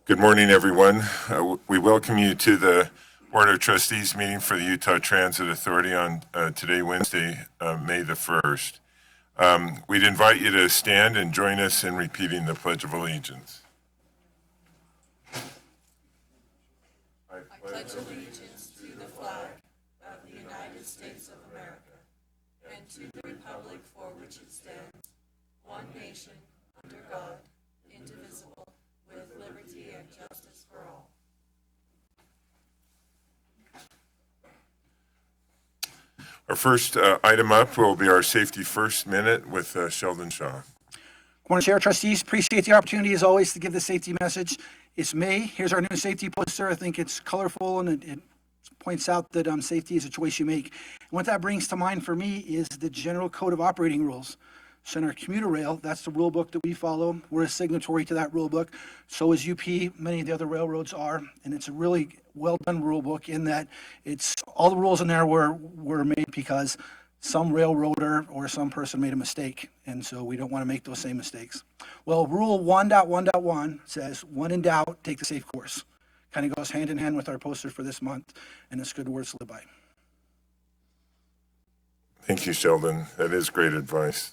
Good morning, everyone. We welcome you to the Board of Trustees meeting for the Utah Transit Authority on today, Wednesday, May the 1st. We'd invite you to stand and join us in repeating the Pledge of Allegiance. I pledge allegiance to the flag of the United States of America and to the republic for which it stands, one nation, under God, indivisible, with liberty and justice for all. Our first item up will be our Safety First Minute with Sheldon Shaw. Good morning, Chair, Trustees. Appreciate the opportunity, as always, to give the safety message. It's May. Here's our new safety poster. I think it's colorful and it points out that safety is a choice you make. And what that brings to mind for me is the General Code of Operating Rules. So in our commuter rail, that's the rule book that we follow. We're a signatory to that rule book. So is UP, many of the other railroads are. And it's a really well-done rule book in that it's all the rules in there were made because some railroader or some person made a mistake. And so we don't want to make those same mistakes. Well, Rule 1.1.1 says, when in doubt, take the safe course. Kind of goes hand in hand with our poster for this month, and it's good words to live by. Thank you, Sheldon. That is great advice.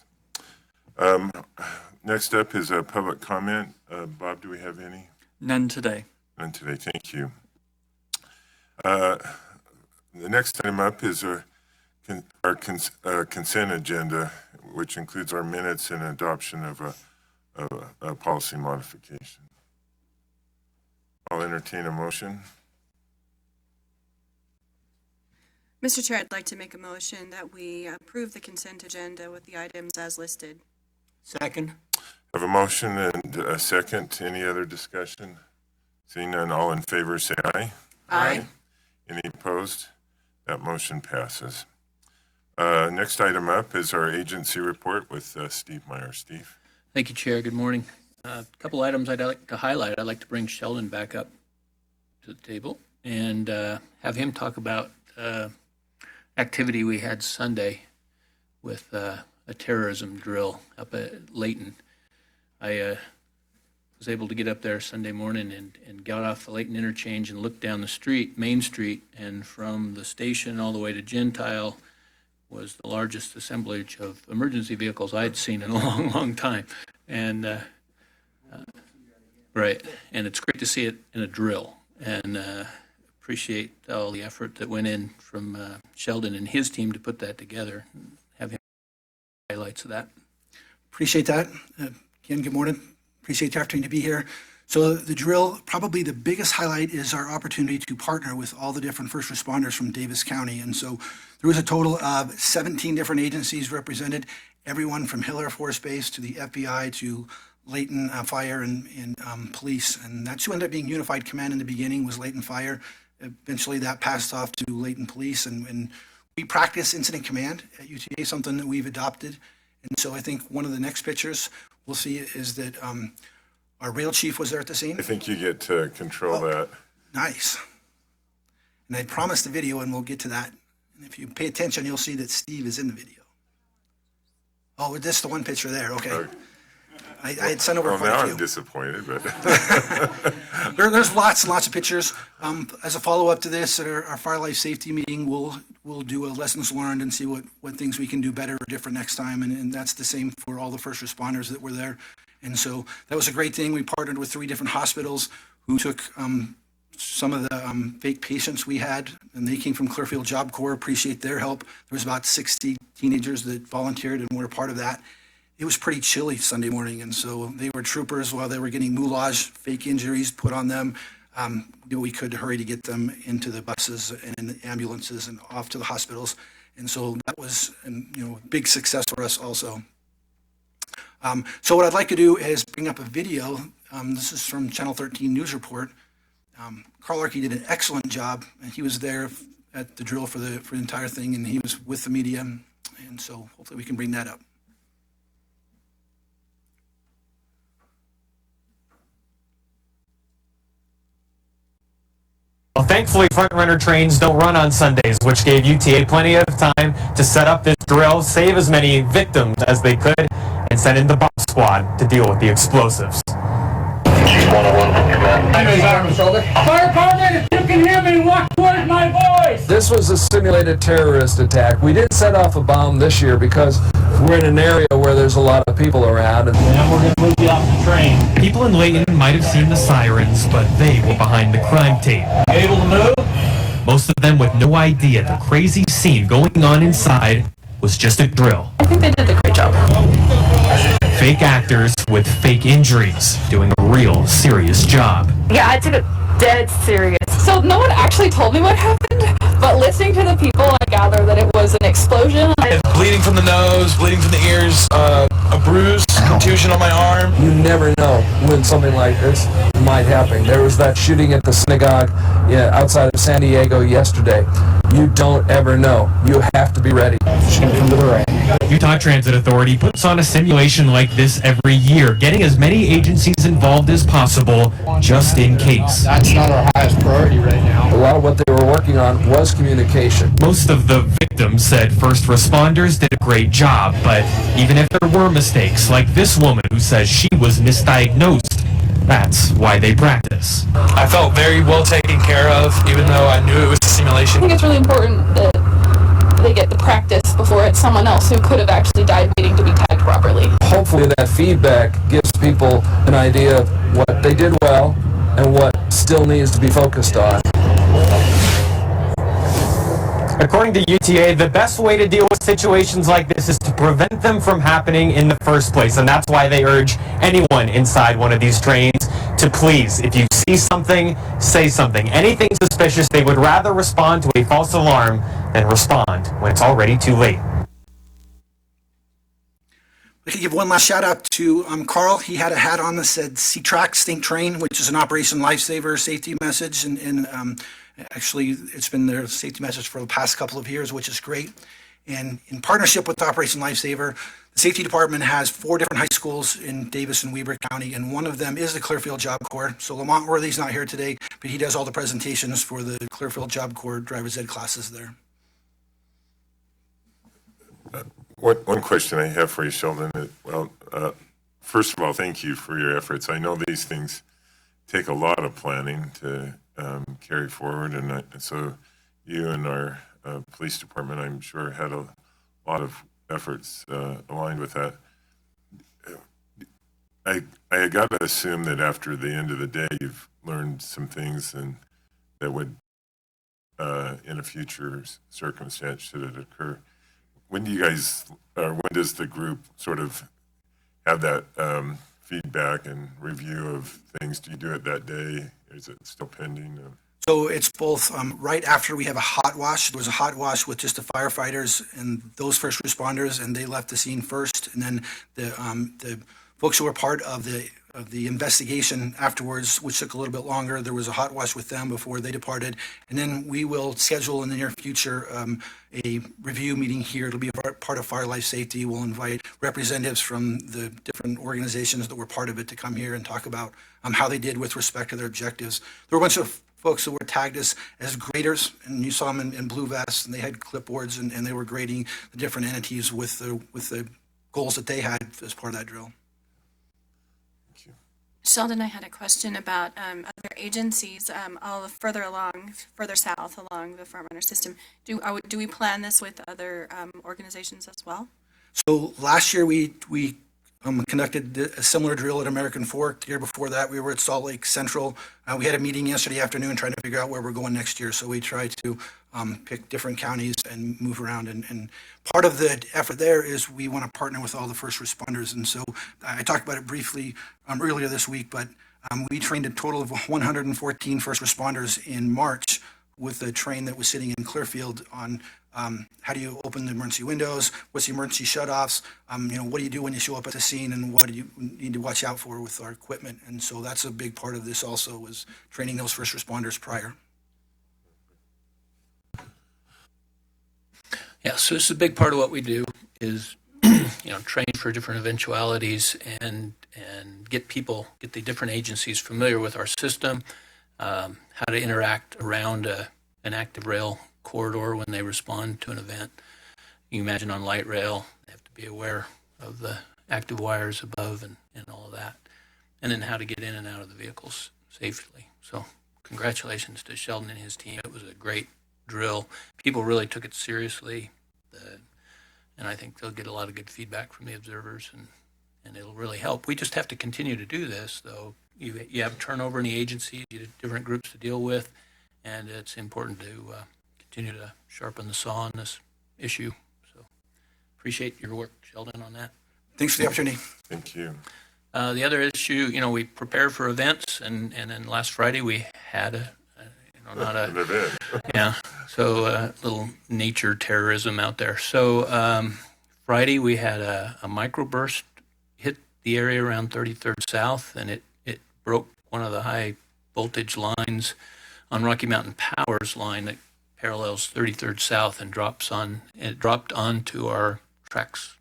Next up is a public comment. Bob, do we have any? None today. None today. Thank you. The next item up is our consent agenda, which includes our minutes and adoption of a policy modification. I'll entertain a motion. Mr. Chair, I'd like to make a motion that we approve the consent agenda with the items as listed. Second. I have a motion and a second. Any other discussion? Seeing none, all in favor say aye. Aye. Any opposed? That motion passes. Next item up is our agency report with Steve Meyer. Steve. Thank you, Chair. Good morning. A couple items I'd like to highlight. I'd like to bring Sheldon back up to the table and have him talk about activity we had Sunday with a terrorism drill up at Layton. I was able to get up there Sunday morning and got off the Layton interchange and looked down the street, Main Street, and from the station all the way to Gentile was the largest assemblage of emergency vehicles I'd seen in a long, long time. And right, and it's great to see it in a drill, and appreciate all the effort that went in from Sheldon and his team to put that together. Have him highlights of that. Appreciate that. Again, good morning. Appreciate the opportunity to be here. So the drill, probably the biggest highlight is our opportunity to partner with all the different first responders from Davis County. And so there was a total of 17 different agencies represented, everyone from Hill Air Force Base to the FBI to Layton Fire and Police. And that's who ended up being Unified Command in the beginning was Layton Fire. Eventually that passed off to Layton Police. And we practice incident command at UTA, something that we've adopted. And so I think one of the next pictures we'll see is that our rail chief was there at the scene. I think you get to control that. Nice. And I promised the video, and we'll get to that. And if you pay attention, you'll see that Steve is in the video. Oh, this is the one picture there. Okay. I had sent over quite a few. Now I'm disappointed, but there's lots and lots of pictures. As a follow-up to this, at our fire life safety meeting, we'll do a lessons learned and see what things we can do better or different next time. And that's the same for all the first responders that were there. And so that was a great thing. We partnered with 3 different hospitals who took some of the fake patients we had, and they came from Clearfield Job Corps. Appreciate their help. There was about 60 teenagers that volunteered and were a part of that. It was pretty chilly Sunday morning, and so they were troopers while they were getting moulage, fake injuries put on them. We could hurry to get them into the buses and the ambulances and off to the hospitals. And so that was a big success for us also. So what I'd like to do is bring up a video. This is from Channel 13 News Report. Carl Arkey did an excellent job, and he was there at the drill for the entire thing, and he was with the media. And so hopefully we can bring that up. Well, thankfully, front-runner trains don't run on Sundays, which gave UTA plenty of time to set up this drill, save as many victims as they could, and send in the bomb squad to deal with the explosives. She's 101 from command. I know he's arm and shoulder. Fire department, if you can hear me, walk towards my voice. This was a simulated terrorist attack. We didn't set off a bomb this year because we're in an area where there's a lot of people around. And we're going to move you off the train. People in Layton might have seen the sirens, but they were behind the crime tape. You able to move? Most of them with no idea the crazy scene going on inside was just a drill. I think they did a great job. Fake actors with fake injuries doing a real serious job. Yeah, I took it dead serious. So no one actually told me what happened, but listening to the people, I gather that it was an explosion. Bleeding from the nose, bleeding from the ears, a bruise, contusion on my arm. You never know when something like this might happen. There was that shooting at the synagogue outside of San Diego yesterday. You don't ever know. You have to be ready. Utah Transit Authority puts on a simulation like this every year, getting as many agencies involved as possible, just in case. That's not our highest priority right now. A lot of what they were working on was communication. Most of the victims said first responders did a great job, but even if there were mistakes, like this woman who says she was misdiagnosed, that's why they practice. I felt very well taken care of, even though I knew it was a I simulation. think it's really important that they get the practice before it's someone else who could have actually died waiting to be tagged properly. Hopefully that feedback gives people an idea of what they did well and what still needs to be focused on. According to UTA, the best way to deal with situations like this is to prevent them from happening in the first place, and that's why they urge anyone inside one of these trains to please, if you see something, say something. Anything suspicious, they would rather respond to a false alarm than respond when it's already too late. We could give one last shout out to Carl. He had a hat on that said C-Track Stink Train, which is an Operation Lifesaver safety message. And actually, it's been their safety message for the past couple of years, which is great. And in partnership with Operation Lifesaver, the Safety Department has 4 different high schools in Davis and Weber County, and one of them is the Clearfield Job Corps. So Lamont Worthy's not here today, but he does all the presentations for the Clearfield Job Corps driver's ed classes there. One question I have for you, Sheldon. First of all, thank you for your efforts. I know these things take a lot of planning to carry forward, and so you and our police department, I'm sure, had a lot of efforts aligned with that. I got to assume that after the end of the day, you've learned some things and that would, in a future circumstance, should it occur. When do you guys, or when does the group sort of have that feedback and review of things? Do you do it that day? Is it still pending? So it's both right after we have a hot wash. There was a hot wash with just the firefighters and those first responders, and they left the scene first. And then the folks who were part of the investigation afterwards, which took a little bit longer, there was a hot wash with them before they departed. And then we will schedule in the near future a review meeting here. It'll be a part of Fire Life Safety. We'll invite representatives from the different organizations that were part of it to come here and talk about how they did with respect to their objectives. There were a bunch of folks that were tagged as graders, and you saw them in blue vests, and they had clipboards, and they were grading the different entities with the goals that they had as part of that drill. Sheldon, I had a question about other agencies all further south along the front-runner system. Do we plan this with other organizations as well? So last year we conducted a similar drill at American Fork. The year before that, we were at Salt Lake Central. We had a meeting yesterday afternoon trying to figure out where we're going next year. So we try to pick different counties and move around. And part of the effort there is we want to partner with all the first responders. And so I talked about it briefly earlier this week, but we trained a total of 114 first responders in March with a train that was sitting in Clearfield on how do you open the emergency windows, what's the emergency shutoffs, what do you do when you show up at the scene, and what do you need to watch out for with our equipment. And so that's a big part of this also, was training those first responders prior. Yeah, so this is a big part of what we do is, train for different eventualities and get the different agencies familiar with our system, how to interact around an active rail corridor when they respond to an event. You can imagine on light rail, they have to be aware of the active wires above and all of that. and then how to get in and out of the vehicles safely. So congratulations to Sheldon and his team. It was a great drill. People really took it seriously, and I think they'll get a lot of good feedback from the observers, and it'll really help. We just have to continue to do this, though. You have turnover in the agencies, you have different groups to deal with, and it's important to continue to sharpen the saw on this issue. So appreciate your work, Sheldon, on that. Thanks for the opportunity. Thank you. The other issue, we prepare for events, and then last Friday we had An event. yeah, so little nature terrorism out there. So Friday we had a microburst hit the area around 33rd South, and it broke one of the high voltage lines on Rocky Mountain Power's line that parallels 33rd South and dropped onto our tracks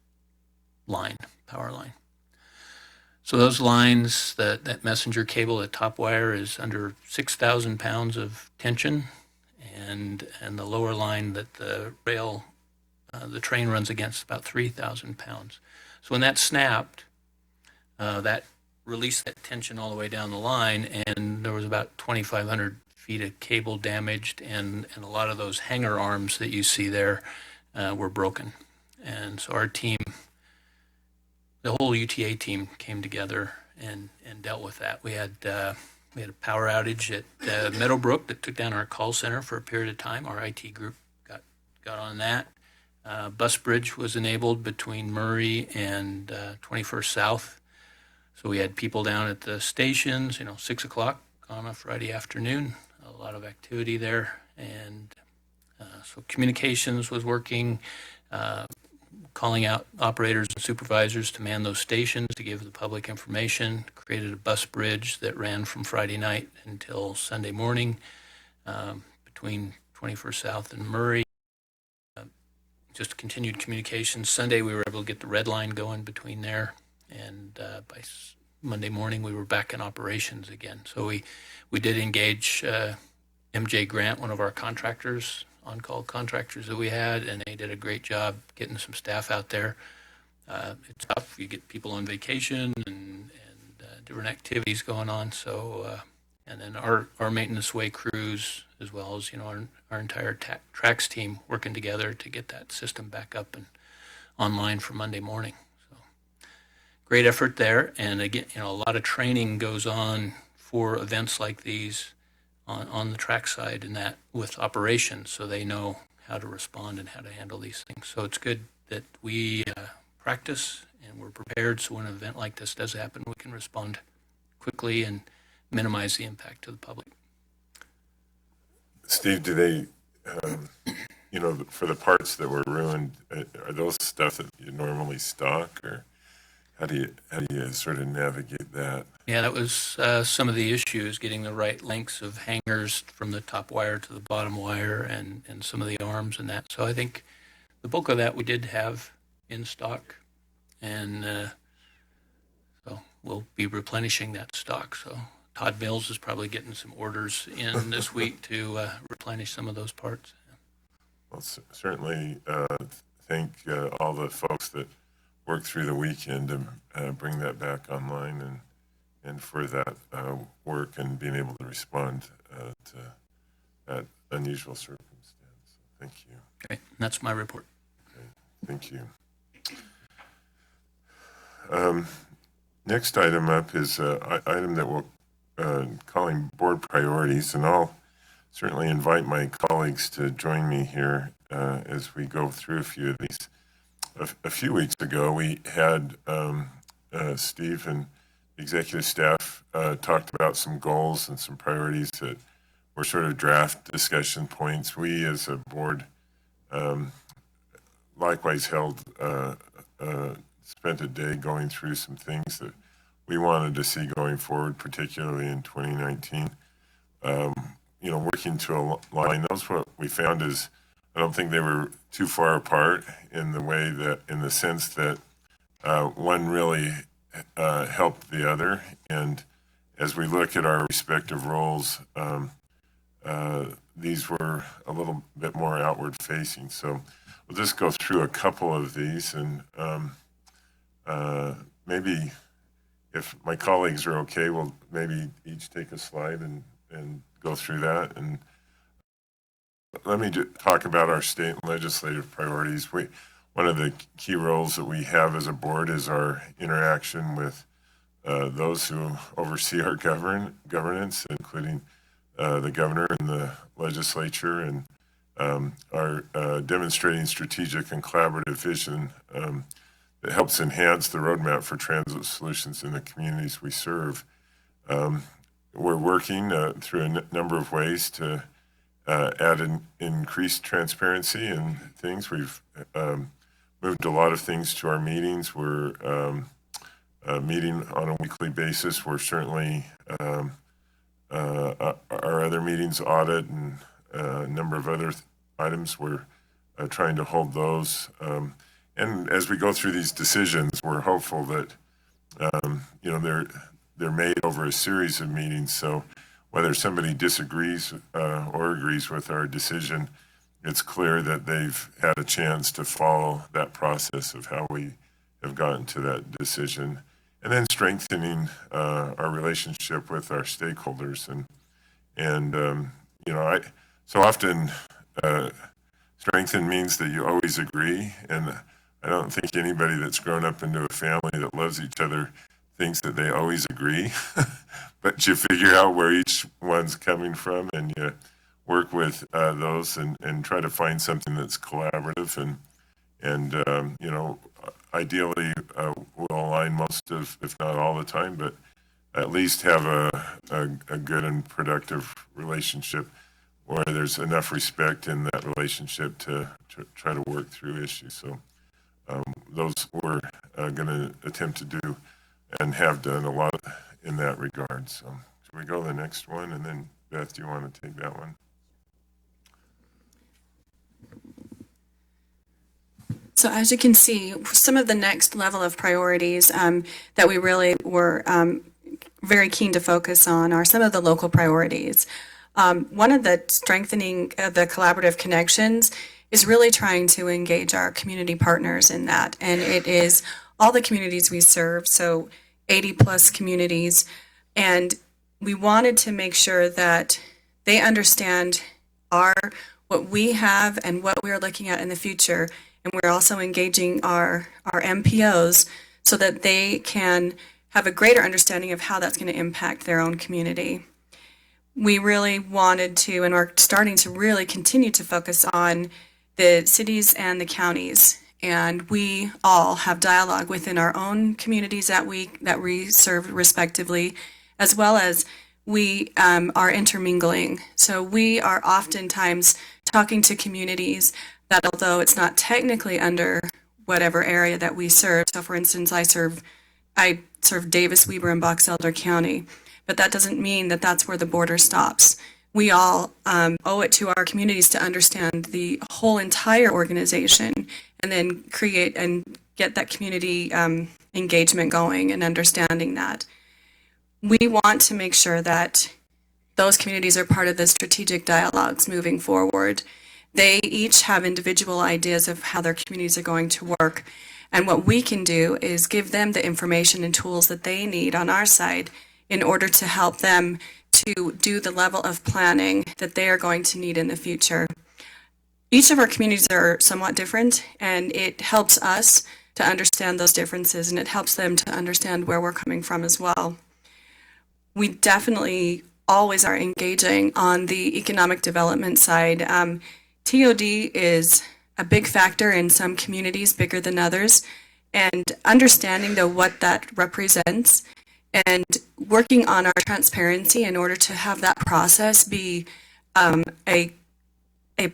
line, power line. So those lines, that messenger cable, the top wire is under 6,000 pounds of tension, and the lower line that the rail, the train runs against, about 3,000 pounds. So when that snapped, that released that tension all the way down the line, and there was about 2,500 feet of cable damaged, and a lot of those hanger arms that you see there were broken. And so our team, the whole UTA team, came together and dealt with that. We had a power outage at Meadowbrook that took down our call center for a period of time. Our IT group got on that. Bus bridge was enabled between Murray and 21st South. So we had people down at the stations, 6 o'clock on a Friday afternoon, a lot of activity there. And so communications was working, calling out operators and supervisors to man those stations to give the public information, created a bus bridge that ran from Friday night until Sunday morning between 21st South and Murray. Just continued communications. Sunday we were able to get the red line going between there, and by Monday morning we were back in operations again. So we did engage MJ Grant, one of our contractors, on-call contractors that we had, and they did a great job getting some staff out there. It's tough. You get people on vacation and different activities going on. So, and then our maintenance way crews, as well as, our entire tracks team working together to get that system back up and online for Monday morning. So great effort there. And again, a lot of training goes on for events like these on the track side, and that with operations, so they know how to respond and how to handle these things. So it's good that we practice and we're prepared, so when an event like this does happen, we can respond quickly and minimize the impact to the public. Steve, do they, for the parts that were ruined, are those stuff that you normally stock, or how do you sort of navigate that? Yeah, that was some of the issues, getting the right lengths of hangers from the top wire to the bottom wire, and some of the arms and that. So I think the bulk of that we did have in stock, and so we'll be replenishing that stock. So Todd Mills is probably getting some orders in this week to replenish some of those parts. Well, certainly thank all the folks that worked through the weekend to bring that back online, and for that work and being able to respond to that unusual circumstance. Thank you. Okay, and that's my report. Okay, thank you. Next item up is an item that we're calling board priorities, and I'll certainly invite my colleagues to join me here as we go through a few of these. A few weeks ago, we had Steve and the executive staff talked about some goals and some priorities that were sort of draft discussion points. We, as a board, likewise spent a day going through some things that we wanted to see going forward, particularly in 2019. Working to align those, what we found is I don't think they were too far apart in the sense that one really helped the other. And as we look at our respective roles, these were a little bit more outward facing. So we'll just go through a couple of these, and maybe if my colleagues are okay, we'll maybe each take a slide and go through that. And let me talk about our state and legislative priorities. One of the key roles that we have as a board is our interaction with those who oversee our governance, including the governor and the legislature, and are demonstrating strategic and collaborative vision that helps enhance the roadmap for transit solutions in the communities we serve. We're working through a number of ways to add increased transparency and things. We've moved a lot of things to our meetings. We're meeting on a weekly basis. We're certainly our other meetings, audit and a number of other items, we're trying to hold those. And as we go through these decisions, we're hopeful that they're made over a series of meetings. So whether somebody disagrees or agrees with our decision, it's clear that they've had a chance to follow that process of how we have gotten to that decision. And then strengthening our relationship with our stakeholders. So often strengthen means that you always agree. And I don't think anybody that's grown up into a family that loves each other thinks that they always agree. But you figure out where each one's coming from, and you work with those and try to find something that's collaborative and ideally we'll align most of, if not all the time, but at least have a good and productive relationship where there's enough respect in that relationship to try to work through issues. So those we're going to attempt to do and have done a lot in that regard. So should we go to the next one? And then Beth, do you want to take that one? So as you can see, some of the next level of priorities that we really were very keen to focus on are some of the local priorities. One of the strengthening of the collaborative connections is really trying to engage our community partners in that. And it is all the communities we serve, so 80 plus communities. And we wanted to make sure that they understand what we have and what we are looking at in the future. And we're also engaging our MPOs so that they can have a greater understanding of how that's going to impact their own community. We really wanted to, and are starting to really continue to focus on the cities and the counties. And we all have dialogue within our own communities that we serve respectively, as well as we are intermingling. So we are oftentimes talking to communities that, although it's not technically under whatever area that we serve, so for instance, I serve Davis, Weber, and Box Elder County, but that doesn't mean that that's where the border stops. We all owe it to our communities to understand the whole entire organization and then create and get that community engagement going and understanding that. We want to make sure that those communities are part of the strategic dialogues moving forward. They each have individual ideas of how their communities are going to work. And what we can do is give them the information and tools that they need on our side in order to help them to do the level of planning that they are going to need in the future. Each of our communities are somewhat different, and it helps us to understand those differences, and it helps them to understand where we're coming from as well. We definitely always are engaging on the economic development side. TOD is a big factor in some communities, bigger than others, and understanding what that represents and working on our transparency in order to have that process be a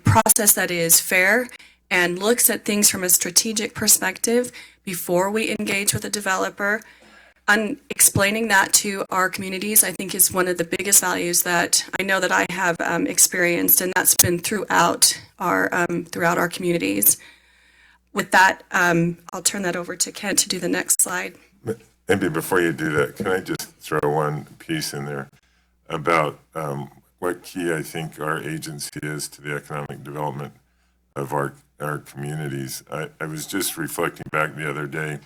process that is fair and looks at things from a strategic perspective before we engage with a developer. And explaining that to our communities, I think, is one of the biggest values that I know that I have experienced, and that's been throughout our communities. With that, I'll turn that over to Kent to do the next slide. Maybe before you do that, can I just throw one piece in there about what key I think our agency is to the economic development of our communities. I was just reflecting back the other day.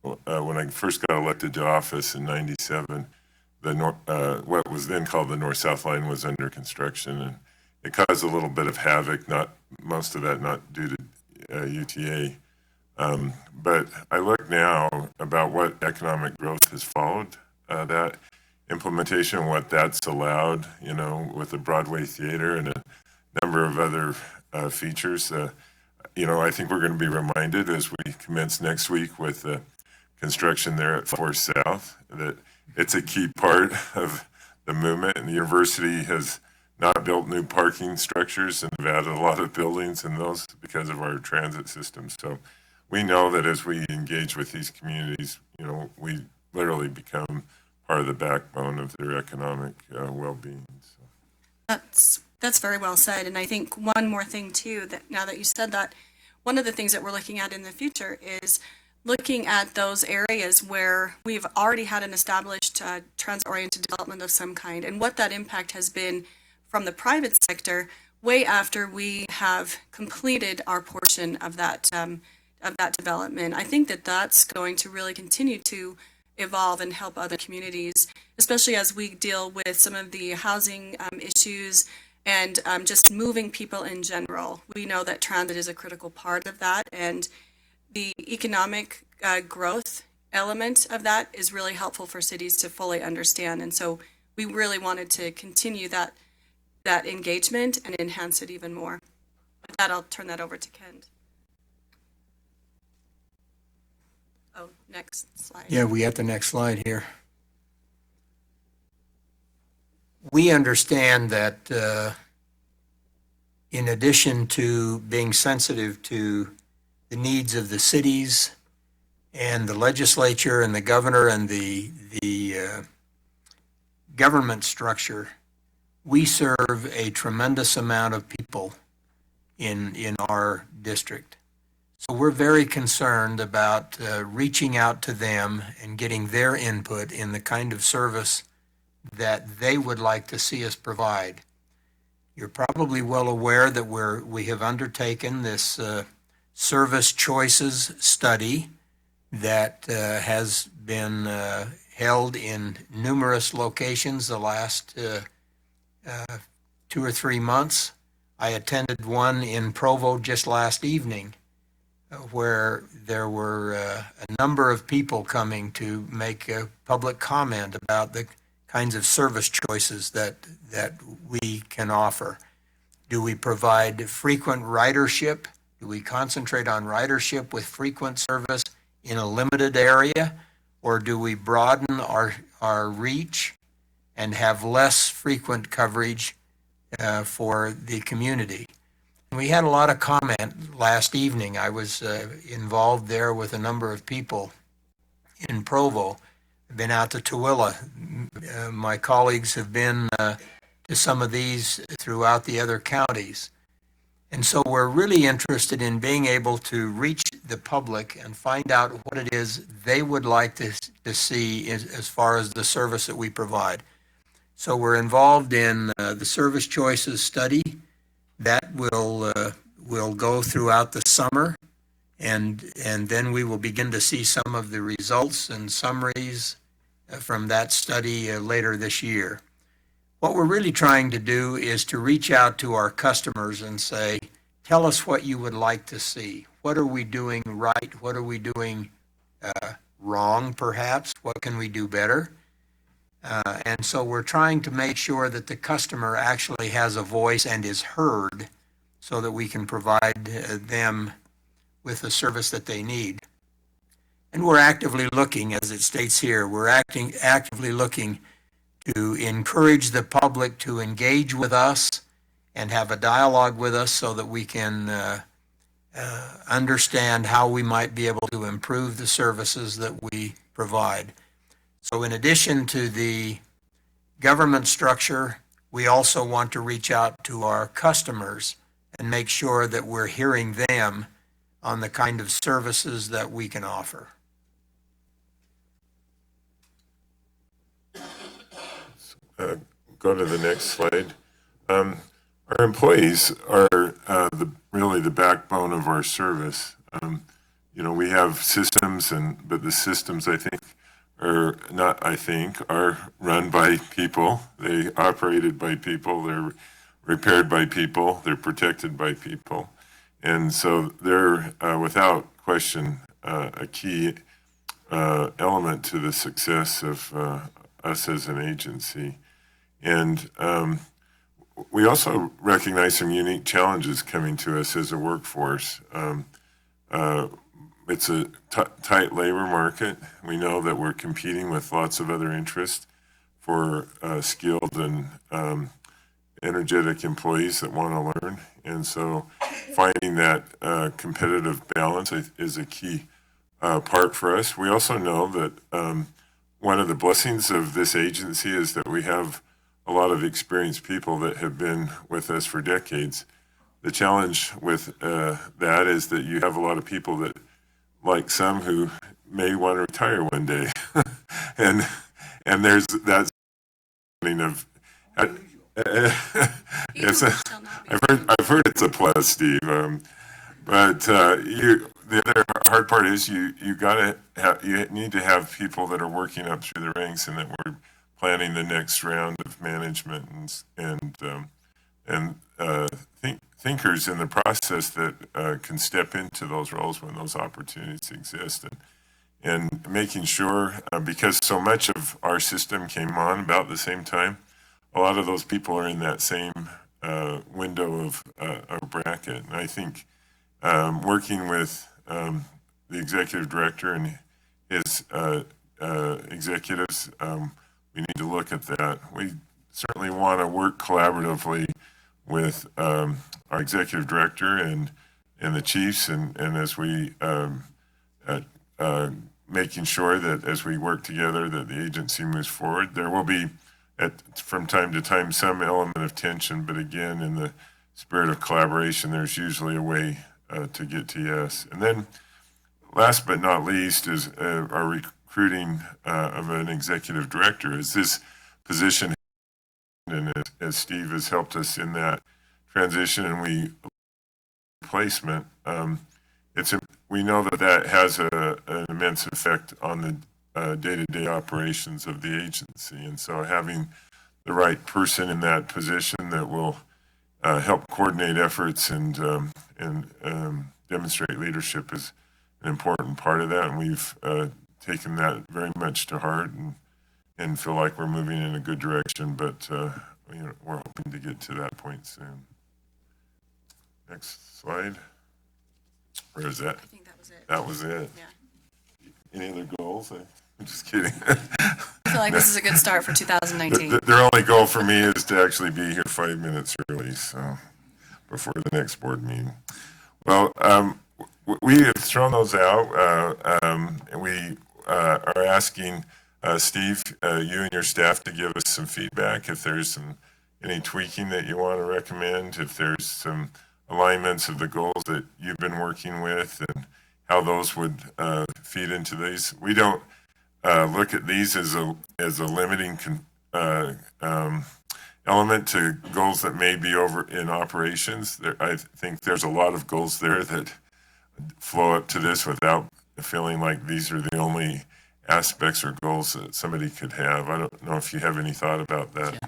when I first got elected to office in '97, what was then called the North-South line was under construction, and it caused a little bit of havoc. Not most of that not due to UTA, but I look now about what economic growth has followed that implementation, what that's allowed, with the Broadway Theater and a number of other features. I think we're going to be reminded as we commence next week with the construction there at 4 South that it's a key part of the movement, and the university has not built new parking structures and have added a lot of buildings in those because of our transit system. So we know that as we engage with these communities, we literally become part of the backbone of their economic well-being. So. That's very well said. And I think one more thing too, that now that you said that, one of the things that we're looking at in the future is looking at those areas where we've already had an established transit-oriented development of some kind, and what that impact has been from the private sector way after we have completed our portion of that development. I think that that's going to really continue to evolve and help other communities, especially as we deal with some of the housing issues and just moving people in general. We know that transit is a critical part of that, and the economic growth element of that is really helpful for cities to fully understand. And so we really wanted to continue that engagement and enhance it even more. With that, I'll turn that over to Kent. Oh, next slide. Yeah, we got the next slide here. We understand that in addition to being sensitive to the needs of the cities and the legislature and the governor and the government structure, we serve a tremendous amount of people in our district. So we're very concerned about reaching out to them and getting their input in the kind of service that they would like to see us provide. You're probably well aware that we have undertaken this service choices study that has been held in numerous locations the last 2 or 3 months. I attended one in Provo just last evening where there were a number of people coming to make a public comment about the kinds of service choices that we can offer. Do we provide frequent ridership? Do we concentrate on ridership with frequent service in a limited area? Or do we broaden our reach and have less frequent coverage for the community? We had a lot of comment last evening. I was involved there with a number of people in Provo. I've been out to Tooele. My colleagues have been to some of these throughout the other counties. And so we're really interested in being able to reach the public and find out what it is they would like to see as far as the service that we provide. So we're involved in the service choices study. That will go throughout the summer, and then we will begin to see some of the results and summaries from that study later this year. What we're really trying to do is to reach out to our customers and say, tell us what you would like to see. What are we doing right? What are we doing wrong, perhaps? What can we do better? And so we're trying to make sure that the customer actually has a voice and is heard so that we can provide them with the service that they need. And we're actively looking, as it states here, we're actively looking to encourage the public to engage with us and have a dialogue with us so that we can understand how we might be able to improve the services that we provide. So in addition to the government structure, we also want to reach out to our customers and make sure that we're hearing them on the kind of services that we can offer. Go to the next slide. Our employees are really the backbone of our service. you know, we have systems, but the systems, I think, are run by people. They operated by people. They're repaired by people. They're protected by people. And so they're, without question, a key element to the success of us as an agency. And we also recognize some unique challenges coming to us as a workforce. It's a tight labor market. We know that we're competing with lots of other interests for skilled and energetic employees that want to learn. And so finding that competitive balance is a key part for us. We also know that one of the blessings of this agency is that we have a lot of experienced people that have been with us for decades. The challenge with that is that you have a lot of people that, like some, who may want to retire one day. and there's that of yes, I've heard it's a plus, Steve. But the other hard part is you need to have people that are working up through the ranks, and that we're planning the next round of management and thinkers in the process that can step into those roles when those opportunities exist, and making sure, because so much of our system came on about the same time, a lot of those people are in that same window of bracket. And I think working with the executive director and his executives, we need to look at that. We certainly want to work collaboratively with our executive director and the chiefs, and as we making sure that as we work together that the agency moves forward. There will be from time to time some element of tension, but again, in the spirit of collaboration, there's usually a way to get to yes. And then last but not least is our recruiting of an executive director. Is this position, and as Steve has helped us in that transition and placement, we know that has an immense effect on the day-to-day operations of the agency. And so having the right person in that position that will help coordinate efforts and demonstrate leadership is an important part of that. And we've taken that very much to heart and feel like we're moving in a good direction, but we're hoping to get to that point soon. Next slide. Where is that? I think that was it. That was it. Yeah. Any other goals? I'm just kidding. I feel like this is a good start for 2019. Their only goal for me is to actually be here 5 minutes early, so before the next board meeting. Well, we have thrown those out, and we are asking Steve, you and your staff, to give us some feedback if there's any tweaking that you want to recommend, if there's some alignments of the goals that you've been working with, and how those would feed into these. We don't look at these as a limiting element to goals that may be over in operations. I think there's a lot of goals there that flow up to this without feeling like these are the only aspects or goals that somebody could have. I don't know if you have any thought about that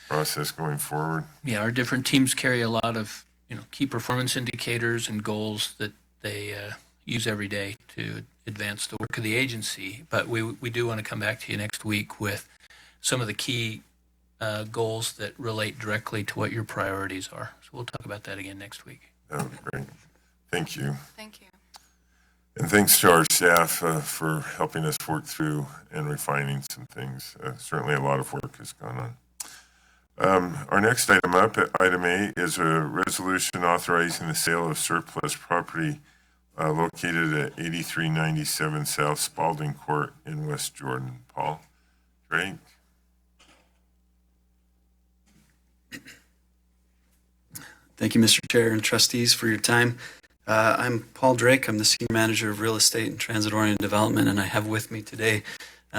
process going forward. Yeah, our different teams carry a lot of key performance indicators and goals that they use every day to advance the work of the agency. But we do want to come back to you next week with some of the key goals that relate directly to what your priorities are. So we'll talk about that again next week. That would be great. Thank you. Thank you. And thanks to our staff for helping us work through and refining some things. Certainly a lot of work has gone on. Our next item up, item A, is a resolution authorizing the sale of surplus property located at 8397 South Spalding Court in West Jordan. Paul Drake. Thank you, Mr. Chair and trustees, for your time. I'm Paul Drake. I'm the Senior Manager of Real Estate and Transit-Oriented Development, and I have with me today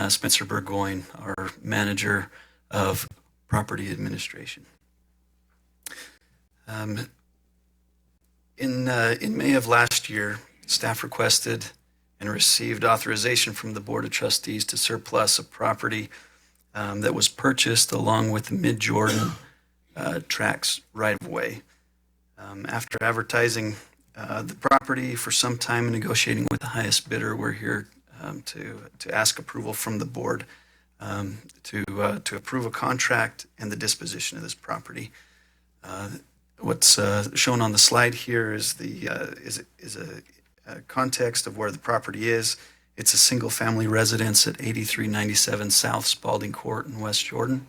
Spencer Burgoyne, our Manager of Property Administration. In May of last year, Staff requested and received authorization from the Board of Trustees to surplus a property that was purchased along with the Mid-Jordan tracks right-of-way. After advertising the property for some time and negotiating with the highest bidder, we're here to ask approval from the board to approve a contract and the disposition of this property. What's shown on the slide here is a context of where the property is. It's a single-family residence at 8397 South Spalding Court in West Jordan.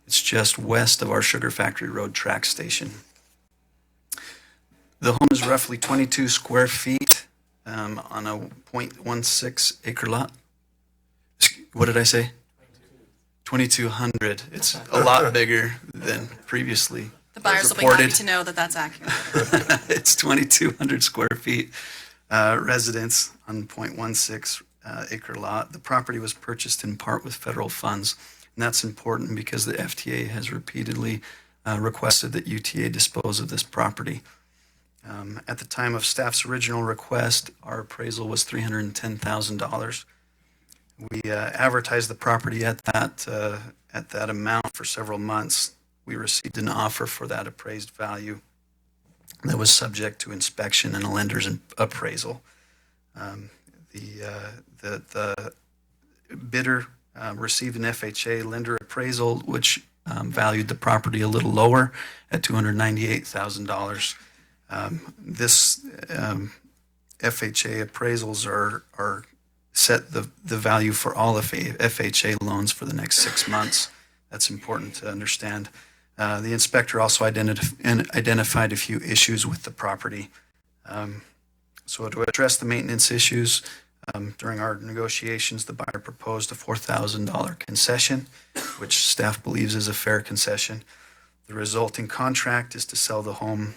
It's just west of our Sugar Factory Road track station. The home is roughly 22 square feet on a 0.16 acre lot. What did I say? 2,200. It's a lot bigger than previously The buyers will be reported. happy to know that that's accurate. It's 2,200 square feet residence on 0.16 acre lot. The property was purchased in part with federal funds, and that's important because the FTA has repeatedly requested that UTA dispose of this property. At the time of staff's original request, our appraisal was $310,000. We advertised the property at that amount for several months. We received an offer for that appraised value that was subject to inspection and a lender's appraisal. The bidder received an FHA lender appraisal, which valued the property a little lower at $298,000. This FHA appraisals are set the value for all of FHA loans for the next 6 months. That's important to understand. The inspector also identified a few issues with the property. So to address the maintenance issues, during our negotiations, the buyer proposed a $4,000 concession, which staff believes is a fair concession. The resulting contract is to sell the home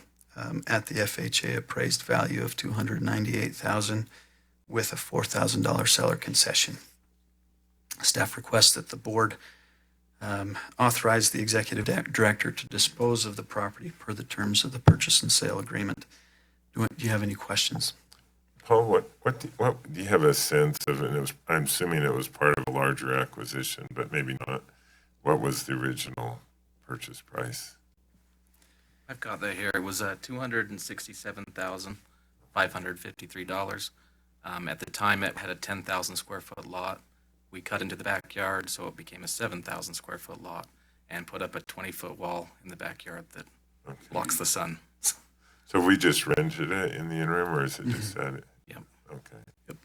at the FHA appraised value of $298,000 with a $4,000 seller concession. Staff requests that the board authorize the executive director to dispose of the property per the terms of the purchase and sale agreement. Do you have any questions? Paul, what do you have a sense of, and I'm assuming it was part of a larger acquisition, but maybe not. What was the original purchase price? I've got that here. It was $267,553. At the time, it had a 10,000 square foot lot. We cut into the backyard, so it became a 7,000 square foot lot, and put up a 20-foot wall in the backyard that blocks the sun. So we just rented it in the interim, or is it just sat? Yep. Okay. Yep.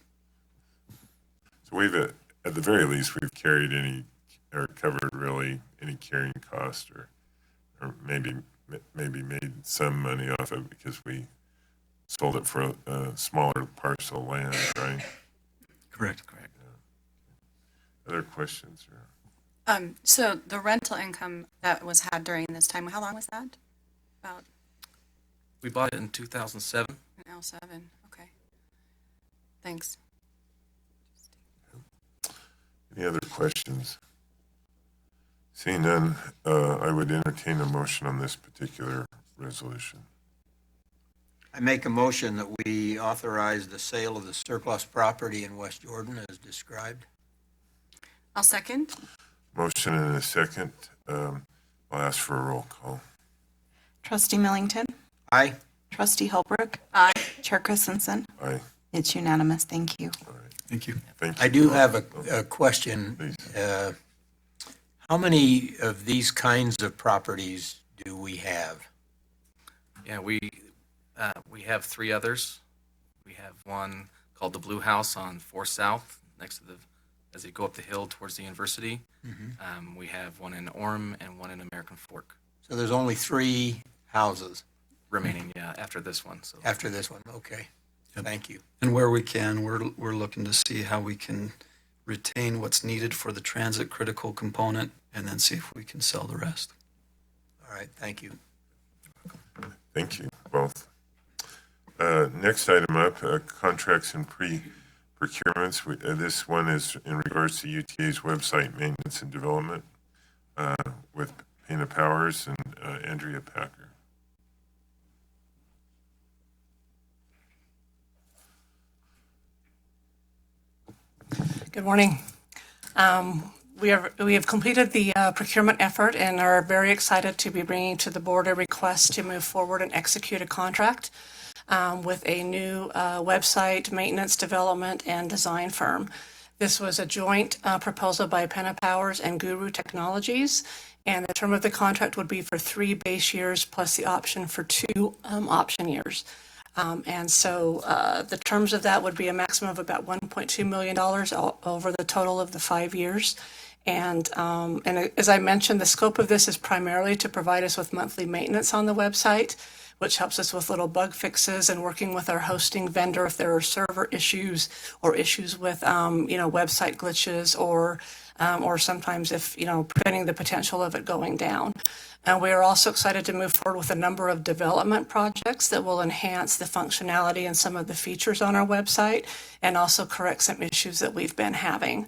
So we've, at the very least, we've carried any, or covered really any carrying cost, or maybe made some money off it because we sold it for a smaller parcel of land, right? Correct. Yeah. Other questions? So the rental income that was had during this time, how long was that? About We bought it in 2007. an L7, okay. Thanks. Any other questions? Seeing none, I would entertain a motion on this particular resolution. I make a motion that we authorize the sale of the surplus property in West Jordan as described. I'll second. Motion and a second. I'll ask for a roll call. Trustee Millington? Aye. Trustee Holbrook? Aye. Chair Christensen? Aye. It's unanimous. Thank you. All right. Thank you. Thank you. I do have a question. Please. How many of these kinds of properties do we have? Yeah, we have 3 others. We have one called the Blue House on 4 South, next to as you go up the hill towards the university. Mm-hmm. We have one in Orem and one in American Fork. So there's only 3 houses Remaining, yeah, after this one. So after this one. Okay. Yep. Thank you. And where we can, we're looking to see how we can retain what's needed for the transit critical component and then see if we can sell the rest. All right. Thank you. Thank you both. Next item up, contracts and procurements. This one is in regards to UTA's website maintenance and development with Pena Powers and Andrea Packer. Good morning. We have completed the procurement effort and are very excited to be bringing to the board a request to move forward and execute a contract with a new website maintenance development and design firm. This was a joint proposal by Penna Powers and Guru Technologies, and the term of the contract would be for 3 base years plus the option for 2 option years. And so the terms of that would be a maximum of about $1.2 million over the total of the 5 years. And as I mentioned, the scope of this is primarily to provide us with monthly maintenance on the website, which helps us with little bug fixes and working with our hosting vendor if there are server issues or issues with, website glitches or sometimes if, preventing the potential of it going down. And we are also excited to move forward with a number of development projects that will enhance the functionality and some of the features on our website and also correct some issues that we've been having.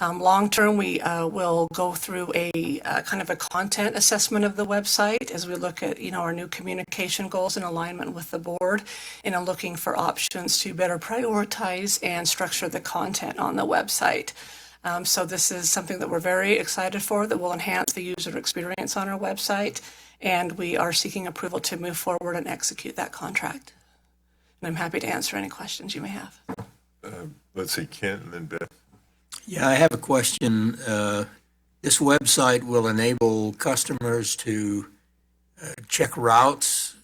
Long term, we will go through a kind of a content assessment of the website as we look at, our new communication goals in alignment with the board and are looking for options to better prioritize and structure the content on the website. So this is something that we're very excited for that will enhance the user experience on our website, and we are seeking approval to move forward and execute that contract. And I'm happy to answer any questions you may have. Let's see, Kent and then Beth. Yeah, I have a question. This website will enable customers to check routes.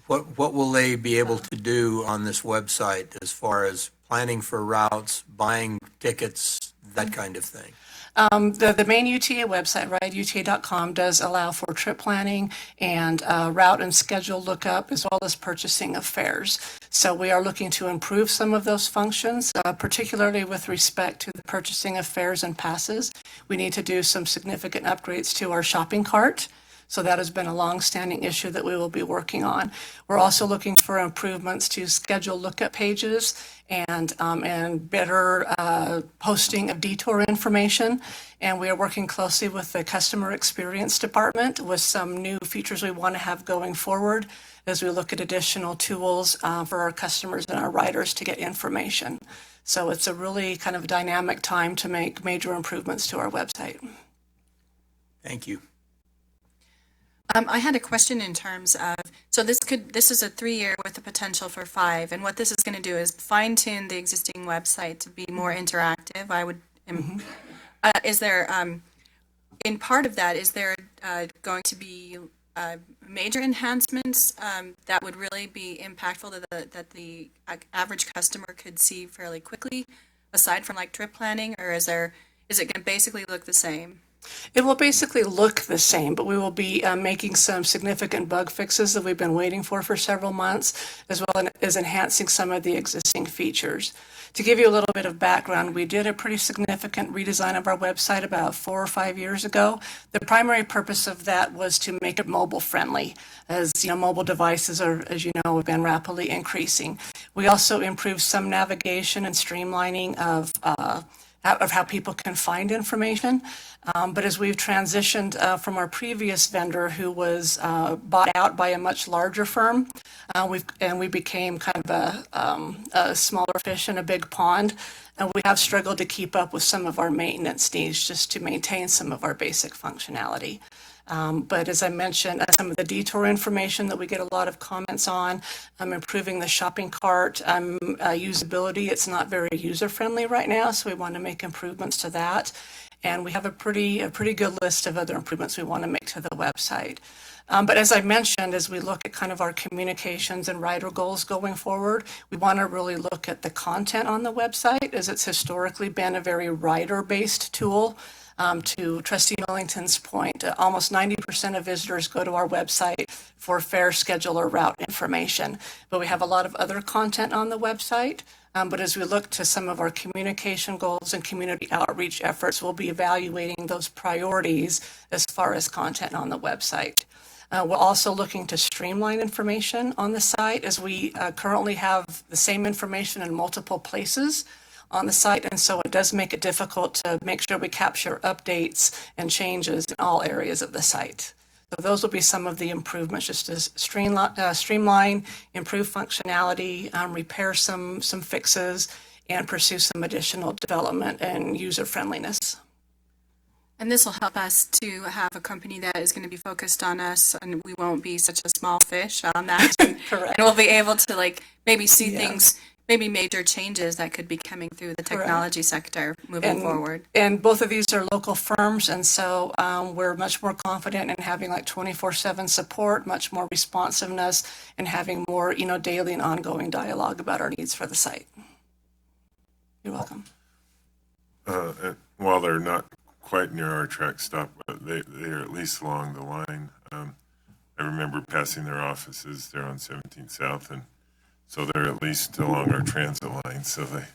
What will they be able to do on this website as far as planning for routes, buying tickets, that kind of thing? The main UTA website, right, UTA.com, does allow for trip planning and route and schedule lookup, as well as purchasing of fares. So we are looking to improve some of those functions, particularly with respect to the purchasing of fares and passes. We need to do some significant upgrades to our shopping cart. So that has been a long-standing issue that we will be working on. We're also looking for improvements to schedule lookup pages and better posting of detour information. And we are working closely with the customer experience department with some new features we want to have going forward as we look at additional tools for our customers and our riders to get information. So it's a really kind of dynamic time to make major improvements to our website. Thank you. I had a question in terms of, so this is a 3-year with the potential for 5, and what this is going to do is fine tune the existing website to be more interactive. Is there, in part of that, is there going to be major enhancements that would really be impactful that the average customer could see fairly quickly, aside from like trip planning, or is it going to basically look the same? It will basically look the same, but we will be making some significant bug fixes that we've been waiting for several months, as well as enhancing some of the existing features. To give you a little bit of background, we did a pretty significant redesign of our website about 4 or 5 years ago. The primary purpose of that was to make it mobile friendly, as mobile devices are, as you know, have been rapidly increasing. We also improved some navigation and streamlining of how people can find information. But as we've transitioned from our previous vendor, who was bought out by a much larger firm, we became kind of a smaller fish in a big pond, and we have struggled to keep up with some of our maintenance needs just to maintain some of our basic functionality. But as I mentioned, some of the detour information that we get a lot of comments on, improving the shopping cart, usability, it's not very user-friendly right now, so we want to make improvements to that. And we have a pretty good list of other improvements we want to make to the website. But as I mentioned, as we look at kind of our communications and rider goals going forward, we want to really look at the content on the website, as it's historically been a very rider-based tool. To Trustee Millington's point, almost 90% of visitors go to our website for fare, schedule, or route information. But we have a lot of other content on the website. But as we look to some of our communication goals and community outreach efforts, we'll be evaluating those priorities as far as content on the website. We're also looking to streamline information on the site, as we currently have the same information in multiple places on the site, and so it does make it difficult to make sure we capture updates and changes in all areas of the site. So those will be some of the improvements, just to streamline, improve functionality, repair some fixes, and pursue some additional development and user friendliness. And this will help us to have a company that is going to be focused on us, and we won't be such a small fish on that. Correct. And we'll be able to like maybe see Yeah. things, maybe major changes that could be coming through the technology sector moving forward. And both of these are local firms, and so we're much more confident in having like 24/7 support, much more responsiveness, and having more, daily and ongoing dialogue about our needs for the site. You're welcome. While they're not quite near our track stop, but they're at least along the line. I remember passing their offices there on 17th South, and so they're at least along our transit line, so they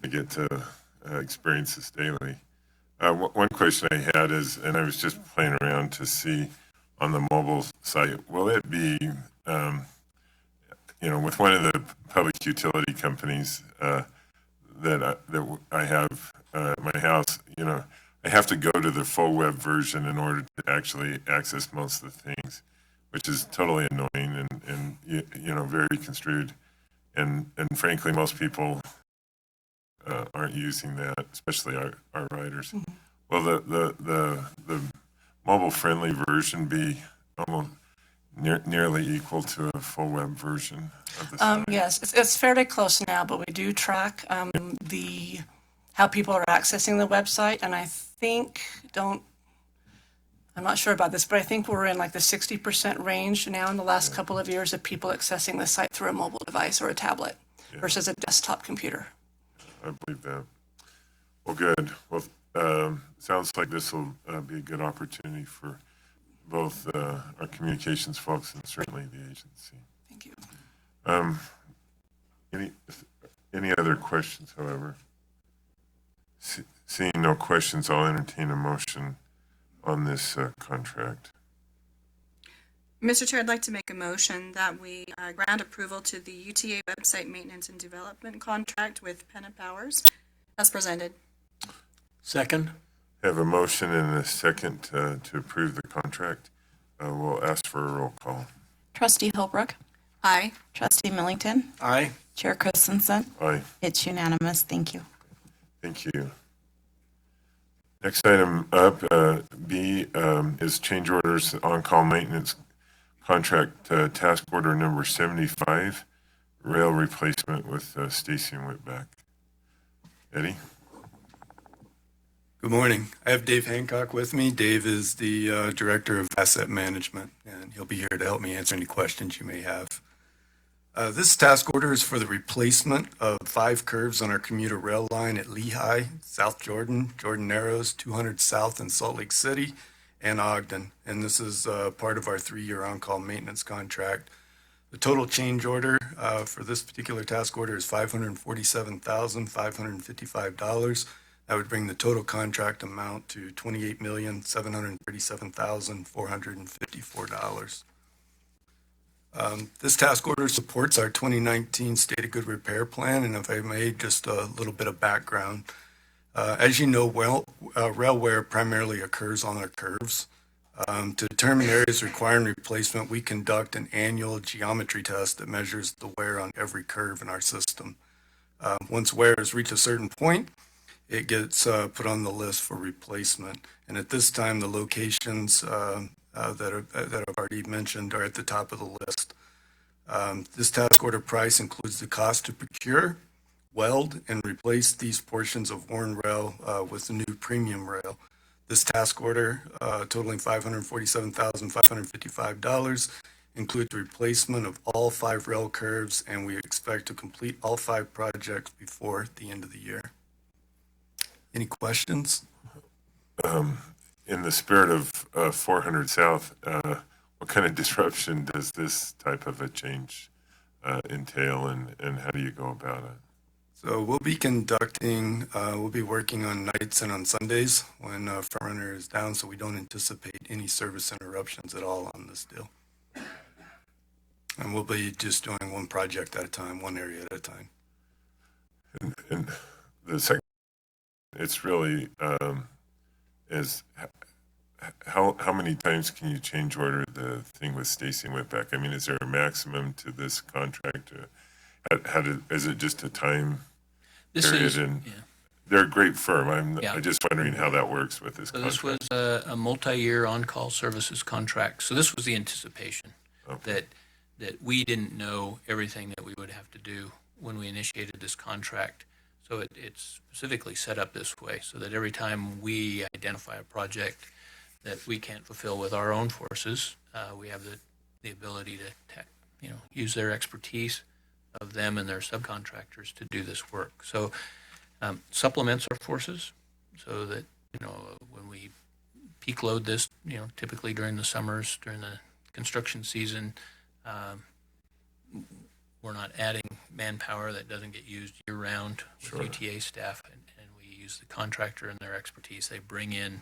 get to experience this daily. One question I had is, and I was just playing around to see on the mobile site, will it be, with one of the public utility companies that I have at my house, I have to go to the full web version in order to actually access most of the things, which is totally annoying and very construed. And frankly, most people aren't using that, especially our writers. Mm-hmm. Will the mobile friendly version be almost nearly equal to a full web version of the site? Yes, it's fairly close now, but we do track how people are accessing the website, and I think I'm not sure about this, but I think we're in like the 60% range now in the last couple of years of people accessing the site through a mobile device or a tablet versus a desktop computer. I believe that. Well, good. Well, sounds like this will be a good opportunity for both our communications folks and certainly the agency. Thank you. Any other questions, however? Seeing no questions, I'll entertain a motion on this contract. Mr. Chair, I'd like to make a motion that we grant approval to the UTA website maintenance and development contract with Penn and Powers as presented. Second. Have a motion and a second to approve the contract. We'll ask for a roll call. Trustee Holbrook. Aye. Trustee Millington. Aye. Chair Christensen. Aye. It's unanimous. Thank you. Thank you. Next item up, B, is change orders on-call maintenance contract task order number 75, rail replacement with Stacy and Witbeck. Eddie? Good morning. I have Dave Hancock with me. Dave is the Director of Asset Management, and he'll be here to help me answer any questions you may have. This task order is for the replacement of 5 curves on our commuter rail line at Lehigh, South Jordan, Jordan Narrows, 200 South in Salt Lake City, and Ogden. And this is part of our 3-year on-call maintenance contract. The total change order for this particular task order is $547,555. That would bring the total contract amount to $28,737,454. This task order supports our 2019 State of Good Repair Plan, and if I may, just a little bit of background. As you know, rail wear primarily occurs on our curves. To determine areas requiring replacement, we conduct an annual geometry test that measures the wear on every curve in our system. Once wear has reached a certain point, it gets put on the list for replacement. And at this time, the locations that I've already mentioned are at the top of the list. This task order price includes the cost to procure, weld, and replace these portions of worn rail with the new premium rail. This task order, totaling $547,555, includes replacement of all 5 rail curves, and we expect to complete all 5 projects before the end of the year. Any questions? In the spirit of 400 South, what kind of disruption does this type of a change entail, and how do you go about it? So we'll be working on nights and on Sundays when Frontrunner is down, so we don't anticipate any service interruptions at all on this deal. And we'll be just doing one project at a time, one area at a time. And the second, it's really is how many times can you change order the thing with Stacy and Witbeck? I mean, is there a maximum to this contract? Is it just a time? This period. is, And yeah. they're a great firm. I'm Yeah. just wondering how that works with this So this contract. was a multi-year on-call services contract. So this was the anticipation Okay. that we didn't know everything that we would have to do when we initiated this contract. So it's specifically set up this way so that every time we identify a project that we can't fulfill with our own forces, we have the ability to use their expertise of them and their subcontractors to do this work. So supplements our forces so that, when we peak load this, typically during the summers, during the construction season, we're not adding manpower that doesn't get used year-round with Sure. UTA staff, and we use the contractor and their expertise. They bring in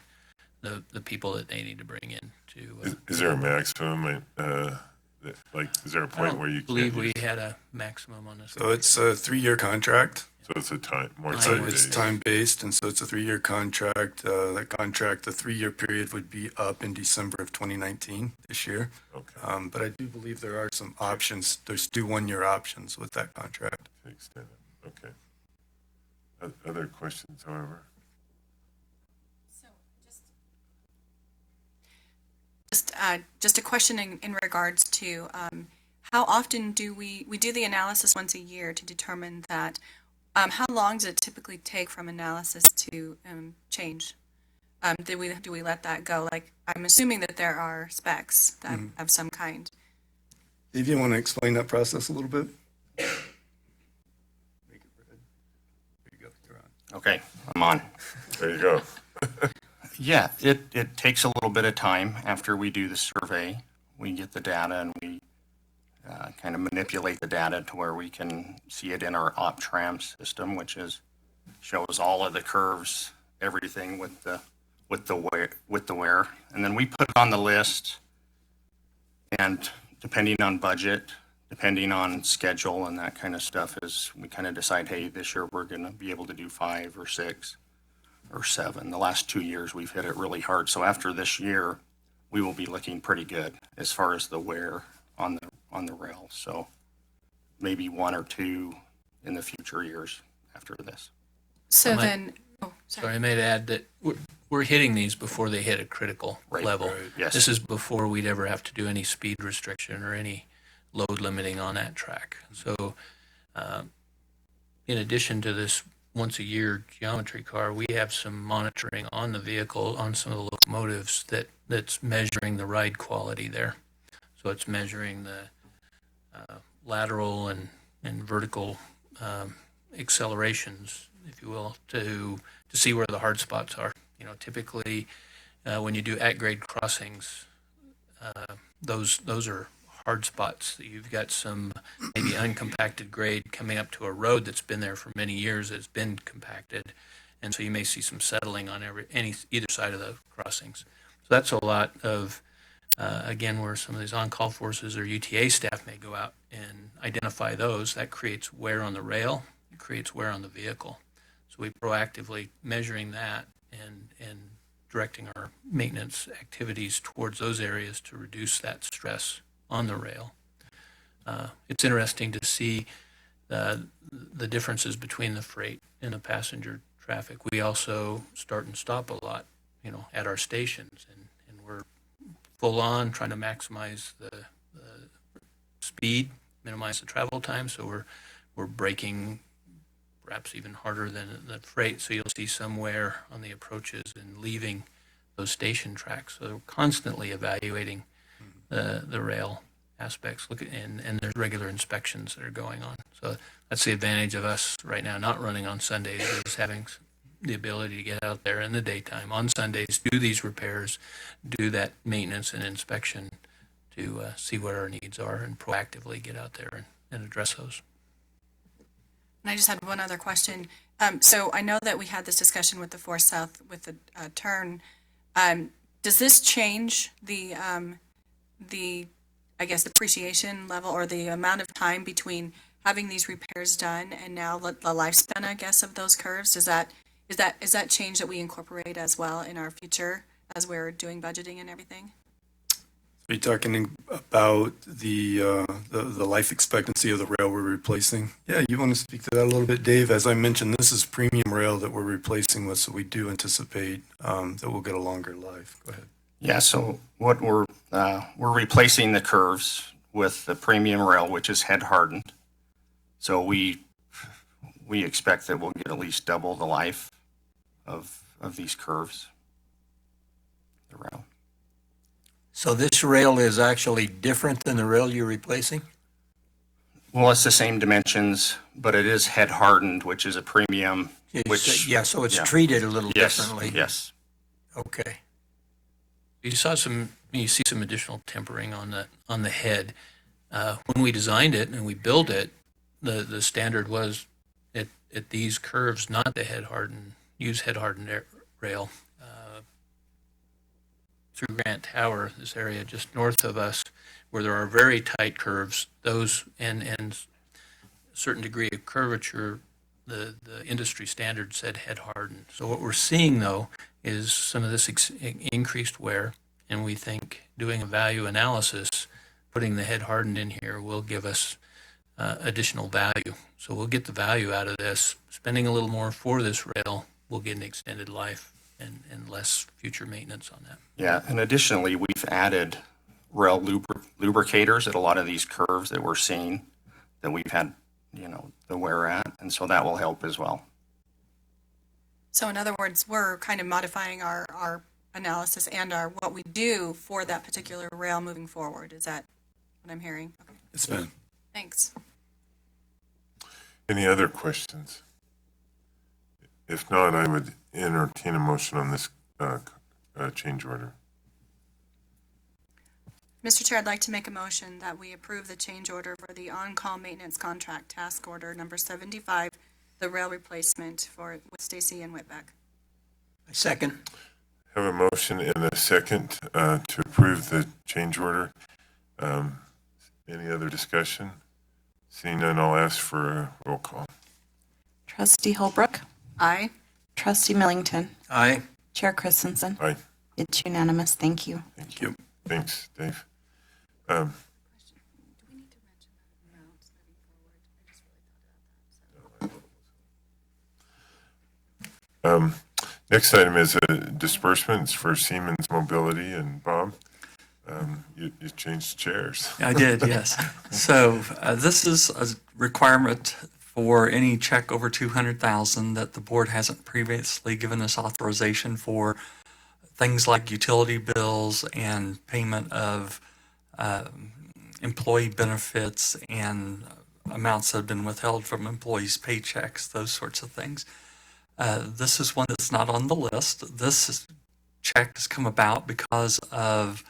the people that they need to bring in to. Is there a maximum? Is there a I point where you don't believe can't we use- had a maximum on this. So it's a 3-year contract. So it's a time more So So time it's based. time-based, and so it's a 3-year contract. That contract, the 3-year period would be up in December of 2019, this year. Okay. But I do believe there are some options. There's 2 1-year options with that contract. To extend it. Okay. Other questions, however? Just a question in regards to how often do we do the analysis once a year to determine that? How long does it typically take from analysis to change? Do we let that go? Like, I'm assuming that there are specs that of some kind. Dave, you want to explain that process a little bit? Make it red. There you go. You're on. Okay, I'm on. There you go. Yeah, it takes a little bit of time after we do the survey. We get the data and we kind of manipulate the data to where we can see it in our OpTram system, which shows all of the curves, everything with the wear, and then we put it on the list. And depending on budget, depending on schedule and that kind of stuff, is we kind of decide, hey, this year we're going to be able to do 5 or 6 or 7. The last 2 years we've hit it really hard. So after this year, we will be looking pretty good as far as the wear on the rail. So maybe 1 or 2 in the future years after this. So I might- then, Sorry, I might add that we're hitting these before they hit a critical level. right. Yes. This is before we'd ever have to do any speed restriction or any load limiting on that track. So in addition to this once a year geometry car, we have some monitoring on the vehicle, on some of the locomotives that's measuring the ride quality there. So it's measuring the lateral and vertical accelerations, if you will, to see where the hard spots are. Typically when you do at-grade crossings, those are hard spots. You've got some maybe uncompacted grade coming up to a road that's been there for many years, it's been compacted, and so you may see some settling on either side of the crossings. So that's a lot of, again, where some of these on-call forces or UTA staff may go out and identify those. That creates wear on the rail, it creates wear on the vehicle. So we proactively measuring that and directing our maintenance activities towards those areas to reduce that stress on the rail. It's interesting to see the differences between the freight and the passenger traffic. We also start and stop a lot, at our stations, and we're full on trying to maximize the speed, minimize the travel time. So we're braking perhaps even harder than the freight. So you'll see somewhere on the approaches and leaving those station tracks. So we're constantly evaluating the rail aspects. And there's regular inspections that are going on. So that's the advantage of us right now not running on Sundays, is having the ability to get out there in the daytime on Sundays, do these repairs, do that maintenance and inspection to see what our needs are and proactively get out there and address those. and I just had one other question. So I know that we had this discussion with the 4 South with the turn. Does this change the I guess, depreciation level or the amount of time between having these repairs done and now the lifespan, I guess, of those curves? Is that change that we incorporate as well in our future as we're doing budgeting and everything? Are you talking about the life expectancy of the rail we're replacing? Yeah, you want to speak to that a little bit, Dave? As I mentioned, this is premium rail that we're replacing with, so we do anticipate that we'll get a longer life. Go ahead. Yeah, so what we're replacing the curves with the premium rail, which is head hardened. So we expect that we'll get at least double the life of these curves, the rail. So this rail is actually different than the rail you're replacing? Well, it's the same dimensions, but it is head hardened, which is a premium. Yeah, so it's treated a little differently. Yes. Okay. You see some additional tempering on the head. When we designed it and we built it, the standard was at these curves, not the use head hardened rail. Through Grant Tower, this area just north of us, where there are very tight curves, those and a certain degree of curvature, the industry standard said head hardened. So what we're seeing though is some of this increased wear, and we think doing a value analysis, putting the head hardened in here will give us additional value. So we'll get the value out of this. Spending a little more for this rail, we'll get an extended life and less future maintenance on that. Yeah, and additionally, we've added rail lubricators at a lot of these curves that we're seeing that we've had, the wear at, and so that will help as well. So in other words, we're kind of modifying our analysis and what we do for that particular rail moving forward. Is that what I'm hearing? Okay. It's fine. Thanks. Any other questions? If not, I would entertain a motion on this change order. Mr. Chair, I'd like to make a motion that we approve the change order for the on-call maintenance contract task order number 75, the rail replacement with Stacy and Witbeck. Second. Have a motion and a second to approve the change order. Any other discussion? Seeing none, I'll ask for a roll call. Trustee Holbrook. Aye. Trustee Millington. Aye. Chair Christensen. Aye. It's unanimous. Thank you. Thank you. Thanks, Dave. Next item is disbursements for Siemens Mobility, and Bob, you changed chairs. I did, yes. So this is a requirement for any check over $200,000 that the board hasn't previously given us authorization for, things like utility bills and payment of employee benefits and amounts that have been withheld from employees' paychecks, those sorts of things. This is one that's not on the list. This check has come about because of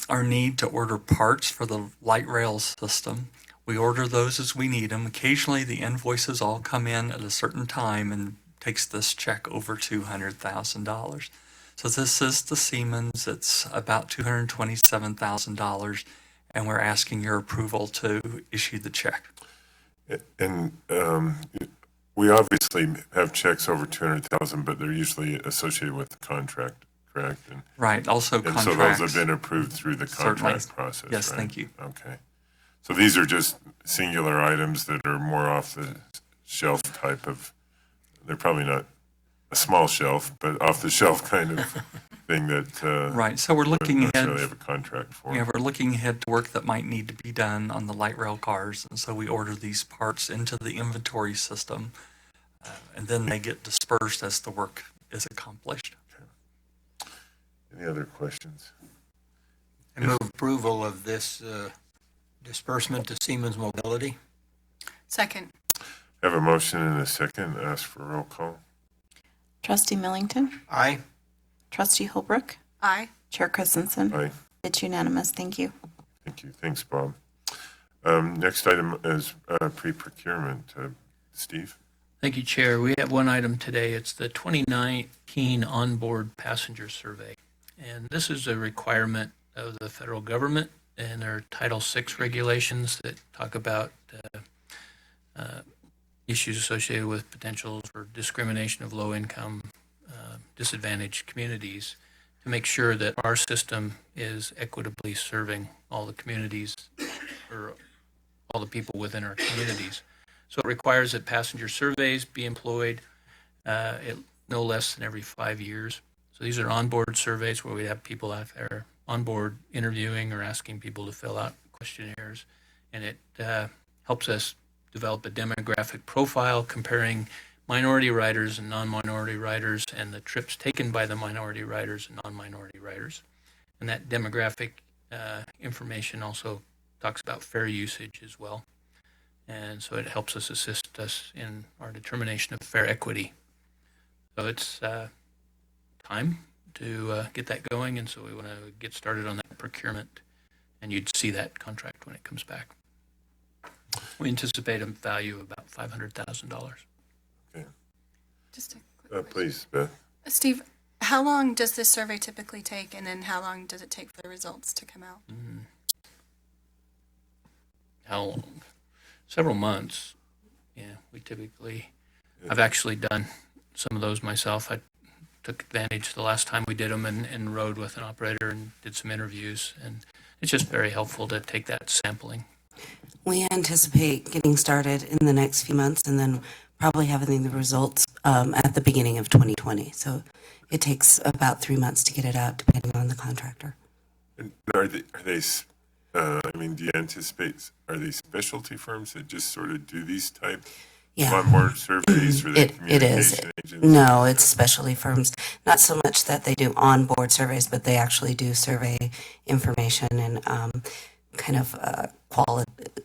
our need to order parts for the light rail system. We order those as we need them. Occasionally the invoices all come in at a certain time and takes this check over $200,000. So this is the Siemens. It's about $227,000, and we're asking your approval to issue the check. And we obviously have checks over $200,000, but they're usually associated with the contract, correct? And, right. Also, and contracts. so those have been approved through the contract Certainly. process. Yes, right? thank you. Okay. So these are just singular items that are more off the shelf type of. They're probably not a small shelf, but off the shelf kind of thing that. Right. So we're looking ahead. Necessarily have a contract for. Yeah, we're looking ahead to work that might need to be done on the light rail cars, and so we order these parts into the inventory system, and then they get dispersed as the work is accomplished. Okay. Any other questions? I move approval of this disbursement to Siemens Mobility. Second. Have a motion and a second. Ask for a roll call. Trustee Millington. Aye. Trustee Holbrook. Aye. Chair Christensen. Aye. It's unanimous. Thank you. Thank you. Thanks, Bob. Next item is pre-procurement. Steve? Thank you, Chair. We have one item today. It's the 2019 onboard passenger survey. And this is a requirement of the federal government and their Title VI regulations that talk about issues associated with potentials for discrimination of low-income, disadvantaged communities to make sure that our system is equitably serving all the communities or all the people within our communities. So it requires that passenger surveys be employed no less than every 5 years. So these are onboard surveys where we have people out there on board interviewing or asking people to fill out questionnaires. And it helps us develop a demographic profile comparing minority riders and non-minority riders and the trips taken by the minority riders and non-minority riders. And that demographic information also talks about fare usage as well. And so it helps us assist us in our determination of fare equity. So it's time to get that going, and so we want to get started on that procurement, and you'd see that contract when it comes back. We anticipate a value of about $500,000. Okay. Just a quick please, Beth. Steve, how long does this survey typically take, and then how long does it take for the results to come out? How long? Several months. Yeah, we typically, I've actually done some of those myself. I took advantage the last time we did them and rode with an operator and did some interviews, and it's just very helpful to take that sampling. We anticipate getting started in the next few months and then probably having the results at the beginning of 2020. So it takes about 3 months to get it out, depending on the contractor. And are they I mean, do you anticipate, are they specialty firms that just sort of do these type onboard surveys for the communication agents? No, it's specialty firms. Not so much that they do onboard surveys, but they actually do survey information and kind of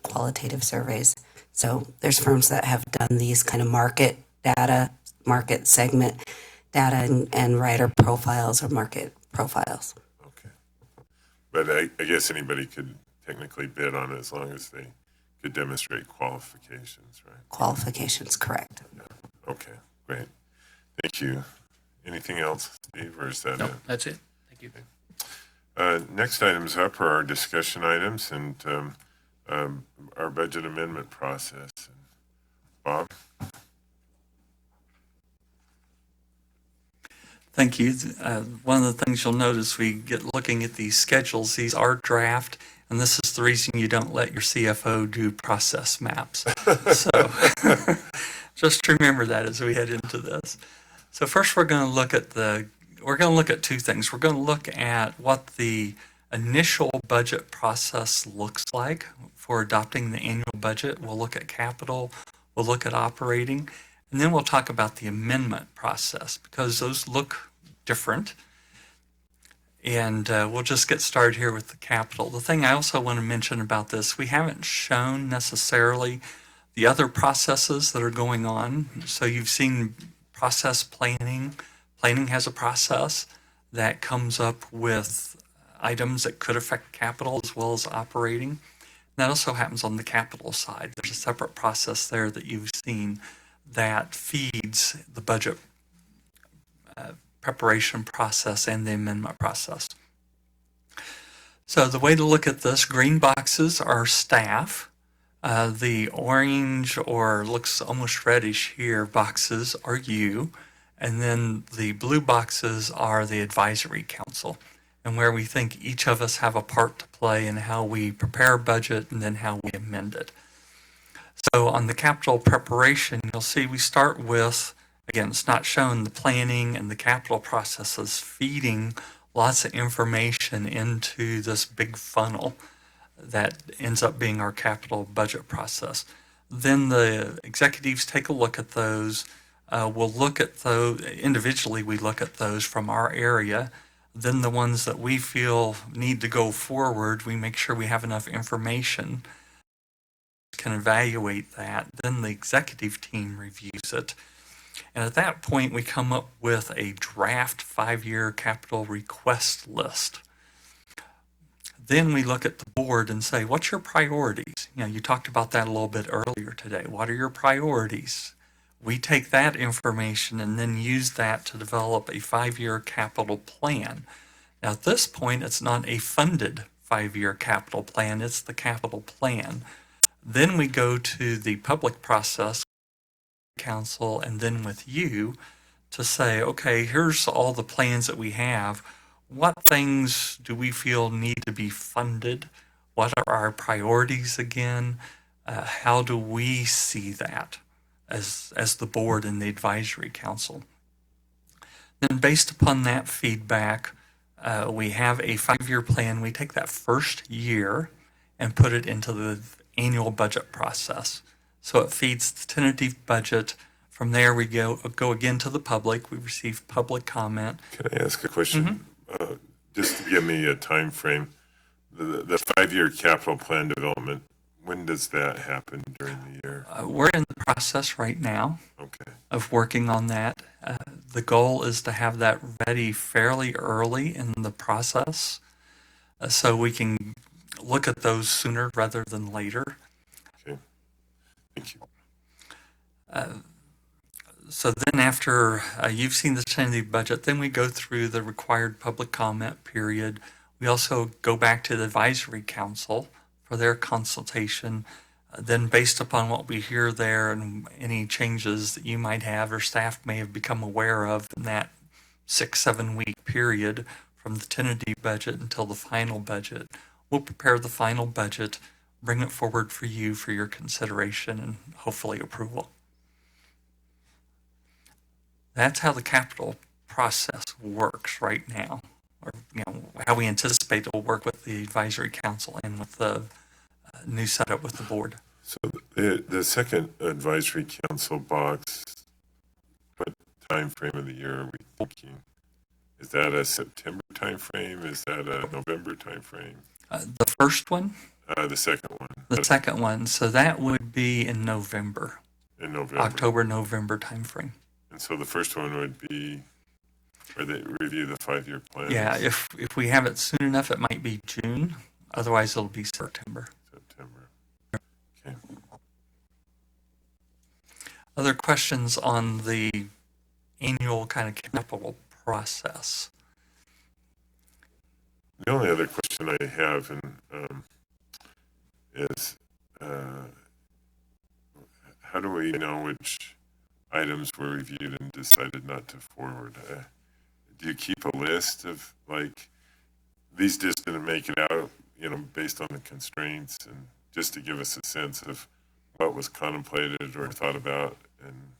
qualitative surveys. So there's firms that have done these kind of market data, market segment data, and rider profiles or market profiles. But I guess anybody could technically bid on it as long as they could demonstrate qualifications, right? Qualifications, correct. Yeah. Okay, great. Thank you. Anything else, Steve, or is that No, it? that's it. Thank you. Next items up are our discussion items and our budget amendment process. Bob? Thank you. One of the things you'll notice we get looking at these schedules, these are draft, and this is the reason you don't let your CFO do process maps. So just remember that as we head into this. So first we're going to look at two things. We're going to look at what the initial budget process looks like for adopting the annual budget. We'll look at capital, we'll look at operating, and then we'll talk about the amendment process because those look different. And we'll just get started here with the capital. The thing I also want to mention about this, we haven't shown necessarily the other processes that are going on. So you've seen process planning. Planning has a process that comes up with items that could affect capital as well as operating. And that also happens on the capital side. There's a separate process there that you've seen that feeds the budget preparation process and the amendment process. So the way to look at this, green boxes are staff. The orange or looks almost reddish here boxes are you. And then the blue boxes are the advisory council and where we think each of us have a part to play in how we prepare a budget and then how we amend it. So on the capital preparation, you'll see we start with, again, it's not shown, the planning and the capital processes feeding lots of information into this big funnel that ends up being our capital budget process. Then the executives take a look at those. We'll look at those individually. We look at those from our area. Then the ones that we feel need to go forward, we make sure we have enough information, can evaluate that. Then the executive team reviews it. And at that point, we come up with a draft 5-year capital request list. Then we look at the board and say, what's your priorities? You know, you talked about that a little bit earlier today. What are your priorities? We take that information and then use that to develop a 5-year capital plan. Now at this point, it's not a funded 5-year capital plan, it's the capital plan. Then we go to the public process, council, and then with you to say, okay, here's all the plans that we have. what things do we feel need to be funded? What are our priorities again? How do we see that as the board and the advisory council? Then based upon that feedback, we have a 5-year plan. We take that first year and put it into the annual budget process. So it feeds the tentative budget. From there, we go again to the public. We receive public comment. Can I ask a question? Just to give me a time frame, the 5-year capital plan development, when does that happen during the year? We're in the process right now of working on that. The goal is to have that ready fairly early in the process so we can look at those sooner rather than later. Okay, thank you. So then after you've seen the tentative budget, then we go through the required public comment period. We also go back to the advisory council for their consultation. Then based upon what we hear there and any changes that you might have or staff may have become aware of in that 6-7 week period from the tentative budget until the final budget, we'll prepare the final budget, bring it forward for you for your consideration and hopefully approval. That's how the capital process works right now, or how we anticipate it will work with the advisory council and with the new setup with the board. So the second advisory council box, what time frame of the year are we thinking? Is that a September time frame? Is that a November time frame? The first one? The second one. The second one. So that would be in November. In November. October, November time frame. And so the first one would be where they review the 5-year plan. Yeah, if we have it soon enough, it might be June. Otherwise, it'll be September. Okay. Other questions on the annual kind of capital process? The only other question I have is how do we know which items were reviewed and decided not to forward? Do you keep a list of like these just didn't make it out, based on the constraints, and just to give us a sense of what was contemplated or thought about and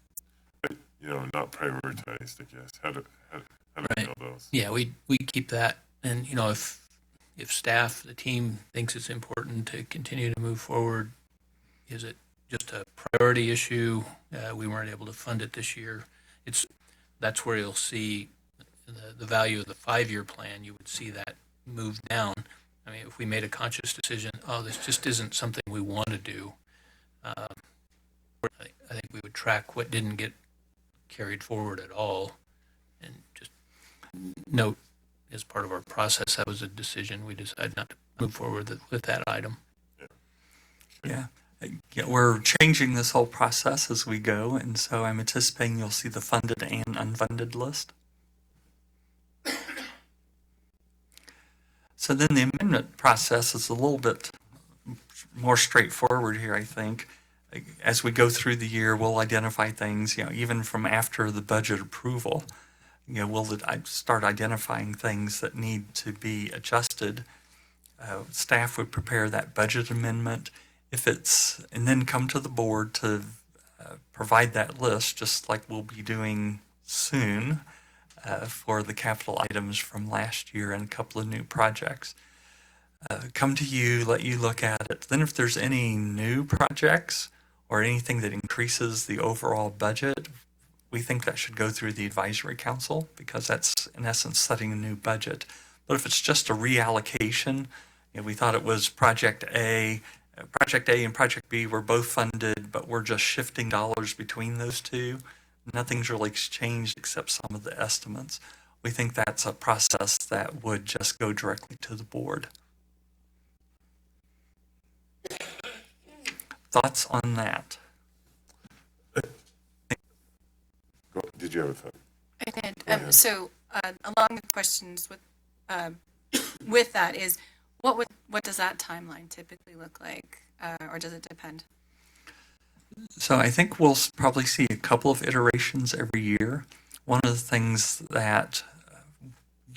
not prioritized, I guess. How do we know those? Yeah, we keep that, and if staff, the team thinks it's important to continue to move forward, is it just a priority issue? We weren't able to fund it this year. That's where you'll see the value of the 5-year plan. You would see that move down. I mean, if we made a conscious decision, this just isn't something we want to do, I think we would track what didn't get carried forward at all and just note as part of our process that was a decision we decided not to move forward with that item. Yeah. We're changing this whole process as we go, and so I'm anticipating you'll see the funded and unfunded list. So then the amendment process is a little bit more straightforward here, I think. As we go through the year, we'll identify things, even from after the budget approval, we'll start identifying things that need to be adjusted. Staff would prepare that budget amendment. And then come to the board to provide that list, just like we'll be doing soon for the capital items from last year and a couple of new projects. Come to you, let you look at it. Then if there's any new projects or anything that increases the overall budget, we think that should go through the advisory council because that's in essence setting a new budget. But if it's just a reallocation, we thought it was Project A and Project B were both funded, but we're just shifting dollars between those two. Nothing's really changed except some of the estimates. We think that's a process that would just go directly to the board. Thoughts on that? Did you have a thought? I did. So along the questions with that is, what does that timeline typically look like, or does it depend? So I think we'll probably see a couple of iterations every year. One of the things that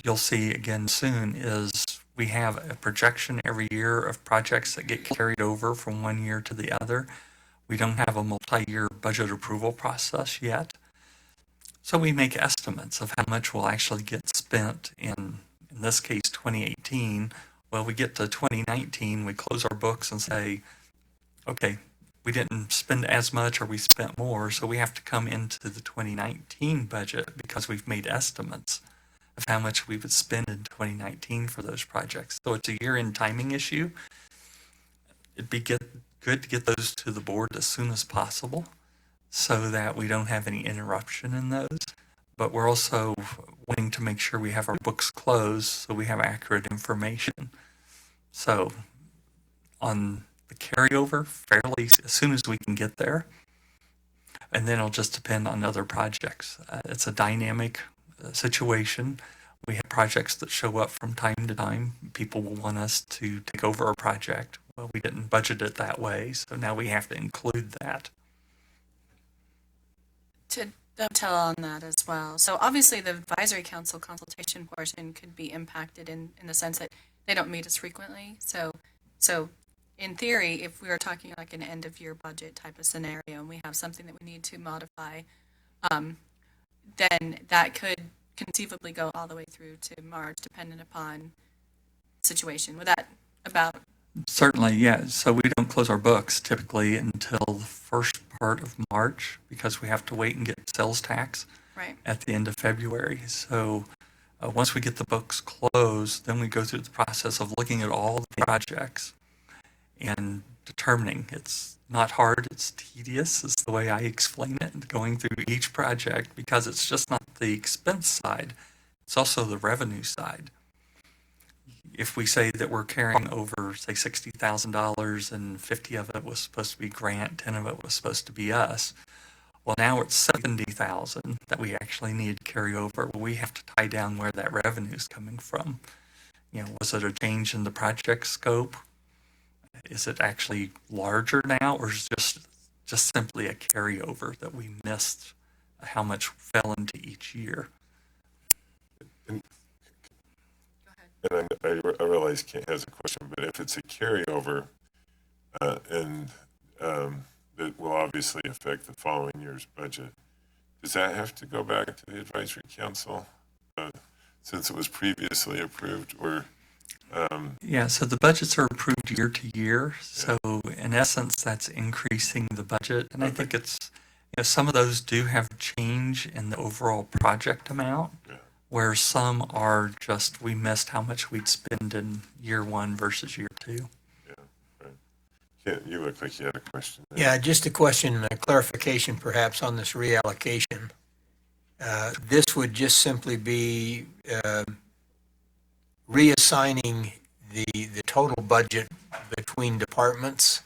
you'll see again soon is we have a projection every year of projects that get carried over from one year to the other. We don't have a multi-year budget approval process yet. So we make estimates of how much will actually get spent in this case, 2018. Well, we get to 2019, we close our books and say, okay, we didn't spend as much or we spent more, so we have to come into the 2019 budget because we've made estimates of how much we would spend in 2019 for those projects. So it's a year-end timing issue. It'd be good to get those to the board as soon as possible so that we don't have any interruption in those. But we're also wanting to make sure we have our books closed so we have accurate information. So on the carryover, fairly as soon as we can get there, and then it'll just depend on other projects. It's a dynamic situation. We have projects that show up from time to time. People will want us to take over a project. Well, we didn't budget it that way, so now we have to include that. To dovetail on that as well. So obviously the advisory council consultation portion could be impacted in the sense that they don't meet as frequently. So in theory, if we were talking like an end of year budget type of scenario and we have something that we need to modify, then that could conceivably go all the way through to March, depending upon situation. Would that about? Certainly, yeah. So we don't close our books typically until the first part of March because we have to wait and get sales tax at the end of February. So once we get the books closed, then we go through the process of looking at all the projects and determining. It's not hard, it's tedious, is the way I explain it, going through each project because it's just not the expense side, it's also the revenue side. If we say that we're carrying over, say, $60,000 and 50 of it was supposed to be grant, 10 of it was supposed to be us, well, now it's 70,000 that we actually need to carry over. Well, we have to tie down where that revenue is coming from. You know, was it a change in the project scope? Is it actually larger now, or is it just simply a carryover that we missed how much fell into each year? And I realize Kent has a question, but if it's a carryover, and that will obviously affect the following year's budget, does that have to go back to the advisory council since it was previously approved, or? Yeah, so the budgets are approved year to year. So in essence, that's increasing the budget. And I think it's, you know, some of those do have change in the overall project amount, where some are just, we missed how much we'd spend in year one versus year two. Yeah, right. Kent, you look like you had a question there. Yeah, just a question, a clarification perhaps on this reallocation. This would just simply be reassigning the total budget between departments.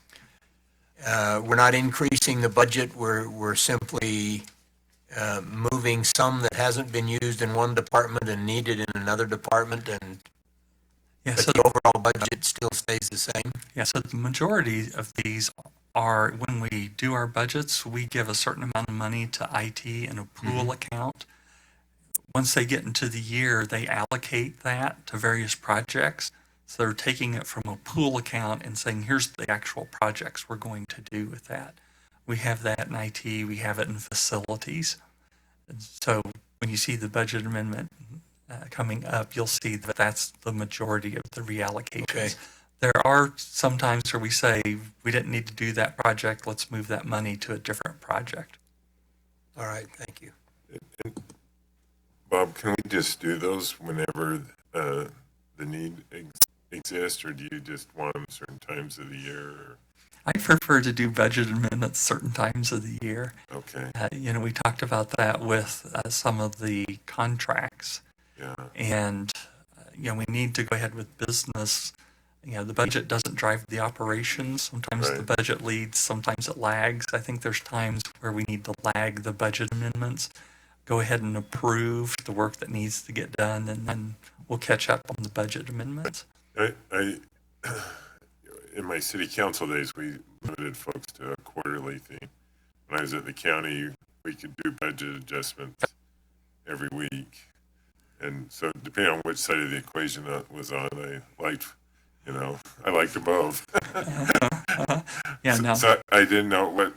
We're not increasing the budget, we're simply moving some that hasn't been used in one department and needed in another department, and but the overall budget still stays the same? Yeah, so the majority of these are, when we do our budgets, we give a certain amount of money to IT in a pool account. Once they get into the year, they allocate that to various projects. So they're taking it from a pool account and saying, here's the actual projects we're going to do with that. We have that in IT, we have it in facilities. And so when you see the budget amendment coming up, you'll see that that's the majority of the reallocations. Okay. There are some times where we say, we didn't need to do that project, let's move that money to a different project. All right, thank you. Bob, can we just do those whenever the need exists, or do you just want them certain times of the year? Or? I prefer to do budget amendments certain times of the year. Okay. You know, we talked about that with some of the contracts. Yeah. And, you know, we need to go ahead with business. You know, the budget doesn't drive the operations. Sometimes the budget leads, sometimes it lags. I think there's times where we need to lag the budget amendments, go ahead and approve the work that needs to get done, and then we'll catch up on the budget amendments. In my city council days, we limited folks to a quarterly thing. When I was at the county, we could do budget adjustments every week. And so depending on which side of the equation I was on, I liked them both. Yeah, no. So I didn't know what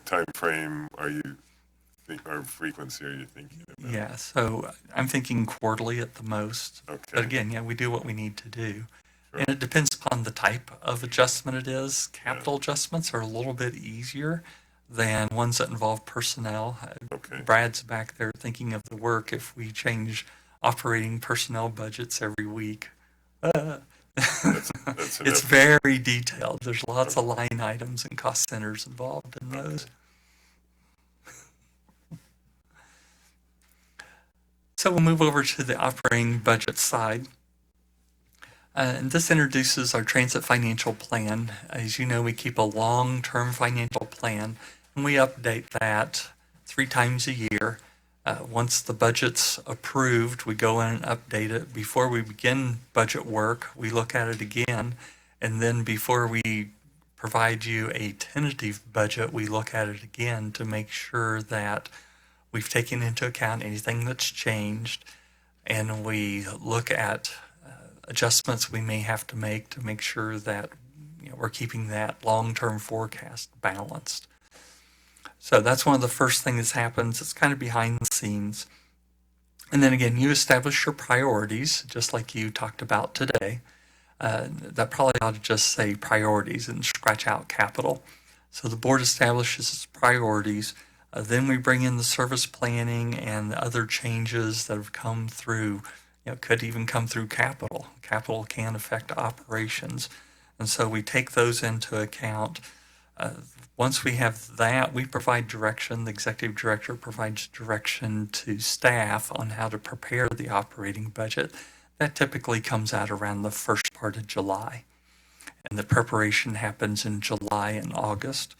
time frame or frequency are you thinking about? Yeah, so I'm thinking quarterly at the most. Okay. But again, yeah, we do what we need to do. And it depends upon the type of adjustment it is. Capital adjustments are a little bit easier than ones that involve personnel. Okay. Brad's back there thinking of the work if we change operating personnel budgets every week. It's very detailed. There's lots of line items and cost centers involved in those. So we'll move over to the operating budget side. And this introduces our transit financial plan. As you know, we keep a long-term financial plan, and we update that 3 times a year. Once the budget's approved, we go in and update it. Before we begin budget work, we look at it again, and then before we provide you a tentative budget, we look at it again to make sure that we've taken into account anything that's changed, and we look at adjustments we may have to make sure that we're keeping that long-term forecast balanced. So that's one of the first things that happens. It's kind of behind the scenes. And then again, you establish your priorities, just like you talked about today. That probably ought to just say priorities and scratch out capital. So the board establishes its priorities. Then we bring in the service planning and the other changes that have come through. Could even come through capital. Capital can affect operations. And so we take those into account. Once we have that, we provide direction. The executive director provides direction to staff on how to prepare the operating budget. That typically comes out around the first part of July. And the preparation happens in July and August.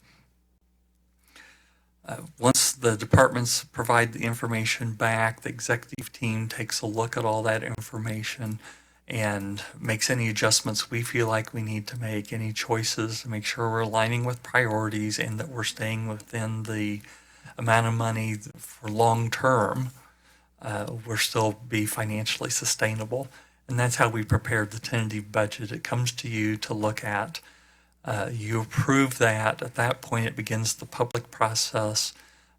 Once the departments provide the information back, the executive team takes a look at all that information and makes any adjustments we feel like we need to make, any choices to make sure we're aligning with priorities and that we're staying within the amount of money for long term. We'll still be financially sustainable. And that's how we prepared the tentative budget. It comes to you to look at. You approve that. At that point, it begins the public process.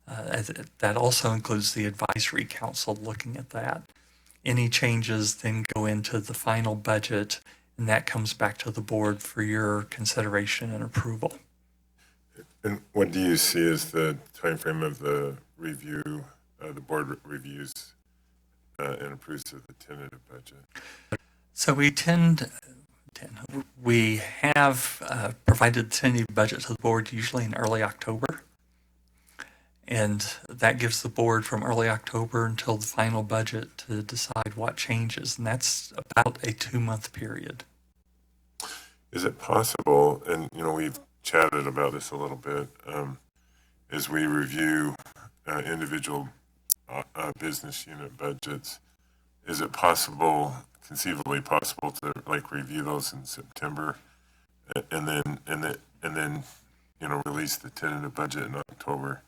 That also includes the advisory council looking at that. Any changes then go into the final budget, and that comes back to the board for your consideration and approval. And what do you see as the time frame of the review, the board reviews and approves of the tentative budget? So we have provided the tentative budget to the board usually in early October. And that gives the board from early October until the final budget to decide what changes. And that's about a 2-month period. Is it possible, and we've chatted about this a little bit, as we review individual business unit budgets, is it conceivably possible to review those in September and then release the tentative budget in October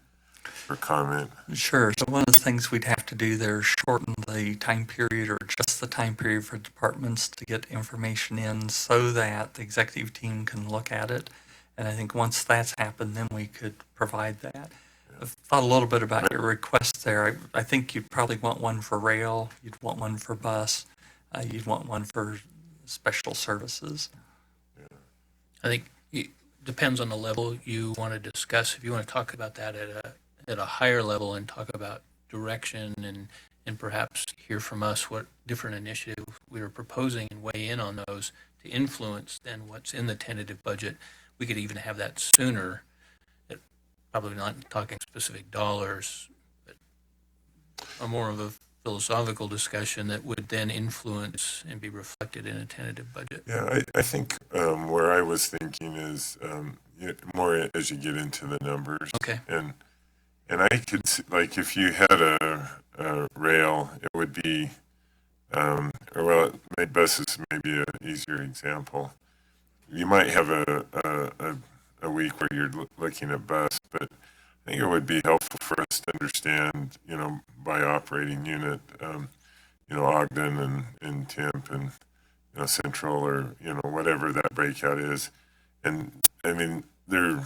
for comment? Sure. So one of the things we'd have to do there is shorten the time period or just the time period for departments to get information in so that the executive team can look at it. And I think once that's happened, then we could provide that. I've thought a little bit about your request there. I think you'd probably want one for rail, you'd want one for bus, you'd want one for special services. I think it depends on the level you want to discuss. If you want to talk about that at a higher level and talk about direction and perhaps hear from us what different initiatives we are proposing and weigh in on those to influence then what's in the tentative budget, we could even have that sooner. Probably not talking specific dollars, but a more of a philosophical discussion that would then influence and be reflected in a tentative budget. Yeah, I think where I was thinking is more as you get into the numbers. Okay. And I could see, if you had a rail, it would be, bus is maybe an easier example. You might have a week where you're looking at bus, but I think it would be helpful for us to understand, by operating unit, Ogden and Temp and, Central or, whatever that breakout is. And I mean, they're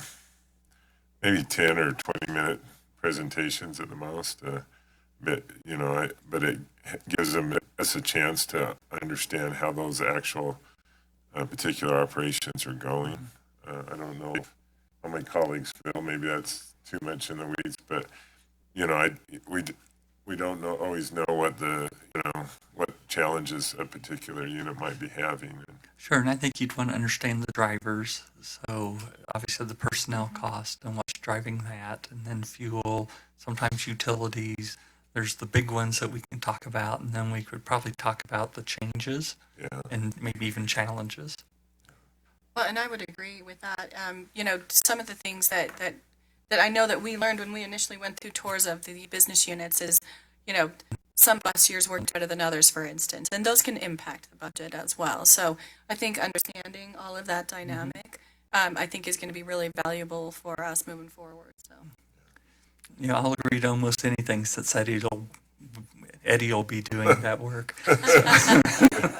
maybe 10 or 20-minute presentations at the most. But it gives us a chance to understand how those actual particular operations are going. I don't know how my colleagues feel. Maybe that's too much in the weeds, but we don't always know what what challenges a particular unit might be having. Sure, and I think you'd want to understand the drivers. So obviously the personnel cost and what's driving that, and then fuel, sometimes utilities. There's the big ones that we can talk about, and then we could probably talk about the changes and maybe even challenges. Well, and I would agree with that. Some of the things that I know that we learned when we initially went through tours of the business units is, some bus years work better than others, for instance, and those can impact the budget as well. So I think understanding all of that dynamic, I think is going to be really valuable for us moving forward. So. Yeah, I'll agree to almost anything since Eddie will be doing that work.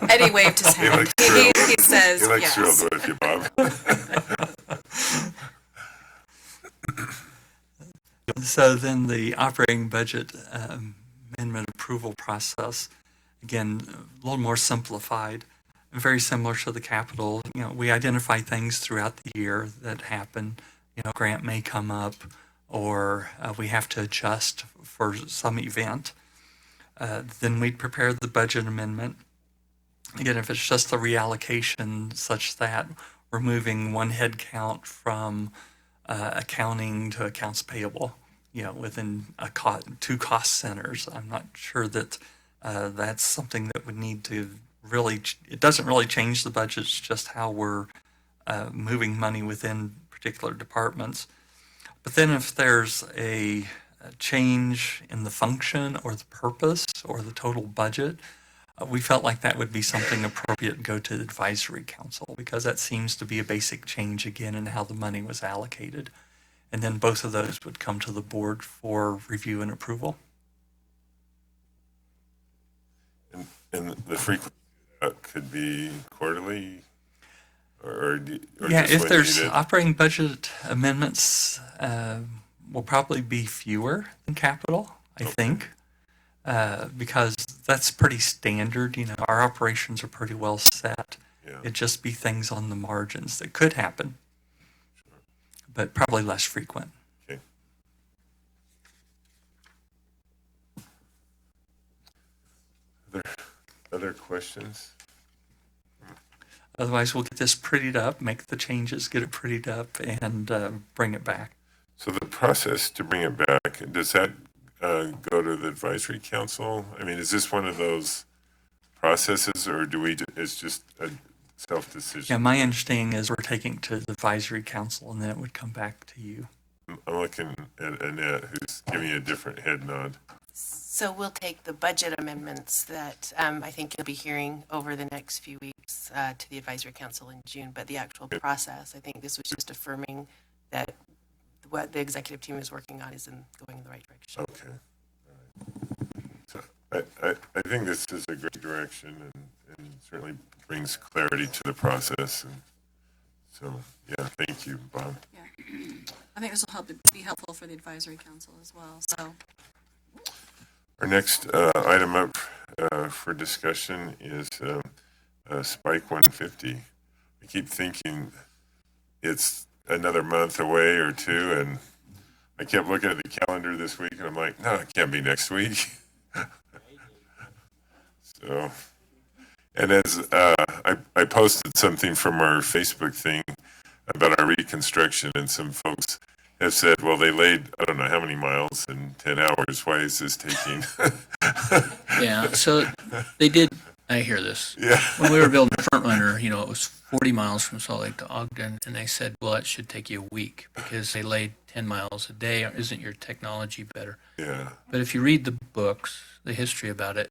Eddie waved his hand. He says he likes yes. thrilled with you, Bob. So then the operating budget amendment approval process, again, a little more simplified, very similar to the capital. We identify things throughout the year that happen. Grant may come up, or we have to adjust for some event. Then we'd prepare the budget amendment. Again, if it's just a reallocation such that we're moving one head count from accounting to accounts payable, within two cost centers, I'm not sure that that's something that would need to really, it doesn't really change the budget, it's just how we're moving money within particular departments. But then if there's a change in the function or the purpose or the total budget, we felt like that would be something appropriate to go to the advisory council, because that seems to be a basic change again in how the money was allocated. And then both of those would come to the board for review and approval. And the frequency could be quarterly, or yeah, just if when there's needed? operating budget amendments, will probably be fewer than capital, I think, because that's pretty standard. Our operations are pretty well set. It'd just be things on the margins that could happen, but probably less frequent. Okay. Other questions? Otherwise, we'll get this prettied up, make the changes, get it prettied up, and bring it back. So the process to bring it back, does that go to the advisory council? I mean, is this one of those processes, or it's just a self-decision? Yeah, my understanding is we're taking it to the advisory council, and then it would come back to you. I'm looking at Annette, who's giving you a different head nod. So we'll take the budget amendments that I think you'll be hearing over the next few weeks to the advisory council in June, but the actual process, I think this was just affirming that what the executive team is working on is going in the right direction. Okay. So I think this is a great direction, and certainly brings clarity to the process. And so, yeah, thank you, Bob. Yeah. I think this will be helpful for the advisory council as well. So. Our next item up for discussion is Spike 150. I keep thinking it's another month away or two, and I kept looking at the calendar this week, and I'm like, no, it can't be next week. So, and as I posted something from our Facebook thing about our reconstruction, and some folks have said, well, they laid, I don't know how many miles in 10 hours. Why is this taking? Yeah, so they did, I hear this. Yeah. When we were building Frontrunner, it was 40 miles from Salt Lake to Ogden, and they said, well, it should take you a week because they laid 10 miles a day. Isn't your technology better? Yeah. But if you read the books, the history about it,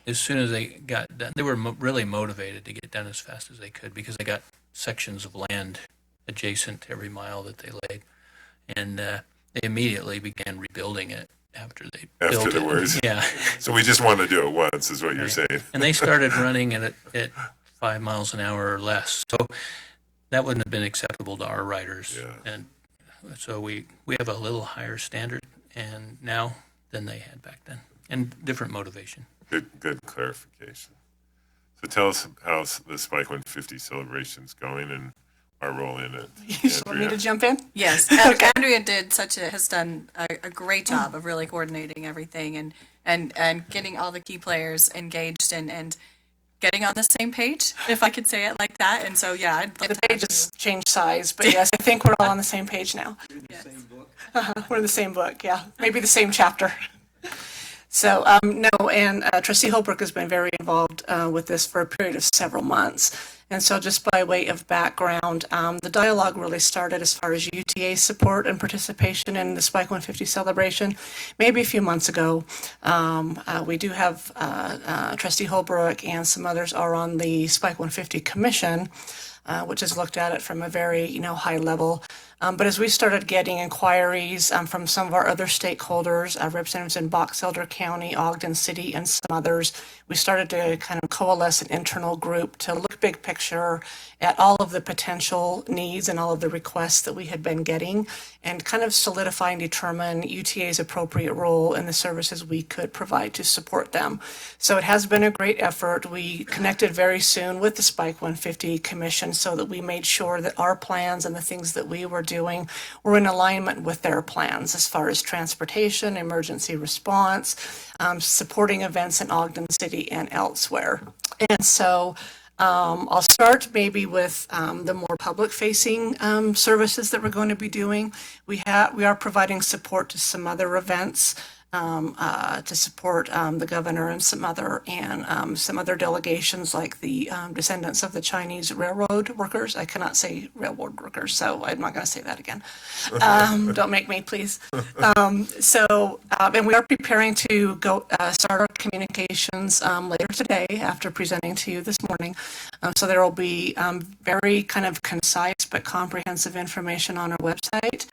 as soon as they got done, they were really motivated to get done as fast as they could because they got sections of land adjacent to every mile that they laid. And they immediately began rebuilding it Afterwards. Yeah. So we just want to do it once, is what you're saying. And they started running at 5 miles an hour or less. So that wouldn't have been acceptable to our riders. Yeah. And so we have a little higher standard and now than they had back then, and different motivation. Good clarification. So tell us how the Spike 150 celebration's going and our role in it. You just want me to jump in? Yes, Andrea has done a great job of really coordinating everything and getting all the key players engaged and getting on the same page, if I could say it like that. And so, yeah, I'd love The pages changed size, but yes, I think we're all on the same page now. We're in the same book, yeah. Maybe the same chapter. So, no, and Trustee Holbrook has been very involved with this for a period of several months. And so just by way of background, the dialogue really started as far as UTA support and participation in the Spike 150 celebration, maybe a few months ago. We do have Trustee Holbrook and some others are on the Spike 150 Commission, which has looked at it from a very, high level. But as we started getting inquiries from some of our other stakeholders, representatives in Box Elder County, Ogden City, and some others, we started to kind of coalesce an internal group to look big picture at all of the potential needs and all of the requests that we had been getting and kind of solidify and determine UTA's appropriate role in the services we could provide to support them. So it has been a great effort. We connected very soon with the Spike 150 Commission so that we made sure that our plans and the things that we were doing were in alignment with their plans as far as transportation, emergency response, supporting events in Ogden City and elsewhere. And so I'll start maybe with the more public-facing services that we're going to be doing. We are providing support to some other events to support the governor and some other delegations like the descendants of the Chinese railroad workers. I cannot say railroad workers, so I'm not going to say that again. Don't make me, please. And we are preparing to go start our communications later today after presenting to you this morning. So there will be very kind of concise but comprehensive information on our website.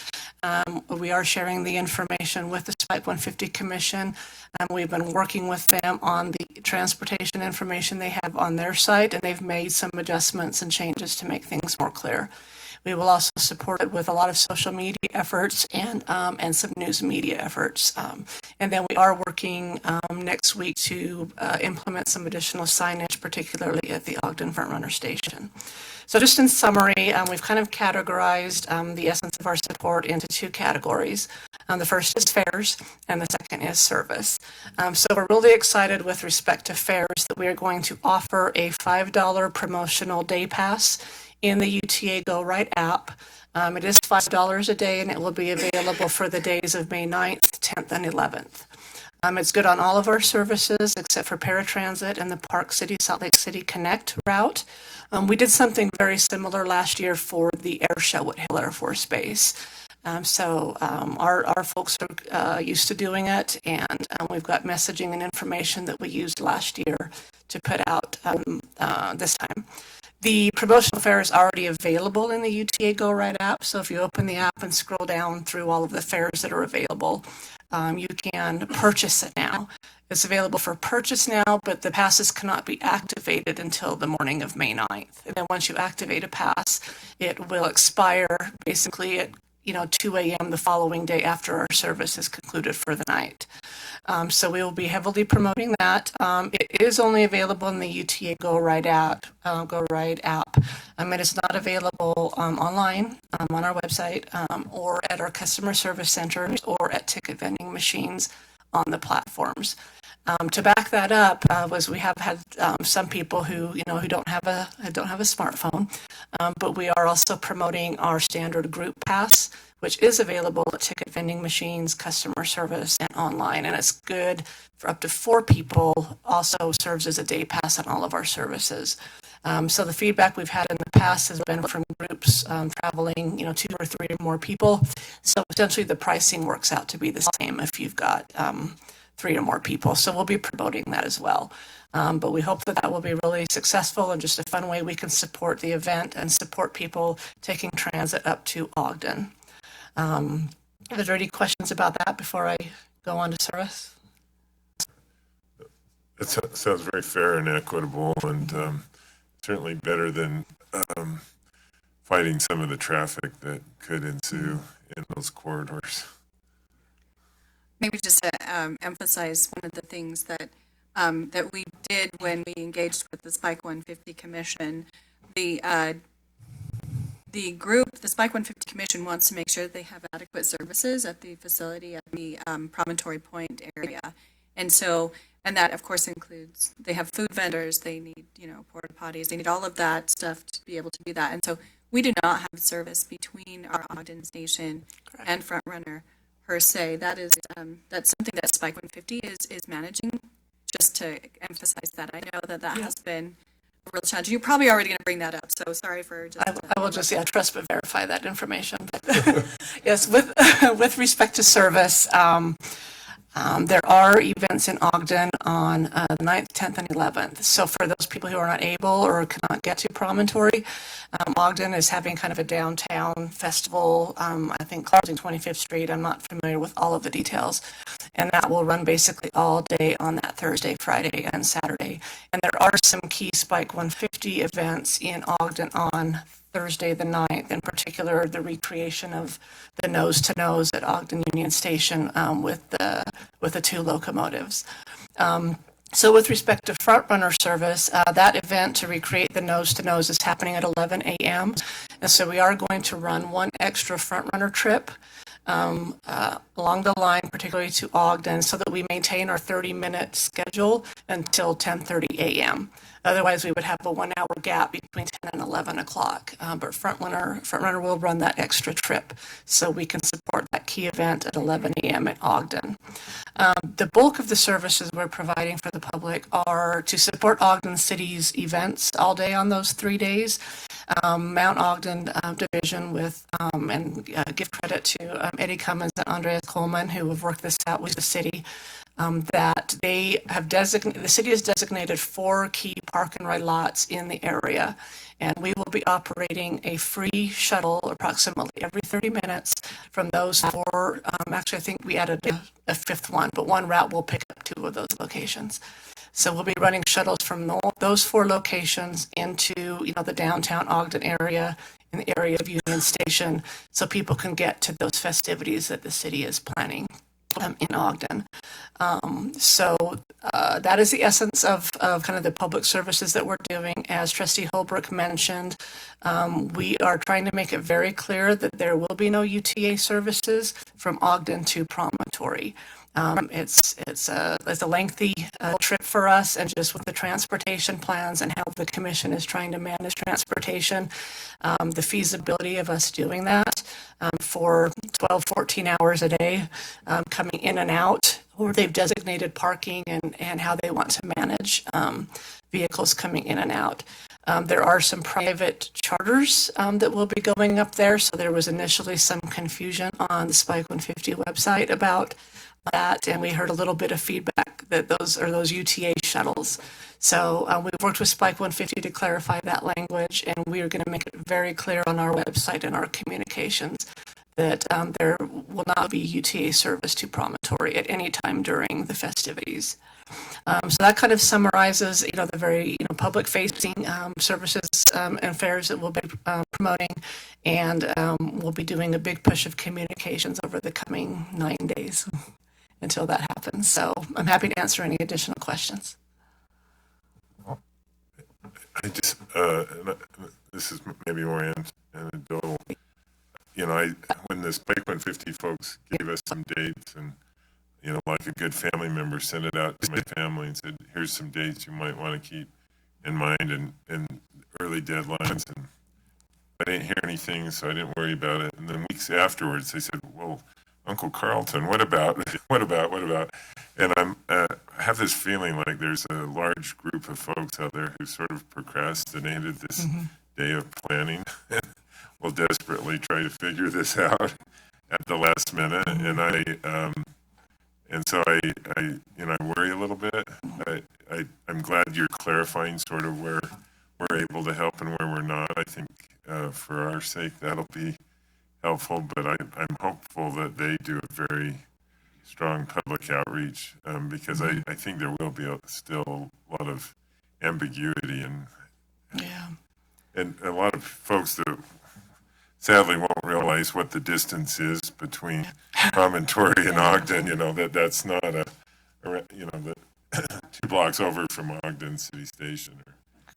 We are sharing the information with the Spike 150 Commission. We've been working with them on the transportation information they have on their site, and they've made some adjustments and changes to make things more clear. We will also support it with a lot of social media efforts and some news media efforts. And then we are working next week to implement some additional signage, particularly at the Ogden Frontrunner Station. So just in summary, we've kind of categorized the essence of our support into two categories. The first is fares, and the second is service. So we're really excited with respect to fares that we are going to offer a $5 promotional day pass in the UTA Go Right app. It is $5 a day, and it will be available for the days of May 9th, 10th, and 11th. It's good on all of our services except for paratransit and the Park City, Salt Lake City Connect route. We did something very similar last year for the air show at Hill Air Force Base. Our folks are used to doing it, and we've got messaging and information that we used last year to put out this time. The promotional fare is already available in the UTA Go Right app, so if you open the app and scroll down through all of the fares that are available, you can purchase it now. It's available for purchase now, but the passes cannot be activated until the morning of May 9th. And then once you activate a pass, it will expire basically at 2 a.m. the following day after our service is concluded for the night. So we will be heavily promoting that. It is only available in the UTA Go Right app. It is not available online on our website or at our customer service centers or at ticket vending machines on the platforms. To back that up, was we have had some people who don't have a smartphone, but we are also promoting our standard group pass, which is available at ticket vending machines, customer service, and online, and it's good for up to 4 people. Also serves as a day pass on all of our services. So the feedback we've had in the past has been from groups traveling, 2 or 3 or more people. So essentially, the pricing works out to be the same if you've got 3 or more people. So we'll be promoting that as well. But we hope that will be really successful and just a fun way we can support the event and support people taking transit up to Ogden. Are there any questions about that before I go on to service. That sounds very fair and equitable, and certainly better than fighting some of the traffic that could ensue in those corridors. Maybe just to emphasize one of the things that that we did when we engaged with the Spike 150 Commission. The group, the Spike 150 Commission, wants to make sure that they have adequate services at the facility at the Promontory Point area, and that of course includes, they have food vendors, they need, porta potties, they need all of that stuff to be able to do that. And so we do not have service between our Ogden station and Front Runner per se. That is that's something that Spike 150 is managing. Just to emphasize that, I know that has been a real challenge. You're probably already going to bring that up, so sorry for just. I will just trust but verify that information. But yes, with respect to service. There are events in Ogden on the 9th, 10th, and 11th. So for those people who are not able or cannot get to Promontory, Ogden is having kind of a downtown festival, I think closing 25th Street. I'm not familiar with all of the details. And that will run basically all day on that Thursday, Friday, and Saturday. And there are some key Spike 150 events in Ogden on Thursday the 9th, in particular the recreation of the nose-to-nose at Ogden Union Station with the two locomotives. So with respect to front runner service, that event to recreate the nose-to-nose is happening at 11 a.m. And so we are going to run one extra front runner trip along the line, particularly to Ogden, so that we maintain our 30-minute schedule until 10:30 a.m. Otherwise, we would have a 1 hour gap between 10 and 11 o'clock. But front runner will run that extra trip so we can support that key event at 11 a.m. at Ogden. The bulk of the services we're providing for the public are to support Ogden City's events all day on those 3 days. Mount Ogden Division with, and give credit to Eddie Cummins and Andreas Coleman, who have worked this out with the city, that they have the city has designated 4 key park and ride lots in the area. And we will be operating a free shuttle approximately every 30 minutes from those 4. Actually, I think we added a 5th one, but one route will pick up 2 of those locations. So we'll be running shuttles from those 4 locations into, the downtown Ogden area, in the area of Union Station, so people can get to those festivities that the city is planning in Ogden. So that is the essence of kind of the public services that we're doing. As Trustee Holbrook mentioned, we are trying to make it very clear that there will be no UTA services from Ogden to Promontory. It's a lengthy trip for us, and just with the transportation plans and how the commission is trying to manage transportation, the feasibility of us doing that for 12, 14 hours a day, coming in and out, or they've designated parking and how they want to manage vehicles coming in and out. There are some private charters that will be going up there, so there was initially some confusion on the Spike 150 website about that, and we heard a little bit of feedback that those are those UTA shuttles. So we've worked with Spike 150 to clarify that language, and we are going to make it very clear on our website and our communications that there will not be UTA service to Promontory at any time during the festivities. So that kind of summarizes, the very, public-facing services and fairs that we'll be promoting, and we'll be doing a big push of communications over the coming 9 days until that happens. So I'm happy to answer any additional questions. I just, this is maybe more anecdotal. When the Spike 150 folks gave us some dates, and, like a good family member, sent it out to my family and said, here's some dates you might want to keep in mind and early deadlines. And I didn't hear anything, so I didn't worry about it. And then weeks afterwards, they said, well, Uncle Carlton, what about? And I have this feeling like there's a large group of folks out there who sort of procrastinated this day of planning and will desperately try to figure this out at the last minute. And so I worry a little bit. I'm glad you're clarifying sort of where we're able to help and where we're not. I think for our sake that'll be helpful, but I'm hopeful that they do a very strong public outreach, because I think there will be still a lot of ambiguity and a lot of folks that sadly won't realize what the distance is between Promontory and Ogden, that's not that 2 blocks over from Ogden City Station or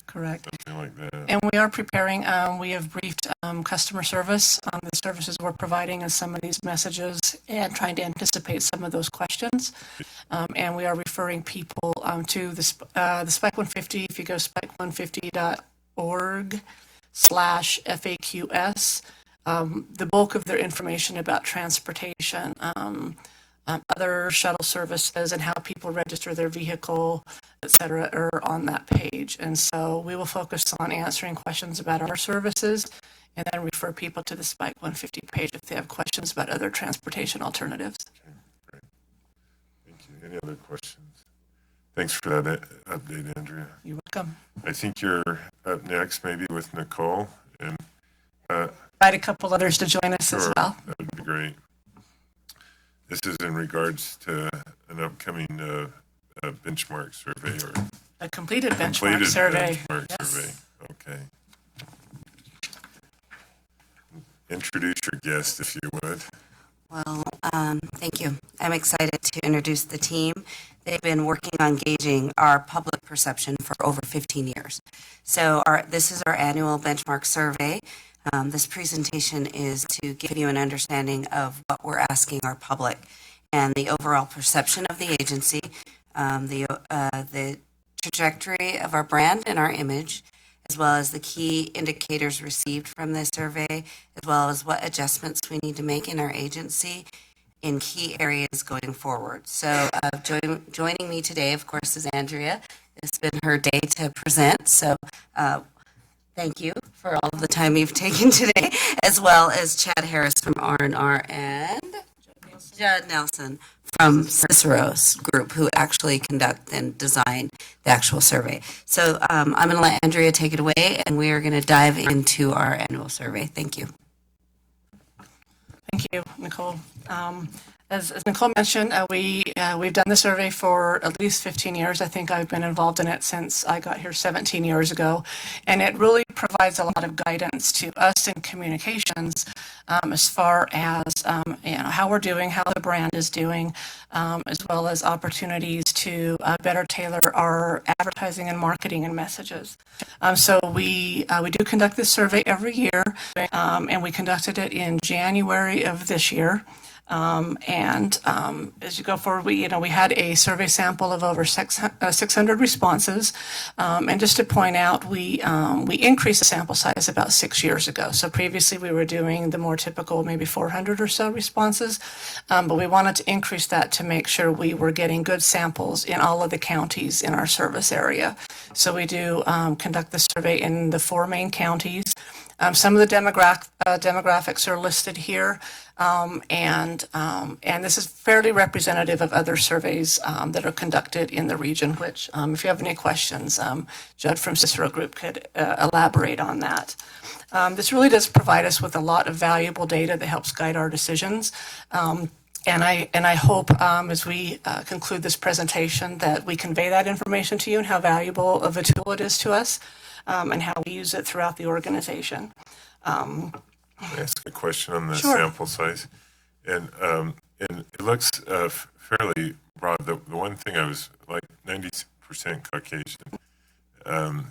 Correct. something like that. And we are preparing, we have briefed customer service on the services we're providing and some of these messages and trying to anticipate some of those questions. And we are referring people to the Spike 150. If you go spike150.org/FAQS, the bulk of their information about transportation, other shuttle services and how people register their vehicle, et cetera, are on that page. And so we will focus on answering questions about our services and then refer people to the Spike 150 page if they have questions about other transportation alternatives. Okay, great. Thank you. Any other questions? Thanks for that update, Andrea. You're welcome. I think you're up next, maybe with Nicole, and Invite a couple others to join us as well. That would be great. This is in regards to an upcoming benchmark survey or A completed benchmark survey. Benchmark Yes. survey. Okay. Introduce your guest, if you would. Well, thank you. I'm excited to introduce the team. They've been working on gauging our public perception for over 15 years. So this is our annual benchmark survey. This presentation is to give you an understanding of what we're asking our public and the overall perception of the agency, the trajectory of our brand and our image, as well as the key indicators received from this survey, as well as what adjustments we need to make in our agency in key areas going forward. So joining me today, of course, is Andrea. It's been her day to present, so thank you for all of the time you've taken today, as well as Chad Harris from R&R and Judd Nelson from Cicero's group, who actually conduct and design the actual survey. So I'm going to let Andrea take it away, and we are going to dive into our annual survey. Thank you. Thank you, Nicole. As Nicole mentioned, we've done the survey for at least 15 years. I think I've been involved in it since I got here 17 years ago. And it really provides a lot of guidance to us in communications as far as how we're doing, how the brand is doing, as well as opportunities to better tailor our advertising and marketing and messages. So we do conduct this survey every year, and we conducted it in January of this year. As you go forward, we had a survey sample of over 600 responses. And just to point out, we increased the sample size about 6 years ago. So previously we were doing the more typical, maybe 400 or so responses. But we wanted to increase that to make sure we were getting good samples in all of the counties in our service area. So we do conduct the survey in the 4 main counties. Some of the demographics are listed here, and this is fairly representative of other surveys that are conducted in the region, which, if you have any questions, Judd from Cicero Group could elaborate on that. This really does provide us with a lot of valuable data that helps guide our decisions. And I hope as we conclude this presentation that we convey that information to you and how valuable of a tool it is to us. And how we use it throughout the organization. Can I ask a question on the Sure. sample size? And it looks fairly broad. The one thing I was like 90% Caucasian, and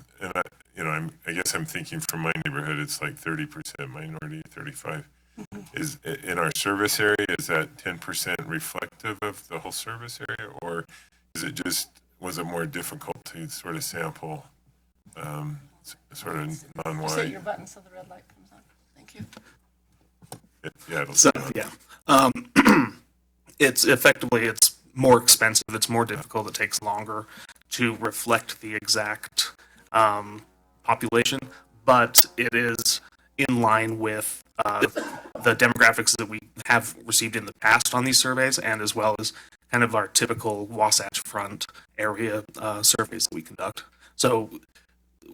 I guess I'm thinking from my neighborhood, it's like 30% minority, 35. Is in our service area, is that 10% reflective of the whole service area, or is it was it more difficult to sort of sample? Sort of non-white. Set your button so the red light comes on. Thank you. It's effectively, it's more expensive, it's more difficult, it takes longer to reflect the exact population, but it is in line with the demographics that we have received in the past on these surveys, and as well as kind of our typical Wasatch Front area surveys that we conduct. So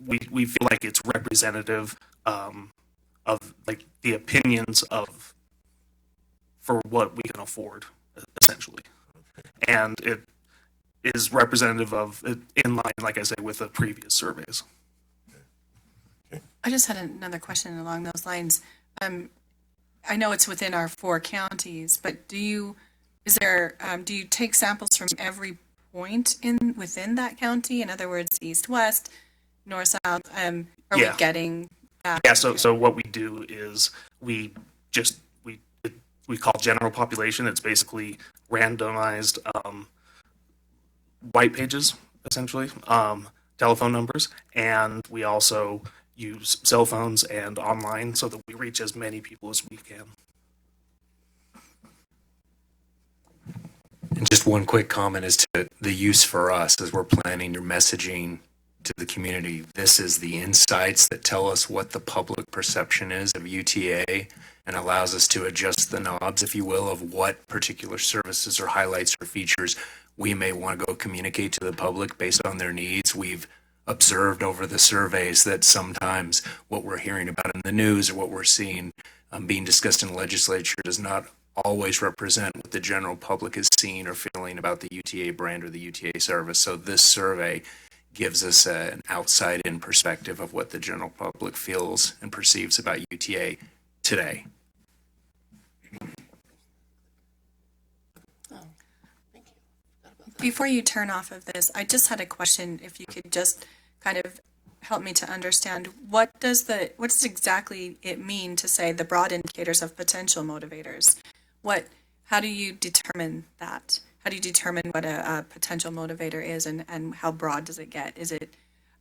we feel like it's representative of like the opinions of for what we can afford essentially. And it is representative of, in line, like I said, with the previous surveys. I just had another question along those lines. I know it's within our 4 counties, but do you take samples from every point within that county? In other words, east, west, north, south? Are we getting that? Yeah. So what we do is we call general population. It's basically randomized white pages, essentially, telephone numbers, and we also use cell phones and online so that we reach as many people as we can. And just one quick comment as to the use for us as we're planning your messaging to the community. This is the insights that tell us what the public perception is of UTA and allows us to adjust the knobs, if you will, of what particular services or highlights or features we may want to go communicate to the public based on their needs. We've observed over the surveys that sometimes what we're hearing about in the news or what we're seeing being discussed in the legislature does not always represent what the general public is seeing or feeling about the UTA brand or the UTA service. So this survey gives us an outside-in perspective of what the general public feels and perceives about UTA today. Before you turn off of this, I just had a question. If you could just kind of help me to understand, what does exactly it mean to say the broad indicators of potential motivators? How do you determine that? How do you determine what a potential motivator is, and how broad does it get? Is it,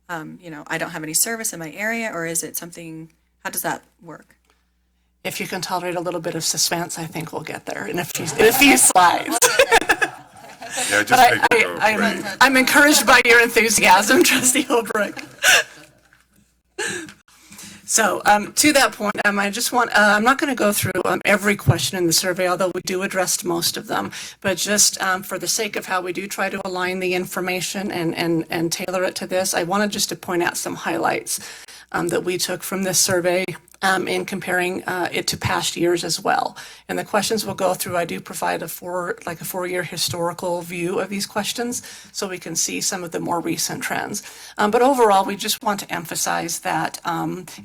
I don't have any service in my area, or is it something, how does that work? If you can tolerate a little bit of suspense, I think we'll get there in a few slides. Yeah, just I'm encouraged by your enthusiasm, Trustee Holbrook. So to that point, I just want, I'm not going to go through every question in the survey, although we do address most of them, but just for the sake of how we do try to align the information and tailor it to this, I wanted just to point out some highlights that we took from this survey in comparing it to past years as well. And the questions we'll go through, I do provide a 4-year historical view of these questions so we can see some of the more recent trends. But overall, we just want to emphasize that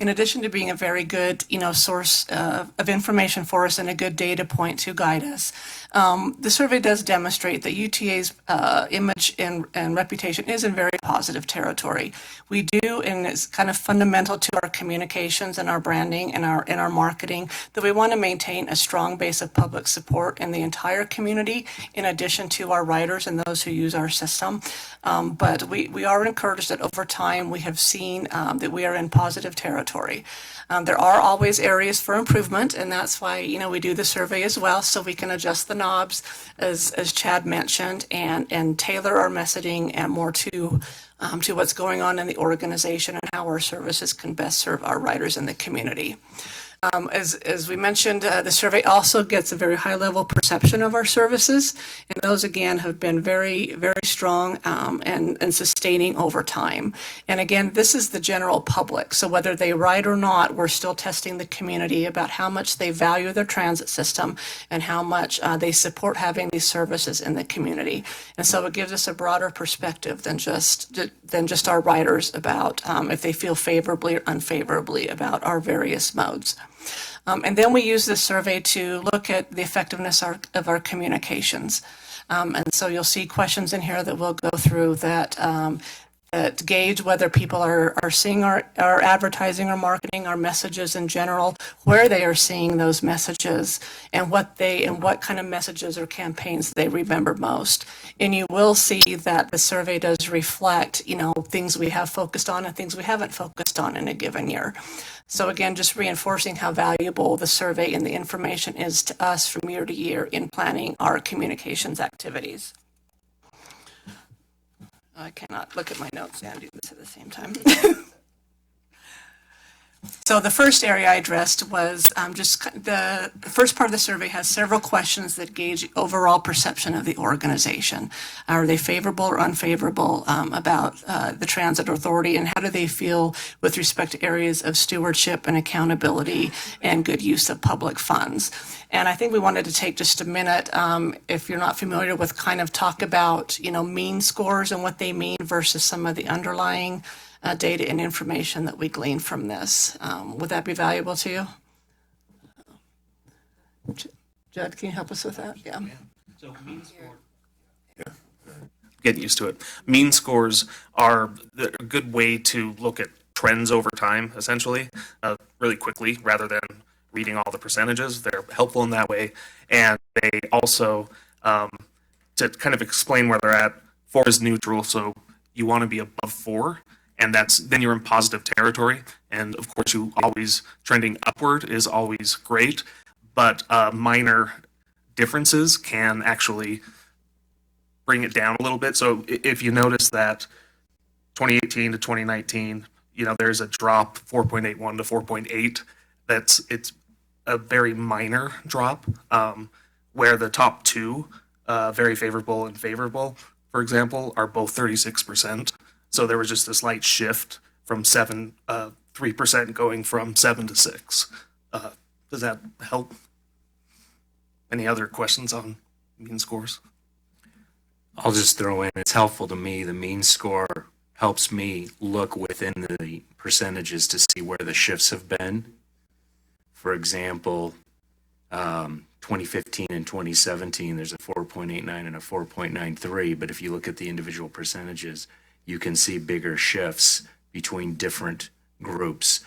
in addition to being a very good source of information for us and a good data point to guide us, the survey does demonstrate that UTA's image and reputation is in very positive territory. We do, and it's kind of fundamental to our communications and our branding and our marketing, that we want to maintain a strong base of public support in the entire community, in addition to our riders and those who use our system. But we are encouraged that over time we have seen that we are in positive territory. There are always areas for improvement, and that's why we do the survey as well, so we can adjust the knobs, as Chad mentioned, and tailor our messaging and more to what's going on in the organization and how our services can best serve our riders in the community. As we mentioned, the survey also gets a very high-level perception of our services, and those, again, have been very, very strong and sustaining over time. And again, this is the general public, so whether they ride or not, we're still testing the community about how much they value their transit system and how much they support having these services in the community. And so it gives us a broader perspective than just our riders about if they feel favorably or unfavorably about our various modes. And then we use this survey to look at the effectiveness of our communications. And so you'll see questions in here that we'll go through that gauge whether people are seeing our advertising or marketing, our messages in general, where they are seeing those messages, and what kind of messages or campaigns they remember most. And you will see that the survey does reflect, things we have focused on and things we haven't focused on in a given year. So again, just reinforcing how valuable the survey and the information is to us from year to year in planning our communications activities. I cannot look at my notes and do this at the same time. So the first area I addressed was just the first part of the survey has several questions that gauge overall perception of the organization. Are they favorable or unfavorable about the transit authority, and how do they feel with respect to areas of stewardship and accountability and good use of public funds? And I think we wanted to take just a minute, if you're not familiar with, kind of talk about, mean scores and what they mean versus some of the underlying data and information that we glean from this. Would that be valuable to you? Judd, can you help us with that? Yeah. So mean score. Getting used to it. Mean scores are a good way to look at trends over time, essentially, really quickly, rather than reading all the percentages. They're helpful in that way. And they also, to kind of explain where they're at, 4 is neutral, so you want to be above 4. And then you're in positive territory. And of course, you always trending upward is always great, but minor differences can actually bring it down a little bit. So if you notice that 2018 to 2019, there's a drop 4.81 to 4.8. It's a very minor drop, where the top 2, very favorable and favorable, for example, are both 36%. So there was just a slight shift from 3% going from 7 to 6. Does that help? Any other questions on mean scores? I'll just throw in, it's helpful to me. The mean score helps me look within the percentages to see where the shifts have been. For example, 2015 and 2017, there's a 4.89 and a 4.93. But if you look at the individual percentages, you can see bigger shifts between different groups.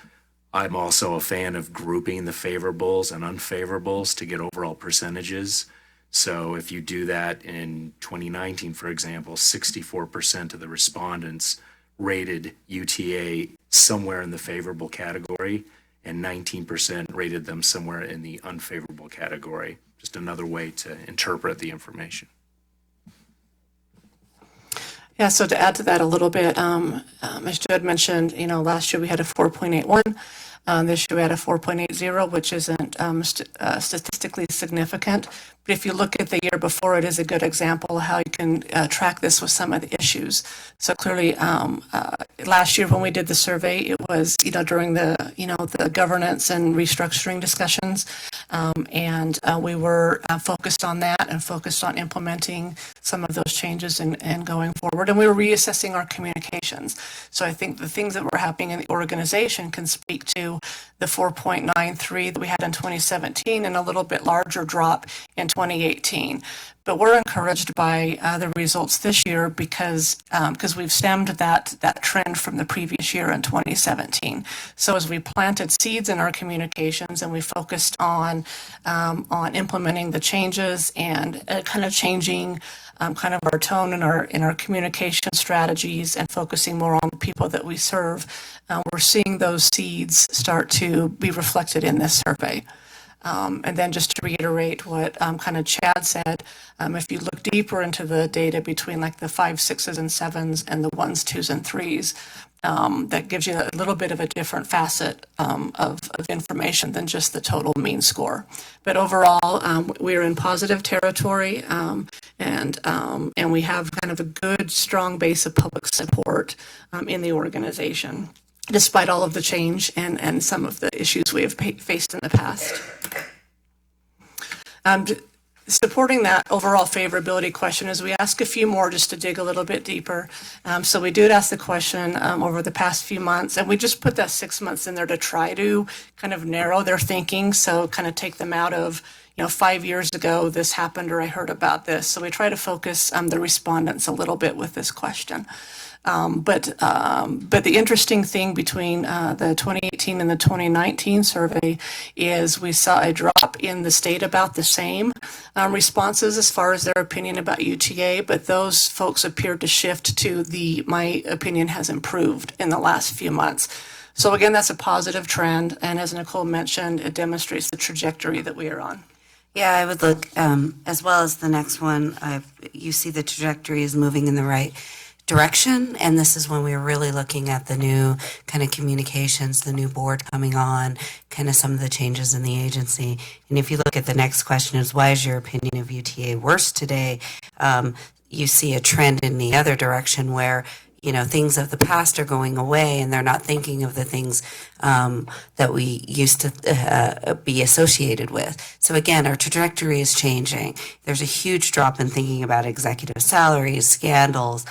I'm also a fan of grouping the favorables and unfavorables to get overall percentages. So if you do that in 2019, for example, 64% of the respondents rated UTA somewhere in the favorable category, and 19% rated them somewhere in the unfavorable category. Just another way to interpret the information. Yeah, so to add to that a little bit, as Judd mentioned, last year we had a 4.81. This year we had a 4.80, which isn't statistically significant. But if you look at the year before, it is a good example of how you can track this with some of the issues. So clearly, last year when we did the survey, it was during the governance and restructuring discussions, and we were focused on that and focused on implementing some of those changes and going forward. And we were reassessing our communications. So I think the things that were happening in the organization can speak to the 4.93 that we had in 2017 and a little bit larger drop in 2018. But we're encouraged by the results this year because we've stemmed that trend from the previous year in 2017. So as we planted seeds in our communications and we focused on implementing the changes and kind of changing kind of our tone in our communication strategies and focusing more on the people that we serve, we're seeing those seeds start to be reflected in this survey. And then just to reiterate what kind of Chad said, if you look deeper into the data between like the 5s, 6s, and 7s and the 1s, 2s, and 3s, that gives you a little bit of a different facet of information than just the total mean score. But overall, we're in positive territory, and we have kind of a good, strong base of public support in the organization, despite all of the change and some of the issues we have faced in the past. Supporting that overall favorability question is we ask a few more just to dig a little bit deeper. So we did ask the question over the past few months, and we just put that 6 months in there to try to kind of narrow their thinking, so kind of take them out of 5 years ago this happened or I heard about this. So we try to focus the respondents a little bit with this question. But the interesting thing between the 2018 and the 2019 survey is we saw a drop in the state about the same responses as far as their opinion about UTA, but those folks appeared to shift to my opinion has improved in the last few months. So again, that's a positive trend, and as Nicole mentioned, it demonstrates the trajectory that we are on. Yeah, I would look, as well as the next one, you see the trajectory is moving in the right direction, and this is when we were really looking at the new kind of communications, the new board coming on, kind of some of the changes in the agency. And if you look at the next question is, why is your opinion of UTA worse today? You see a trend in the other direction where, you know, things of the past are going away and they're not thinking of the things that we used to be associated with. So again, our trajectory is changing. There's a huge drop in thinking about executive salaries, scandals,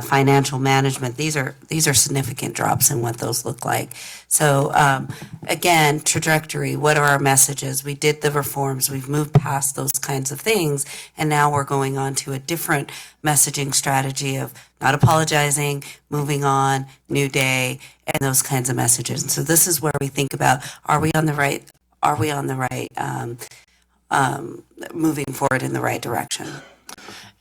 financial management. These are significant drops in what those look like. So again, trajectory, what are our messages? We did the reforms, we've moved past those kinds of things, and now we're going on to a different messaging strategy of not apologizing, moving on, new day, and those kinds of messages. And so this is where we think about, are we on the right, moving forward in the right direction?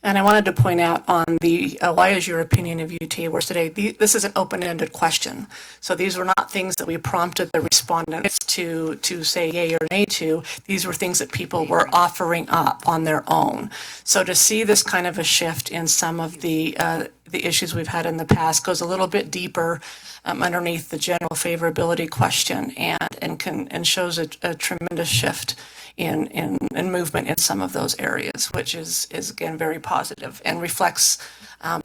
And I wanted to point out on the why is your opinion of UTA worse today? This is an open-ended question. So these were not things that we prompted the respondents to say yay or nay to. These were things that people were offering up on their own. So to see this kind of a shift in some of the issues we've had in the past goes a little bit deeper underneath the general favorability question and shows a tremendous shift in movement in some of those areas, which is again very positive and reflects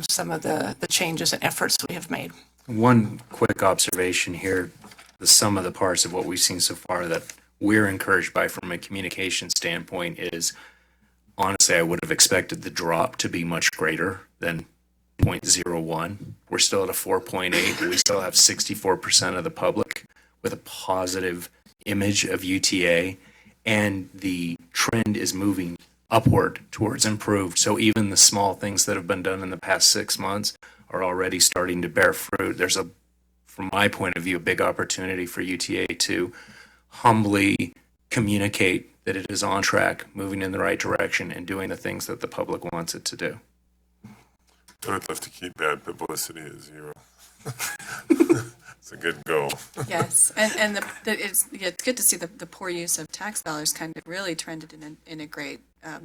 some of the changes and efforts we have made. One quick observation here, the sum of the parts of what we've seen so far that we're encouraged by from a communication standpoint is, honestly, I would have expected the drop to be much greater than 0.01. We're still at a 4.8. We still have 64% of the public with a positive image of UTA, and the trend is moving upward towards improved. So even the small things that have been done in the past 6 months are already starting to bear fruit. There's from my point of view, a big opportunity for UTA to humbly communicate that it is on track, moving in the right direction, and doing the things that the public wants it to do. I would love to keep bad publicity at 0. It's a good goal. Yes, and it's good to see the poor use of tax dollars kind of really trended in a great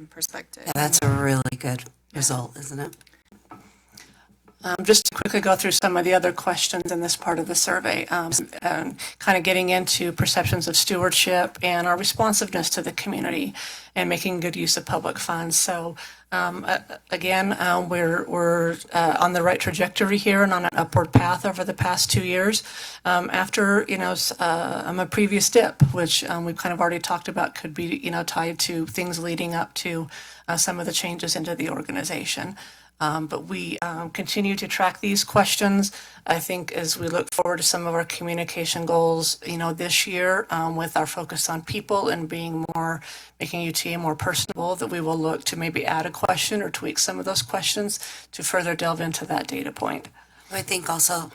perspective. Yeah, that's a really good result, isn't it? Just to quickly go through some of the other questions in this part of the survey, and kind of getting into perceptions of stewardship and our responsiveness to the community and making good use of public funds. So again, we're on the right trajectory here and on an upward path over the past 2 years after, a previous dip, which we've kind of already talked about could be, tied to things leading up to some of the changes into the organization. But we continue to track these questions. I think as we look forward to some of our communication goals, this year with our focus on people and making UTA more personable, that we will look to maybe add a question or tweak some of those questions to further delve into that data point. I think also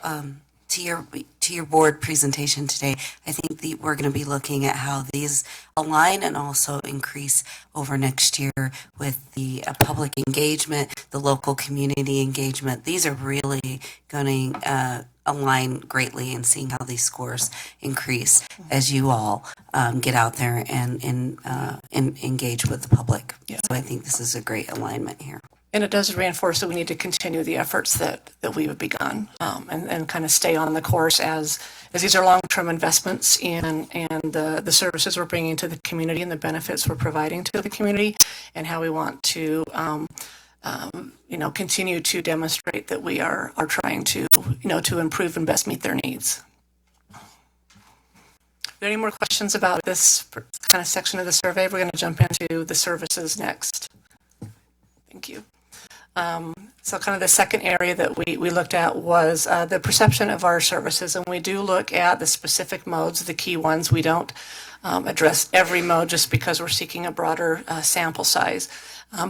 to your board presentation today, I think we're going to be looking at how these align and also increase over next year with the public engagement, the local community engagement. These are really going to align greatly in seeing how these scores increase as you all get out there and engage with the public. Yeah. So I think this is a great alignment here. And it does reinforce that we need to continue the efforts that we have begun and kind of stay on the course as these are long-term investments in the services we're bringing to the community and the benefits we're providing to the community, and how we want to continue to demonstrate that we are trying to to improve and best meet their needs. Are there any more questions about this kind of section of the survey? We're going to jump into the services next. Thank you. So kind of the second area that we looked at was the perception of our services, and we do look at the specific modes, the key ones. We don't address every mode just because we're seeking a broader sample size.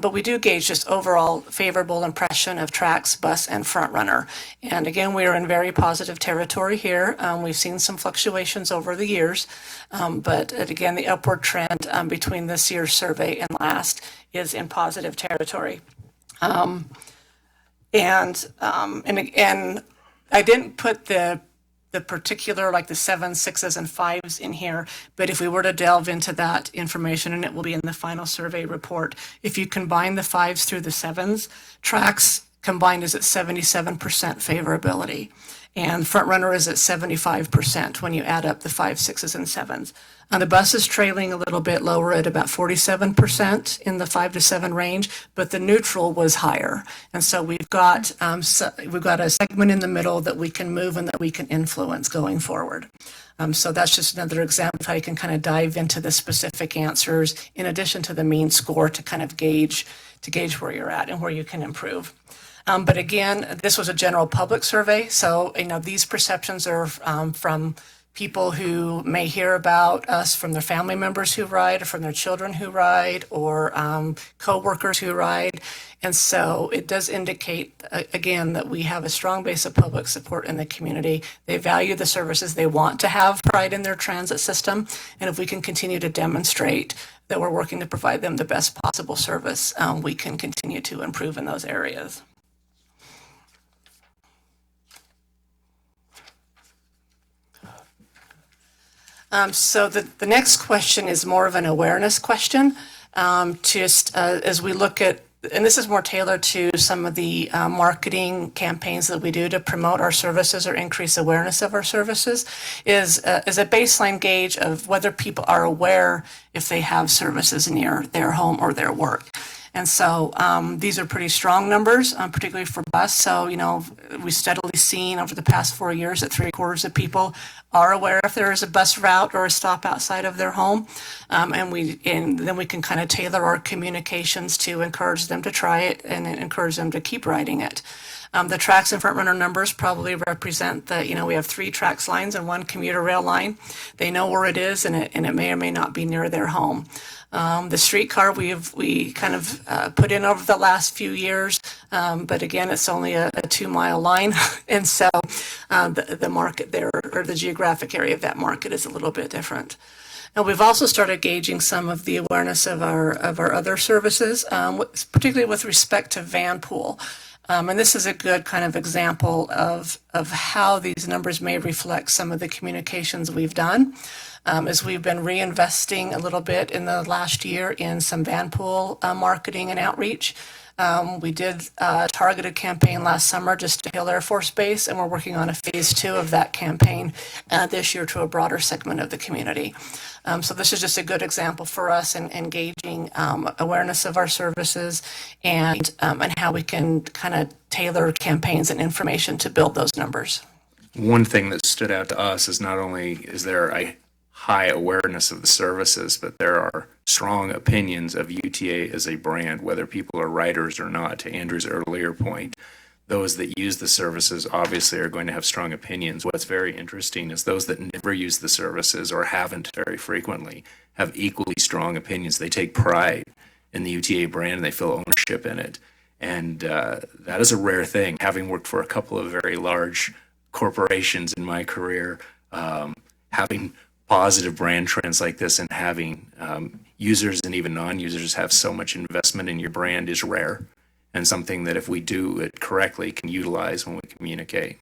But we do gauge just overall favorable impression of tracks, bus, and front runner. And again, we are in very positive territory here. We've seen some fluctuations over the years, but again, the upward trend between this year's survey and last is in positive territory. And I didn't put the particular, like the 7s, 6s, and 5s in here, but if we were to delve into that information, and it will be in the final survey report, if you combine the 5s through the 7s, tracks combined is at 77% favorability. And front runner is at 75% when you add up the 5s, 6s, and 7s. The bus is trailing a little bit lower at about 47% in the 5 to 7 range, but the neutral was higher. And so we've got a segment in the middle that we can move and that we can influence going forward. So that's just another example of how you can kind of dive into the specific answers in addition to the mean score to kind of gauge where you're at and where you can improve. But again, this was a general public survey, so these perceptions are from people who may hear about us from their family members who ride, or from their children who ride, or co-workers who ride. And so it does indicate, again, that we have a strong base of public support in the community. They value the services. They want to have pride in their transit system. And if we can continue to demonstrate that we're working to provide them the best possible service, we can continue to improve in those areas. So the next question is more of an awareness question. As we look at, and this is more tailored to some of the marketing campaigns that we do to promote our services or increase awareness of our services, is a baseline gauge of whether people are aware if they have services near their home or their work. And so these are pretty strong numbers, particularly for bus. So, we've steadily seen over the past 4 years that 3/4 of people are aware if there is a bus route or a stop outside of their home. And then we can kind of tailor our communications to encourage them to try it and encourage them to keep riding it. The tracks and front runner numbers probably represent that, we have 3 tracks lines and 1 commuter rail line. They know where it is, and it may or may not be near their home. The streetcar we kind of put in over the last few years, but again, it's only a 2-mile line, and so the market there, or the geographic area of that market, is a little bit different. Now, we've also started gauging some of the awareness of our other services, particularly with respect to van pool. And this is a good kind of example of how these numbers may reflect some of the communications we've done. As we've been reinvesting a little bit in the last year in some van pool marketing and outreach. We did a targeted campaign last summer just to Hill Air Force Base, and we're working on a phase 2 of that campaign this year to a broader segment of the community. So this is just a good example for us in engaging awareness of our services and how we can kind of tailor campaigns and information to build those numbers. One thing that stood out to us is not only is there a high awareness of the services, but there are strong opinions of UTA as a brand, whether people are riders or not. To Andrew's earlier point, those that use the services obviously are going to have strong opinions. What's very interesting is those that never use the services or haven't very frequently have equally strong opinions. They take pride in the UTA brand and they feel ownership in it. And that is a rare thing. Having worked for a couple of very large corporations in my career, having positive brand trends like this and having users and even non-users have so much investment in your brand is rare, and something that if we do it correctly can utilize when we communicate.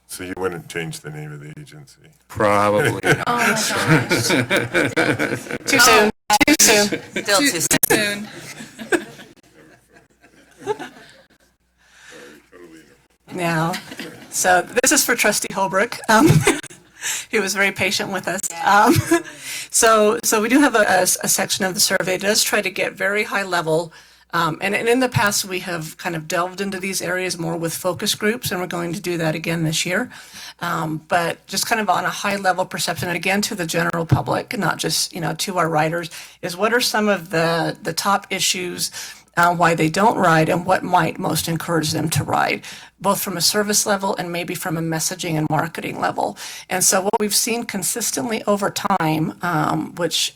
So you wouldn't change the name of the agency? Probably not. Oh my gosh. Too soon. Too soon. Still too soon. Now, so this is for Trustee Holbrook. He was very patient with us. So we do have a section of the survey. It does try to get very high level. And in the past, we have kind of delved into these areas more with focus groups, and we're going to do that again this year. But just kind of on a high level perception, and again to the general public, not just to our riders, is what are some of the top issues why they don't ride and what might most encourage them to ride, both from a service level and maybe from a messaging and marketing level. And so what we've seen consistently over time, which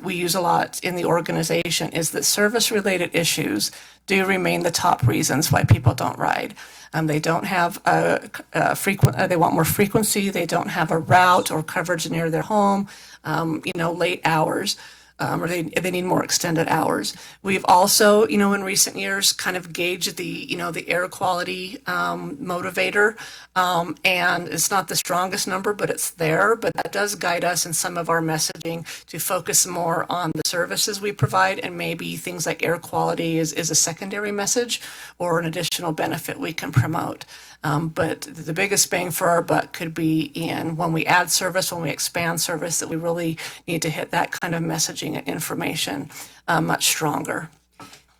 we use a lot in the organization, is that service-related issues do remain the top reasons why people don't ride. They don't have they want more frequency, they don't have a route or coverage near their home, late hours. or they need more extended hours. We've also, in recent years, kind of gauged the air quality motivator, and it's not the strongest number, but it's there. But that does guide us in some of our messaging to focus more on the services we provide, and maybe things like air quality is a secondary message or an additional benefit we can promote. But the biggest bang for our buck could be in when we add service, when we expand service, that we really need to hit that kind of messaging and information much stronger.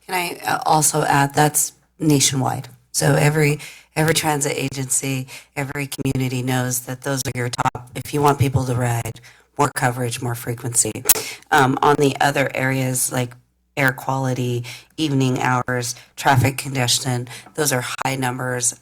Can I also add that's nationwide? So every transit agency, every community knows that those are your top. If you want people to ride, more coverage, more frequency. On the other areas like air quality, evening hours, traffic congestion, those are high numbers.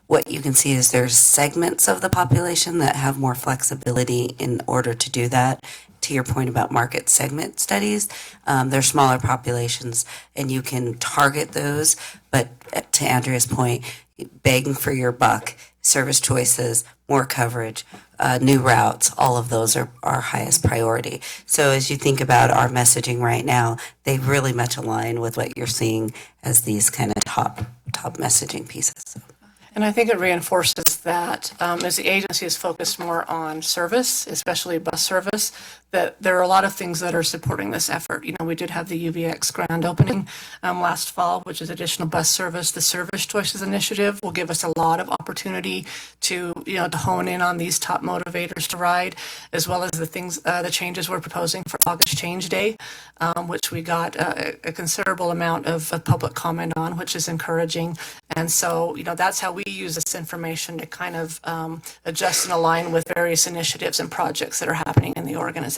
What you can see is there's segments of the population that have more flexibility in order to do that. To your point about market segment studies, they're smaller populations and you can target those, but to Andrea's point, begging for your buck, service choices, more coverage, new routes, all of those are our highest priority. So as you think about our messaging right now, they really much align with what you're seeing as these kind of top messaging pieces. And I think it reinforces that as the agency is focused more on service, especially bus service, that there are a lot of things that are supporting this effort. We did have the UVX grand opening last fall, which is additional bus service. The Service Choices Initiative will give us a lot of opportunity to, to hone in on these top motivators to ride, as well as the changes we're proposing for August Change Day, which we got a considerable amount of public comment on, which is encouraging. And so, that's how we use this information to kind of adjust and align with various initiatives and projects that are happening in the organization.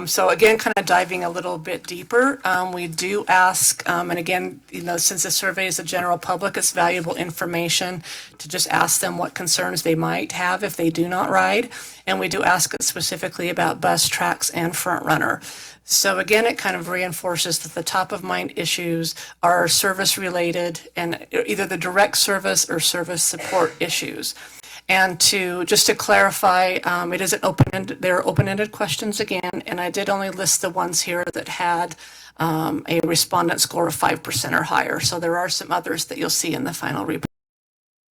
So again, kind of diving a little bit deeper, we do ask, and again, since the survey is the general public, it's valuable information to just ask them what concerns they might have if they do not ride. And we do ask it specifically about bus, tracks, and front runner. So again, it kind of reinforces that the top of mind issues are service related and either the direct service or service support issues. And just to clarify, it is they're open-ended questions again, and I did only list the ones here that had a respondent score of 5% or higher. So there are some others that you'll see in the final report,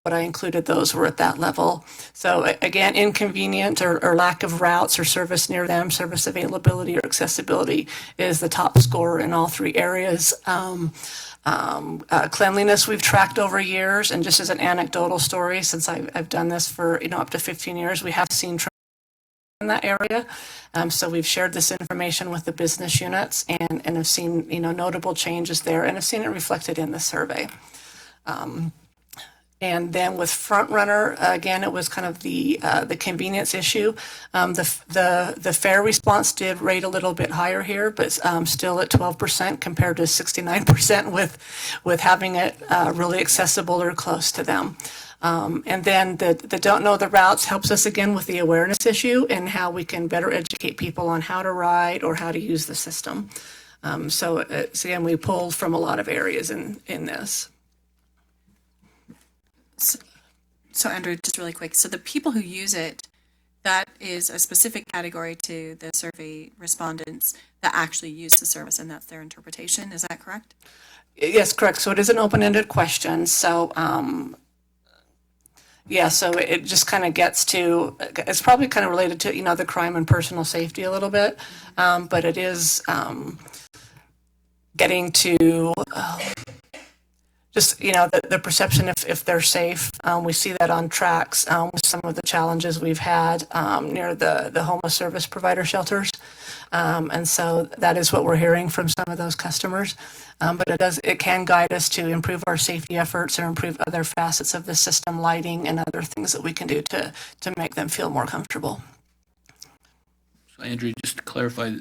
but I included those were at that level. So again, inconvenient or lack of routes or service near them, service availability or accessibility is the top score in all three areas. Cleanliness we've tracked over years, and just as an anecdotal story, since I've done this for up to 15 years, we have seen in that area. So we've shared this information with the business units and have seen notable changes there, and have seen it reflected in the survey. And then with front runner, again, it was kind of the convenience issue. The fare response did rate a little bit higher here, but still at 12% compared to 69% with having it really accessible or close to them. And then the don't know the routes helps us again with the awareness issue and how we can better educate people on how to ride or how to use the system. So again, we pulled from a lot of areas in this. So Andrew, just really quick. So the people who use it, that is a specific category to the survey respondents that actually use the service, and that's their interpretation. Is that correct? Yes, correct. So it is an open-ended question. So so it just kind of gets to, it's probably kind of related to, the crime and personal safety a little bit, but it is getting to just, the perception if they're safe. We see that on tracks with some of the challenges we've had near the homeless service provider shelters. And so that is what we're hearing from some of those customers. But it can guide us to improve our safety efforts or improve other facets of the system, lighting and other things that we can do to make them feel more comfortable. So Andrew, just to clarify,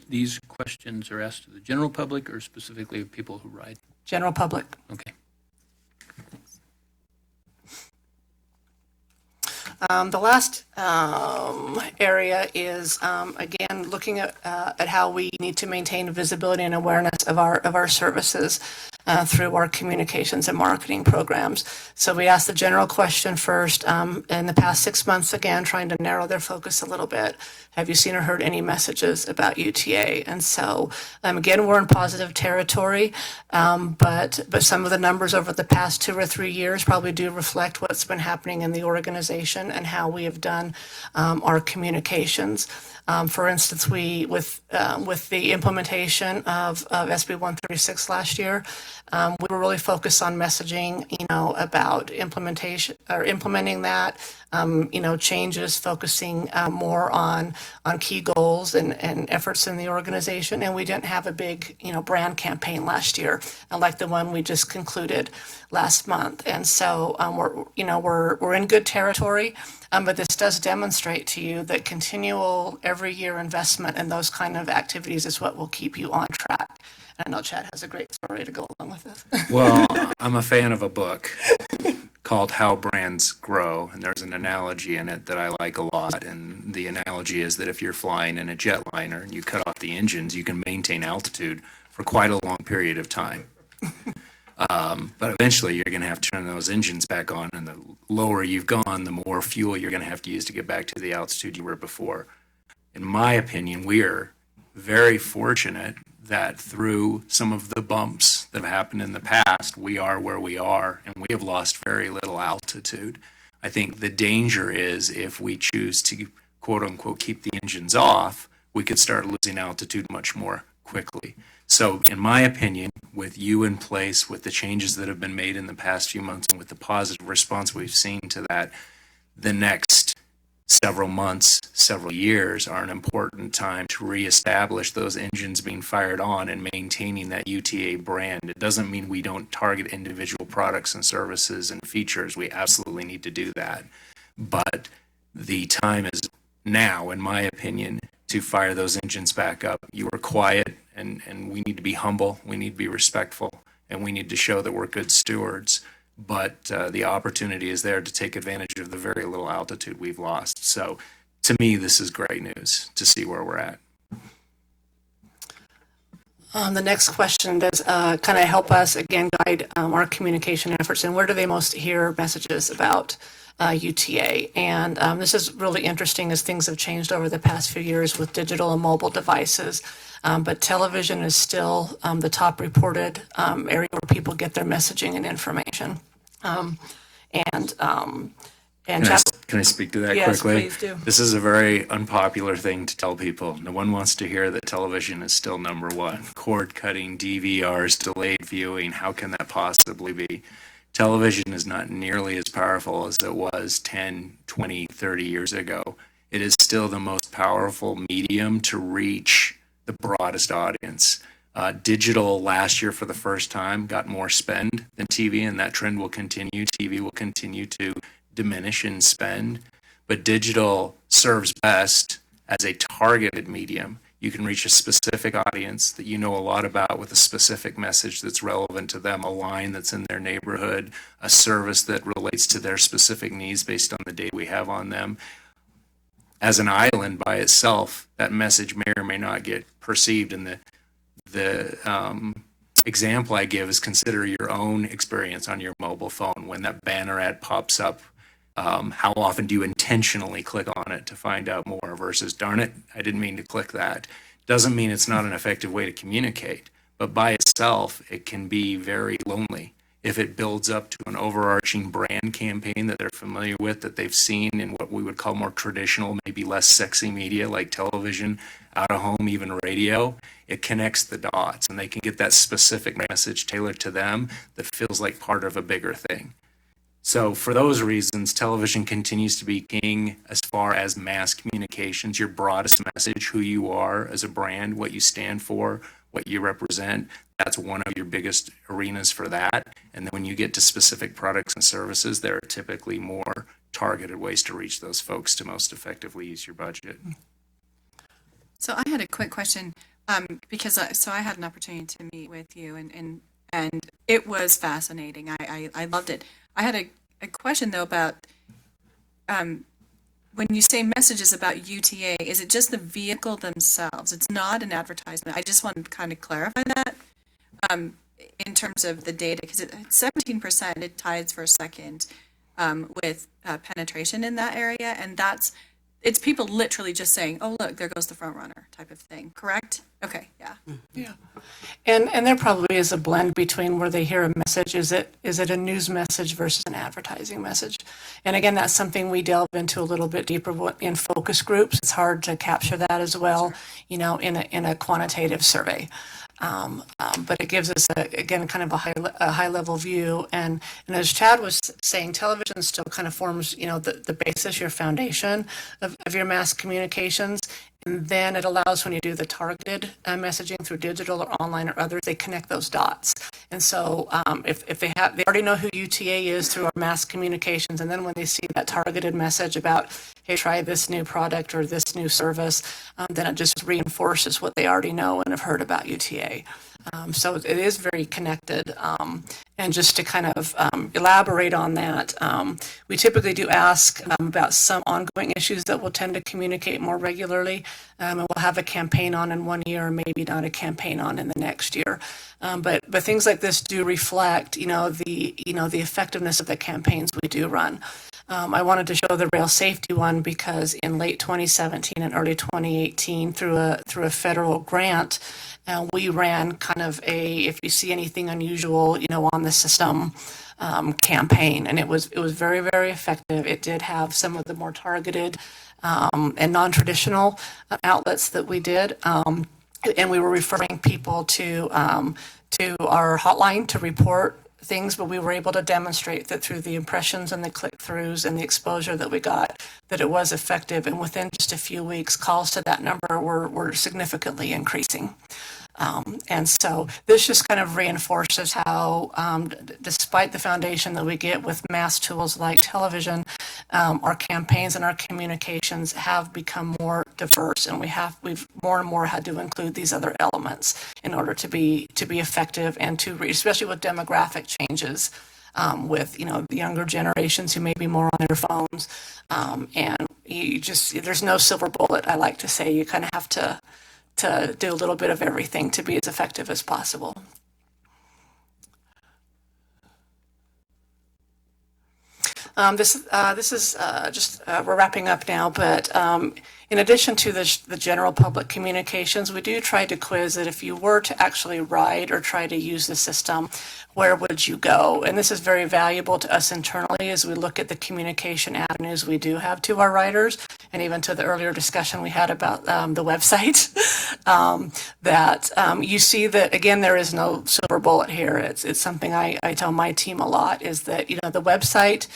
these questions are asked to the general public or specifically people who ride? General public. Okay. The last area is, again, looking at how we need to maintain visibility and awareness of our services. through our communications and marketing programs. So we asked the general question first. In the past 6 months, again, trying to narrow their focus a little bit. Have you seen or heard any messages about UTA? And so, again, we're in positive territory, but some of the numbers over the past 2 or 3 years probably do reflect what's been happening in the organization and how we have done our communications. For instance, with the implementation of SB 136 last year, we were really focused on messaging, about implementing that, changes, focusing more on key goals and efforts in the organization. And we didn't have a big, brand campaign last year, like the one we just concluded last month. And so we're in good territory. But this does demonstrate to you that continual every year investment in those kind of activities is what will keep you on track. And I know Chad has a great story to go along with this. Well, I'm a fan of a book called How Brands Grow, and there's an analogy in it that I like a lot. And the analogy is that if you're flying in a jetliner and you cut off the engines, you can maintain altitude for quite a long period of time. But eventually you're going to have to turn those engines back on, and the lower you've gone, the more fuel you're going to have to use to get back to the altitude you were before. In my opinion, we are very fortunate that through some of the bumps that have happened in the past, we are where we are, and we have lost very little altitude. I think the danger is if we choose to, quote unquote, keep the engines off, we could start losing altitude much more quickly. So in my opinion, with you in place, with the changes that have been made in the past few months, and with the positive response we've seen to that, the next several months, several years are an important time to reestablish those engines being fired on and maintaining that UTA brand. It doesn't mean we don't target individual products and services and features. We absolutely need to do that. But the time is now, in my opinion, to fire those engines back up. You are quiet, and we need to be humble, we need to be respectful, and we need to show that we're good stewards. But the opportunity is there to take advantage of the very little altitude we've lost. So to me, this is great news to see where we're at. The next question does kind of help us, again, guide our communication efforts, and where do they most hear messages about UTA? And this is really interesting as things have changed over the past few years with digital and mobile devices. But television is still the top reported area where people get their messaging and information. Can I speak to that yes, quickly? Please do. This is a very unpopular thing to tell people. No one wants to hear that television is still number one. Cord cutting, DVRs, delayed viewing, how can that possibly be? Television is not nearly as powerful as it was 10, 20, 30 years ago. It is still the most powerful medium to reach the broadest audience. Digital last year for the first time got more spend than TV, and that trend will continue. TV will continue to diminish in spend, but digital serves best as a targeted medium. You can reach a specific audience that you know a lot about with a specific message that's relevant to them, a line that's in their neighborhood, a service that relates to their specific needs based on the data we have on them. As an island by itself, that message may or may not get perceived. And the example I give is consider your own experience on your mobile phone. When that banner ad pops up, how often do you intentionally click on it to find out more versus, darn it, I didn't mean to click that? Doesn't mean it's not an effective way to communicate, but by itself, it can be very lonely. If it builds up to an overarching brand campaign that they're familiar with, that they've seen in what we would call more traditional, maybe less sexy media like television, out of home, even radio, it connects the dots and they can get that specific message tailored to them that feels like part of a bigger thing. So for those reasons, television continues to be king as far as mass communications, your broadest message, who you are as a brand, what you stand for, what you represent. That's one of your biggest arenas for that. And then when you get to specific products and services, there are typically more targeted ways to reach those folks to most effectively use your budget. So I had a quick question because I had an opportunity to meet with you and it was fascinating. I loved it. I had a question though about when you say messages about UTA, is it just the vehicle themselves? It's not an advertisement. I just want to kind of clarify that in terms of the data, because 17%, it ties for second with penetration in that area, and it's people literally just saying, oh, look, there goes the front runner type of thing, correct? Okay, yeah. Yeah. And there probably is a blend between where they hear a message, is it a news message versus an advertising message? And again, that's something we delve into a little bit deeper in focus groups. It's hard to capture that as well, in a quantitative survey. But it gives us, again, kind of a high level view. And as Chad was saying, television still kind of forms, the basis, your foundation of your mass communications. And then it allows, when you do the targeted messaging through digital or online or others, they connect those dots. And so if they already know who UTA is through our mass communications, and then when they see that targeted message about, hey, try this new product or this new service, then it just reinforces what they already know and have heard about UTA. So it is very connected. And just to kind of elaborate on that, we typically do ask about some ongoing issues that we'll tend to communicate more regularly. And we'll have a campaign on in 1 year, maybe not a campaign on in the next year. But things like this do reflect, the effectiveness of the campaigns we do run. I wanted to show the rail safety one because in late 2017 and early 2018, through a federal grant, we ran kind of if you see anything unusual, on the system campaign, and it was very, very effective. It did have some of the more targeted and non-traditional outlets that we did, and we were referring people to our hotline to report things, but we were able to demonstrate that through the impressions and the click-throughs and the exposure that we got, that it was effective. And within just a few weeks, calls to that number were significantly increasing. And so this just kind of reinforces how, despite the foundation that we get with mass tools like television, our campaigns and our communications have become more diverse, and we've more and more had to include these other elements in order to be effective and to reach, especially with demographic changes, with the younger generations who may be more on their phones, and there's no silver bullet. I like to say you kind of have to do a little bit of everything to be as effective as possible. This is just, we're wrapping up now, but in addition to the general public communications, we do try to quiz that if you were to actually ride or try to use the system, where would you go? And this is very valuable to us internally as we look at the communication avenues we do have to our riders, and even to the earlier discussion we had about the website, that you see that, again, there is no silver bullet here. It's something I tell my team a lot, is that, the website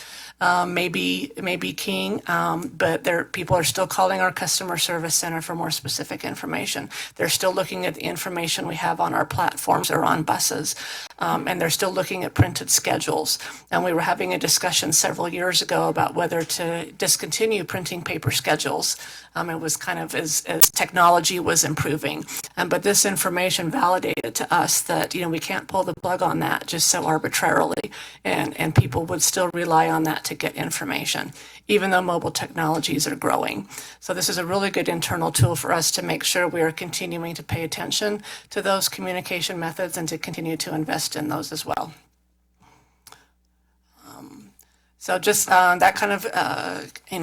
may be king, but people are still calling our customer service center for more specific information. They're still looking at the information we have on our platforms or on buses, and they're still looking at printed schedules. And we were having a discussion several years ago about whether to discontinue printing paper schedules. It was kind of as technology was improving. But this information validated to us that, we can't pull the plug on that just so arbitrarily, and people would still rely on that to get information, even though mobile technologies are growing. So this is a really good internal tool for us to make sure we are continuing to pay attention to those communication methods and to continue to invest in those as well. So just that kind of,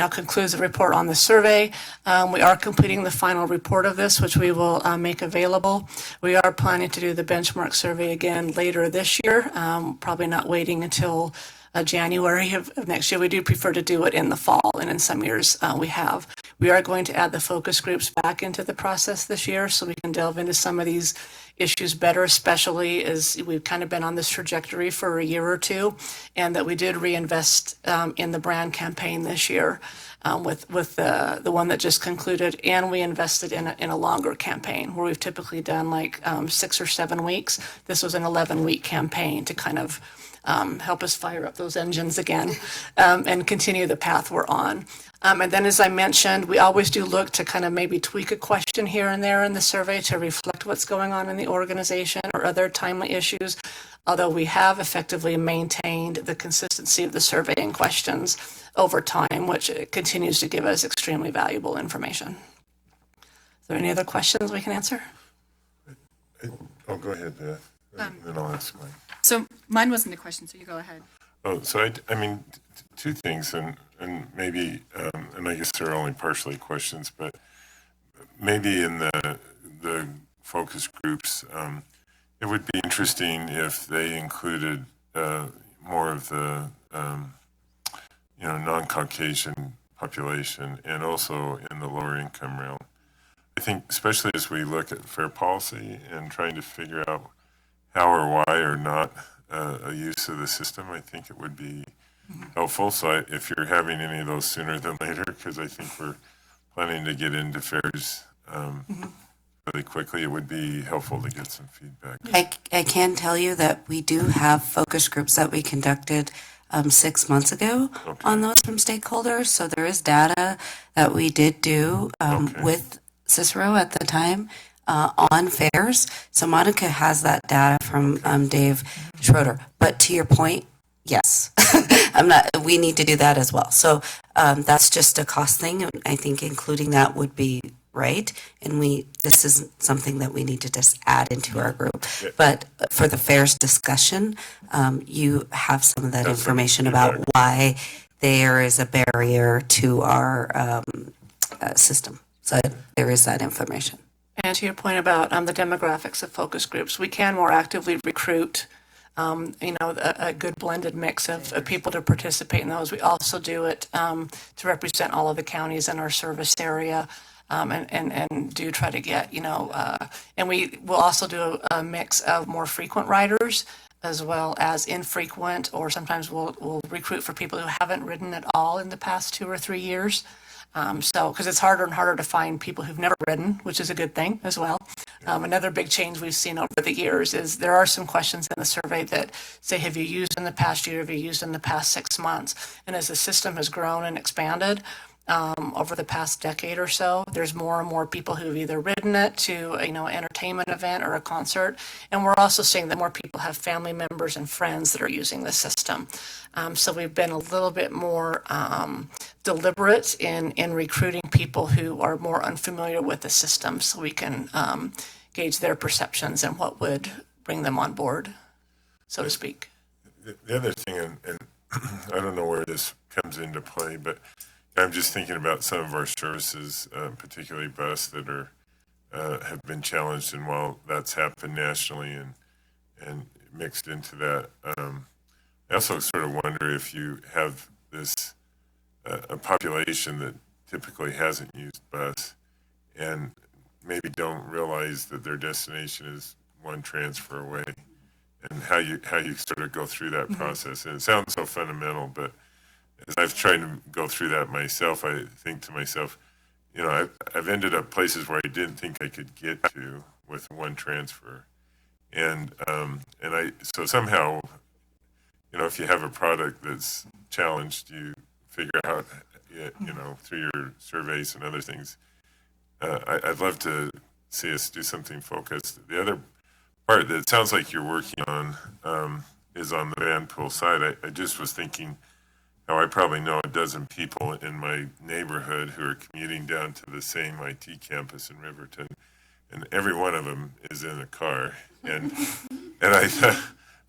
concludes the report on the survey. We are completing the final report of this, which we will make available. We are planning to do the benchmark survey again later this year, probably not waiting until January of next year. We do prefer to do it in the fall, and in some years we have. We are going to add the focus groups back into the process this year so we can delve into some of these issues better, especially as we've kind of been on this trajectory for a year or two, and that we did reinvest in the brand campaign this year with the one that just concluded, and we invested in a longer campaign where we've typically done like 6 or 7 weeks. This was an 11-week campaign to kind of help us fire up those engines again and continue the path we're on. And then, as I mentioned, we always do look to kind of maybe tweak a question here and there in the survey to reflect what's going on in the organization or other timely issues, although we have effectively maintained the consistency of the surveying questions over time, which continues to give us extremely valuable information. Is there any other questions we can answer? Oh, go ahead, Beth. then I'll ask mine. So mine wasn't a question, so you go ahead. Oh, so I mean, two things, and maybe, and I guess they're only partially questions, but maybe in the focus groups, it would be interesting if they included more of the, non-Caucasian population, and also in the lower income realm. I think, especially as we look at fair policy and trying to figure out how or why or not a use of the system, I think it would be helpful. So if you're having any of those sooner than later, because I think we're planning to get into fairs really quickly, it would be helpful to get some feedback. I can tell you that we do have focus groups that we conducted 6 months ago on those from stakeholders. So there is data that we did do with Cicero at the time on fairs. So Monica has that data from Dave Schroeder. But to your point, yes, we need to do that as well. So that's just a cost thing. And I think including that would be right. And this is something that we need to just add into our group. But for the fairs discussion, you have some of that information about why there is a barrier to our system. So there is that information. And to your point about the demographics of focus groups, we can more actively recruit, a good blended mix of people to participate in those. We also do it to represent all of the counties in our service area, and do try to get, and we will also do a mix of more frequent riders as well as infrequent, or sometimes we'll recruit for people who haven't ridden at all in the past 2 or 3 years. Because it's harder and harder to find people who've never ridden, which is a good thing as well. Another big change we've seen over the years is there are some questions in the survey that say, have you used in the past year, have you used in the past 6 months? And as the system has grown and expanded over the past decade or so, there's more and more people who've either ridden it to, an entertainment event or a concert. And we're also seeing that more people have family members and friends that are using the system. So we've been a little bit more deliberate in recruiting people who are more unfamiliar with the system, so we can gauge their perceptions and what would bring them on board, so to speak. The other thing, and I don't know where this comes into play, but I'm just thinking about some of our services, particularly bus, that have been challenged, and while that's happened nationally and mixed into that, I also sort of wonder if you have this a population that typically hasn't used bus and maybe don't realize that their destination is one transfer away, and how you sort of go through that process. And it sounds so fundamental, but as I've tried to go through that myself, I think to myself, I've ended up places where I didn't think I could get to with one transfer, and so somehow, if you have a product that's challenged, you figure out, through your surveys and other things. I'd love to see us do something focused. The other part that it sounds like you're working on is on the van pool side. I just was thinking how I probably know a dozen people in my neighborhood who are commuting down to the same IT campus in Riverton, and every one of them is in a car. And I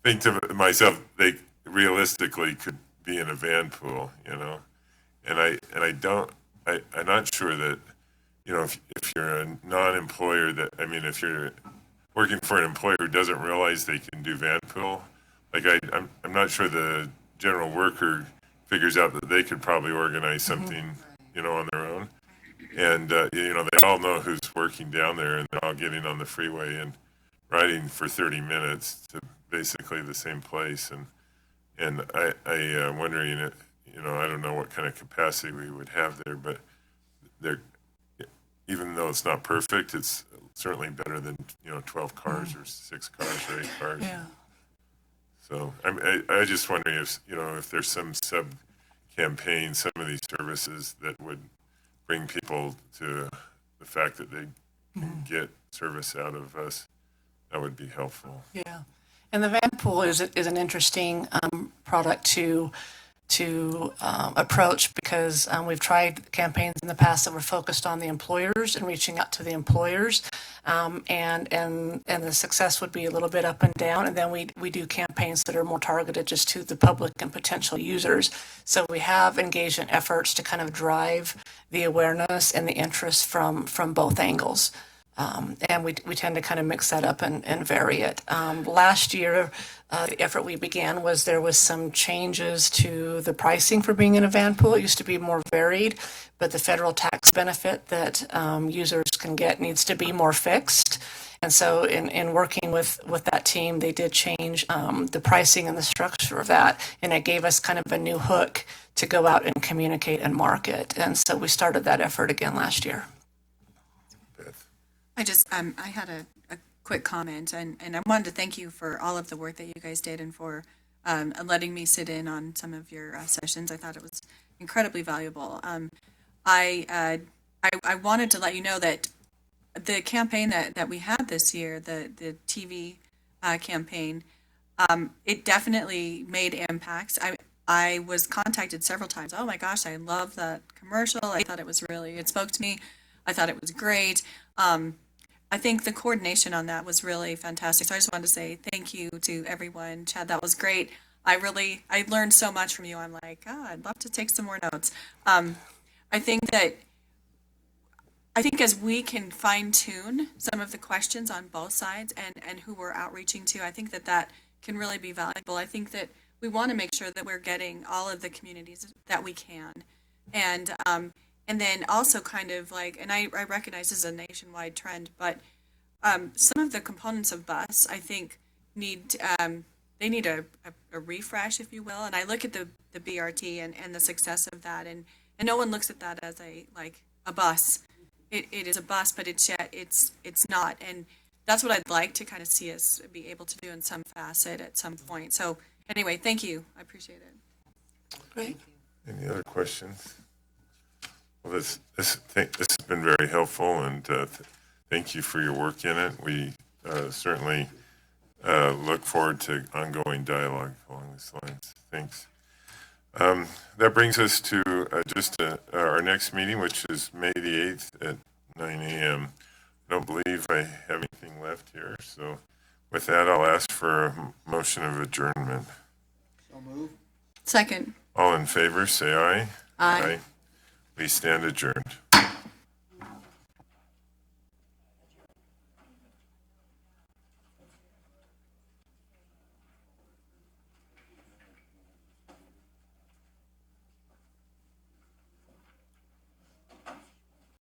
think to myself, they realistically could be in a van pool, and I'm not sure that, if you're a non-employer if you're working for an employer who doesn't realize they can do van pool, I'm not sure the general worker figures out that they could probably organize something, on their own. And, they all know who's working down there, and they're all getting on the freeway and riding for 30 minutes to basically the same place. And I'm wondering, I don't know what kind of capacity we would have there, but even though it's not perfect, it's certainly better than, 12 cars or 6 cars or 8 cars. Yeah. So I just wondering if there's some sub-campaign, some of these services that would bring people to the fact that they can get service out of us, that would be helpful. Yeah. And the van pool is an interesting product to approach, because we've tried campaigns in the past that were focused on the employers and reaching out to the employers, and the success would be a little bit up and down. And then we do campaigns that are more targeted just to the public and potential users. So we have engaged in efforts to kind of drive the awareness and the interest from both angles. And we tend to kind of mix that up and vary it. Last year, the effort we began was there was some changes to the pricing for being in a van pool. It used to be more varied, but the federal tax benefit that users can get needs to be more fixed. And so in working with that team, they did change the pricing and the structure of that, and it gave us kind of a new hook to go out and communicate and market. And so we started that effort again last year. I just, I had a quick comment, and I wanted to thank you for all of the work that you guys did and for letting me sit in on some of your sessions. I thought it was incredibly valuable. I wanted to let you know that the campaign that we had this year, the TV campaign, it definitely made impacts. I was contacted several times. Oh my gosh, I love that commercial. I thought it spoke to me. I thought it was great. I think the coordination on that was really fantastic. So I just wanted to say thank you to everyone. Chad, that was great. I learned so much from you. I'm like, I'd love to take some more notes. I think as we can fine tune some of the questions on both sides and who we're outreaching to, I think that can really be valuable. I think that we want to make sure that we're getting all of the communities that we can. And then also kind of like, and I recognize this is a nationwide trend, but some of the components of bus, I think, need a refresh, if you will. And I look at the BRT and the success of that, and no one looks at that as a bus. It is a bus, but it's not. And that's what I'd like to kind of see us be able to do in some facet at some point. So anyway, thank you. I appreciate it. Great. Any other questions? Well, this has been very helpful, and thank you for your work in it. We certainly look forward to ongoing dialogue along these lines. Thanks. That brings us to our next meeting, which is May the 8th at 9 a.m. I don't believe I have anything left here, so with that, I'll ask for a motion of adjournment. So move. Second. All in favor, say aye. Aye. We stand adjourned.